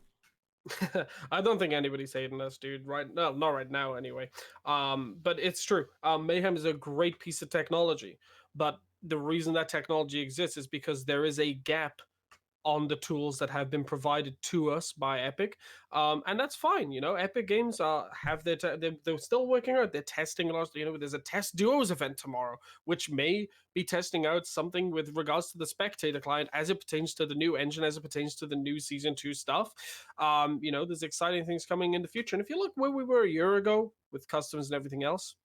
I don't think anybody's hating us, dude. Not right now, anyway. But it's true. Mayhem is a great piece of technology, but the reason that technology exists is because there is a gap on the tools that have been provided to us by Epic, and that's fine. Epic Games have they're still working out. They're testing a lot. There's a test duos event tomorrow, which may be testing out something with regards to the spectator client as it pertains to the new engine, as it pertains to the new season 2 stuff. There's exciting things coming in the future. And if you look where we were a year ago with customs and everything else,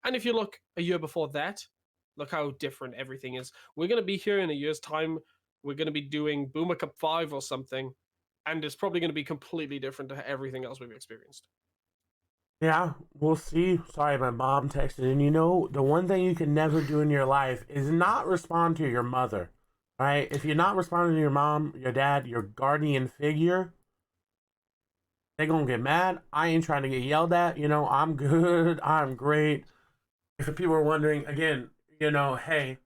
and if you look a year before that, look how different everything is. We're going to be here in a year's time. We're going to be doing Boomer Cup 5 or something, and it's probably going to be completely different to everything else we've experienced. Yeah, we'll see. Sorry, my mom texted. And the one thing you can never do in your life is not respond to your mother, right? If you're not responding to your mom, your dad, your guardian figure, they're going to get mad. I ain't trying to get yelled at. I'm good. I'm great. If people are wondering, again, hey,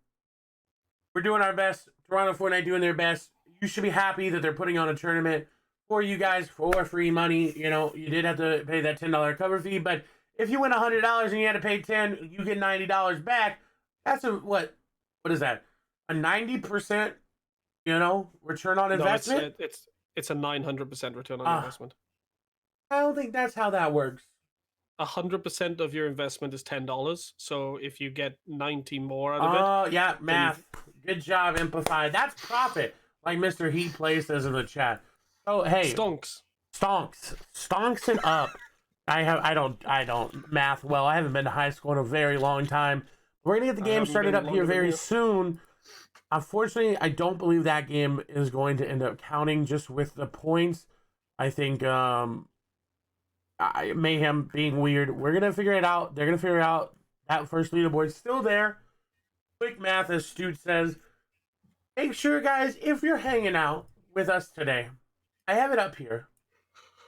we're doing our best. Toronto Fortnite doing their best. You should be happy that they're putting on a tournament for you guys for free money. You did have to pay that $10 cover fee, but if you win $100 and you had to pay $10, you get $90 back. That's what is that? A 90%, return on investment? No, it's a 900% return on investment. I don't think that's how that works. 100% of your investment is $10. So if you get 90 more out of it. Oh, yeah, math. Good job, Amplify. That's profit, like Mr. Heat Play says in the chat. Oh, hey. Stonks and up. I don't math well. I haven't been to high school in a very long time. We're gonna get the game started up here very soon. Unfortunately, I don't believe that game is going to end up counting just with the points. I think Mayhem being weird. We're gonna figure it out. They're gonna figure out that first leaderboard's still there. Quick math, as Stu says. Make sure, guys, if you're hanging out with us today, I have it up here.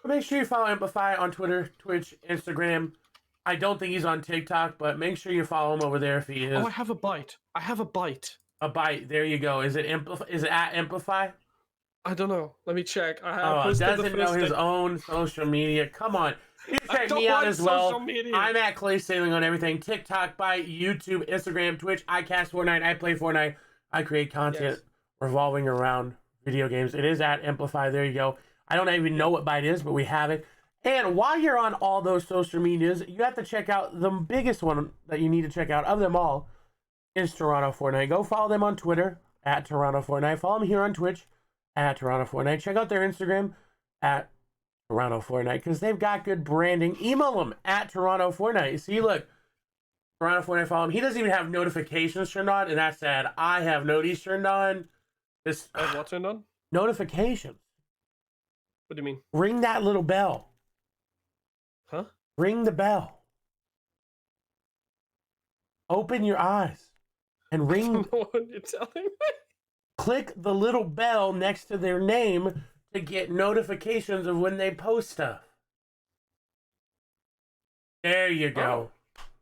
Make sure you follow Amplify on Twitter, Twitch, Instagram. I don't think he's on TikTok, but make sure you follow him over there if he is. Oh, I have a bite. I have a bite. A bite. There you go. Is it Is it at Amplify? I don't know. Let me check. Doesn't know his own social media. Come on. You check me out as well. Media. I'm at Clay Sailing on everything. TikTok, Bite, YouTube, Instagram, Twitch. I cast Fortnite. I play Fortnite. I create content revolving around video games. It is at Amplify. There you go. I don't even know what Bite is, but we have it. And while you're on all those social medias, you have to check out the biggest one that you need to check out of them all is Toronto Fortnite. Go follow them on Twitter at Toronto Fortnite. Follow them here on Twitch at Toronto Fortnite. Check out their Instagram at Toronto Fortnite because they've got good branding. Email them at Toronto Fortnite. See, look, Toronto Fortnite, follow him. He doesn't even have notifications turned on, and that's sad. I have noties turned on. This what turned on? Notifications. What do you mean? Ring that little bell. Huh? Ring the bell. Open your eyes and ring. I don't know what you're telling me. Click the little bell next to their name to get notifications of when they post stuff. There you go.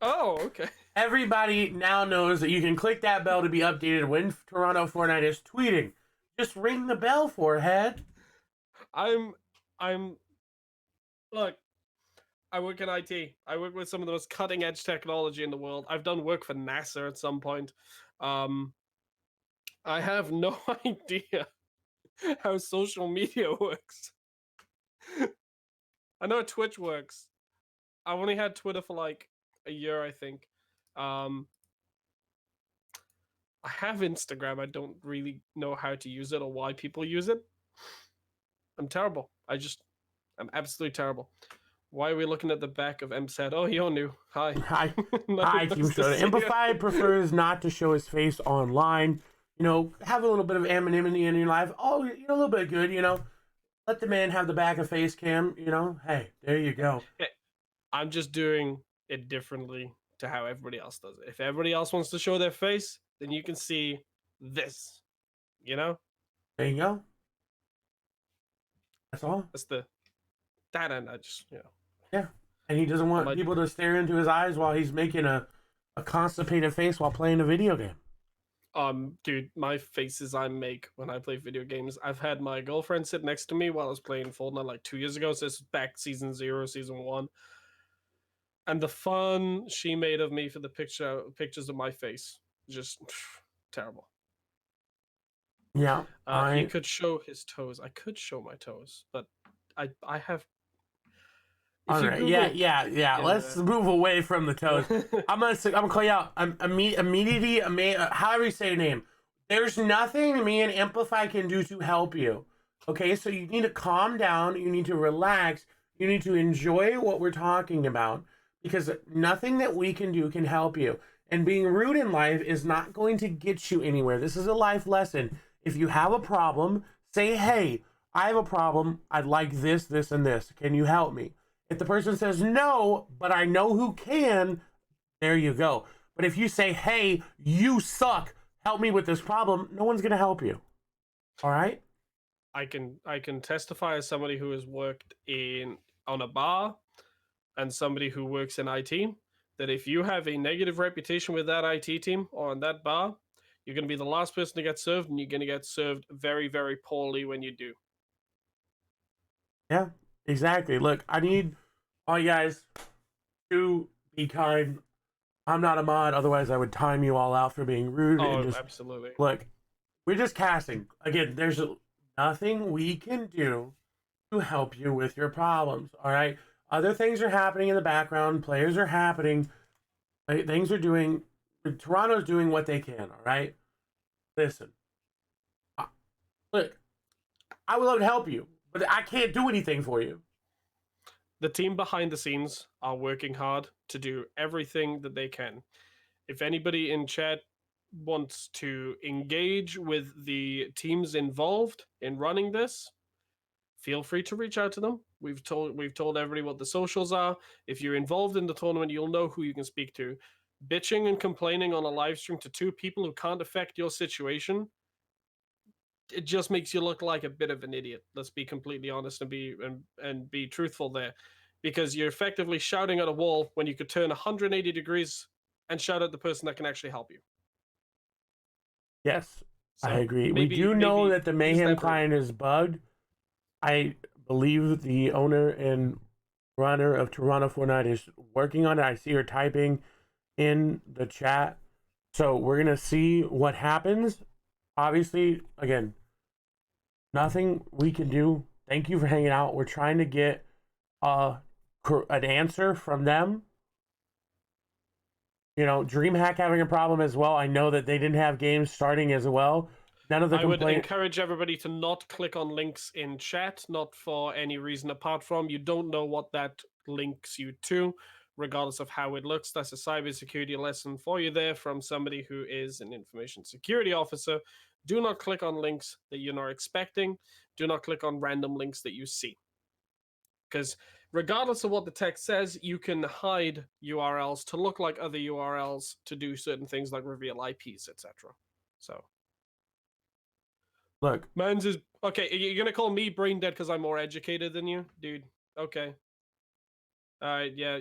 Oh, okay. Everybody now knows that you can click that bell to be updated when Toronto Fortnite is tweeting. Just ring the bell, forehead. Look, I work in IT. I work with some of the most cutting edge technology in the world. I've done work for NASA at some point. I have no idea how social media works. I know Twitch works. I've only had Twitter for like a year, I think. I have Instagram. I don't really know how to use it or why people use it. I'm terrible. I'm absolutely terrible. Why are we looking at the back of MSAT? Oh, you're new. Hi. Hi. Hi, Team Soda. Amplify prefers not to show his face online. You know, have a little bit of anonymity in your life. Oh, you know, a little bit of good, you know. Let the man have the back of face cam, you know. Hey, there you go. I'm just doing it differently to how everybody else does it. If everybody else wants to show their face, then you can see this. You know? There you go. That's all. That's that and I just, you know. Yeah. And he doesn't want people to stare into his eyes while he's making a constipated face while playing a video game. Dude, my faces I make when I play video games. I've had my girlfriend sit next to me while I was playing Fortnite like 2 years ago. So this is back season 0, season 1. And the fun she made of me for the pictures of my face, just terrible. Yeah. He could show his toes. I could show my toes, but I have. All right. Yeah. Let's move away from the toes. I'm gonna call you out. Immediately, however you say your name. There's nothing me and Amplify can do to help you. Okay, so you need to calm down. You need to relax. You need to enjoy what we're talking about because nothing that we can do can help you. And being rude in life is not going to get you anywhere. This is a life lesson. If you have a problem, say, "Hey, I have a problem. I'd like this, this, and this. Can you help me?" If the person says no, but I know who can, there you go. But if you say, "Hey, you suck, help me with this problem," no one's gonna help you. All right? I can testify as somebody who has worked on a bar and somebody who works in IT that if you have a negative reputation with that IT team or on that bar, you're going to be the last person to get served, and you're going to get served very, very poorly when you do. Yeah, exactly. Look, I need all you guys to be kind. I'm not a mod, otherwise I would time you all out for being rude. Oh, and just, absolutely. Look, we're just casting. Again, there's nothing we can do to help you with your problems, all right? Other things are happening in the background. Players are happening. Things are doing... Toronto's doing what they can, all right? Listen. Look, I would love to help you, but I can't do anything for you. The team behind the scenes are working hard to do everything that they can. If anybody in chat wants to engage with the teams involved in running this, feel free to reach out to them. We've told everybody what the socials are. If you're involved in the tournament, you'll know who you can speak to. Bitching and complaining on a live stream to two people who can't affect your situation, it just makes you look like a bit of an idiot. Let's be completely honest and be truthful there. because you're effectively shouting at a wall when you could turn 180 degrees and shout at the person that can actually help you. Yes, So I agree. We maybe- do know maybe that the use Mayhem that client is bugged. I believe the owner and runner of Toronto Fortnite is working on it. I see her typing in the chat. So we're going to see what happens. Obviously, again, nothing we can do. Thank you for hanging out. We're trying to get an answer from them. You know, DreamHack having a problem as well. I know that they didn't have games starting as well. None of the I would complaints. encourage everybody to not click on links in chat, not for any reason apart from you don't know what that links you to, regardless of how it looks. That's a cybersecurity lesson for you there from somebody who is an information security officer. Do not click on links that you're not expecting. Do not click on random links that you see. Because regardless of what the text says, you can hide URLs to look like other URLs to do certain things like reveal IPs, etc. So, Look, Mans is okay. You're gonna call me brain dead because I'm more educated than you, dude? Okay. All right. Yeah.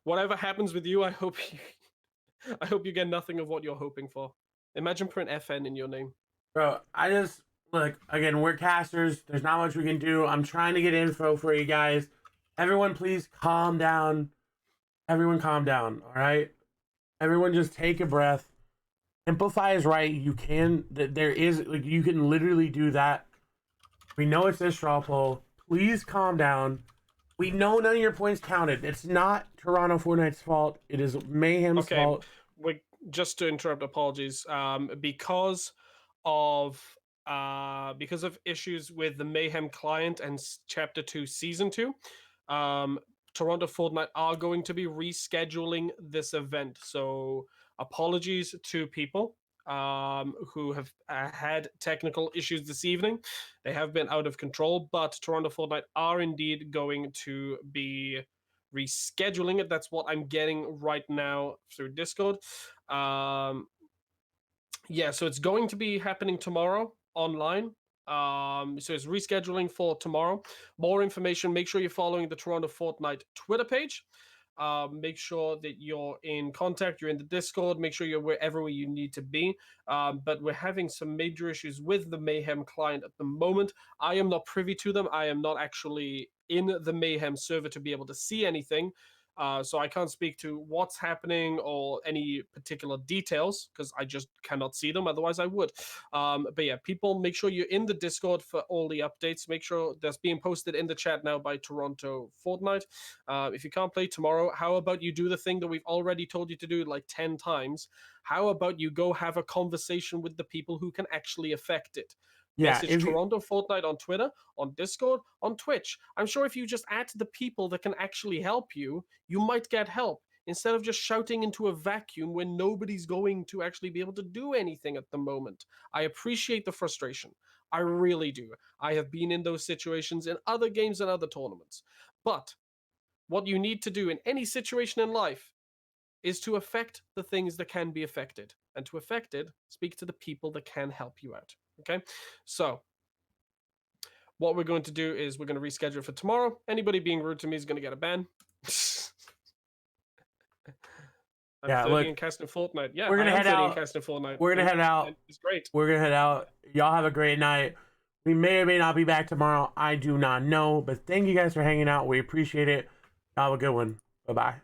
Whatever happens with you, I hope you get nothing of what you're hoping for. Imagine putting FN in your name. bro, I just look again. We're casters. There's not much we can do. I'm trying to get info for you guys. Everyone, please calm down. Everyone, calm down. All right. Everyone, just take a breath. Simplify is right. You can. There is like you can literally do that. We know it's this straw poll. Please calm down. We know none of your points counted. It's not Toronto Fortnite's fault. It is Mayhem's fault. Just to interrupt, apologies. Because of issues with the Mayhem client and Chapter 2 Season 2, Toronto Fortnite are going to be rescheduling this event. So apologies to people who have had technical issues this evening. They have been out of control, but Toronto Fortnite are indeed going to be rescheduling it. That's what I'm getting right now through Discord. Yeah, so it's going to be happening tomorrow online. So it's rescheduling for tomorrow. More information, make sure you're following the Toronto Fortnite Twitter page. Make sure that you're in contact, you're in the Discord, make sure you're wherever you need to be. But we're having some major issues with the Mayhem client at the moment. I am not privy to them. I am not actually in the Mayhem server to be able to see anything. So I can't speak to what's happening or any particular details because I just cannot see them. Otherwise, I would. But yeah, people, make sure you're in the Discord for all the updates. Make sure that's being posted in the chat now by Toronto Fortnite. If you can't play tomorrow, how about you do the thing that we've already told you to do like 10 times? How about you go have a conversation with the people who can actually affect it? Yeah, Message Toronto Fortnite on Twitter, on Discord, on Twitch. I'm sure if you just add the people that can actually help you, you might get help instead of just shouting into a vacuum when nobody's going to actually be able to do anything at the moment. I appreciate the frustration. I really do. I have been in those situations in other games and other tournaments. But what you need to do in any situation in life is to affect the things that can be affected. And to affect it, speak to the people that can help you out. Okay, so what we're going to do is we're going to reschedule it for tomorrow. Anybody being rude to me is going to get a ban. I'm 30 and casting Fortnite. Yeah, we're gonna head out. And casting Fortnite. We're gonna head out. It's great. We're gonna head out. Y'all have a great night. We may or may not be back tomorrow. I do not know, but thank you guys for hanging out. We appreciate it. Y'all have a good one. Bye bye.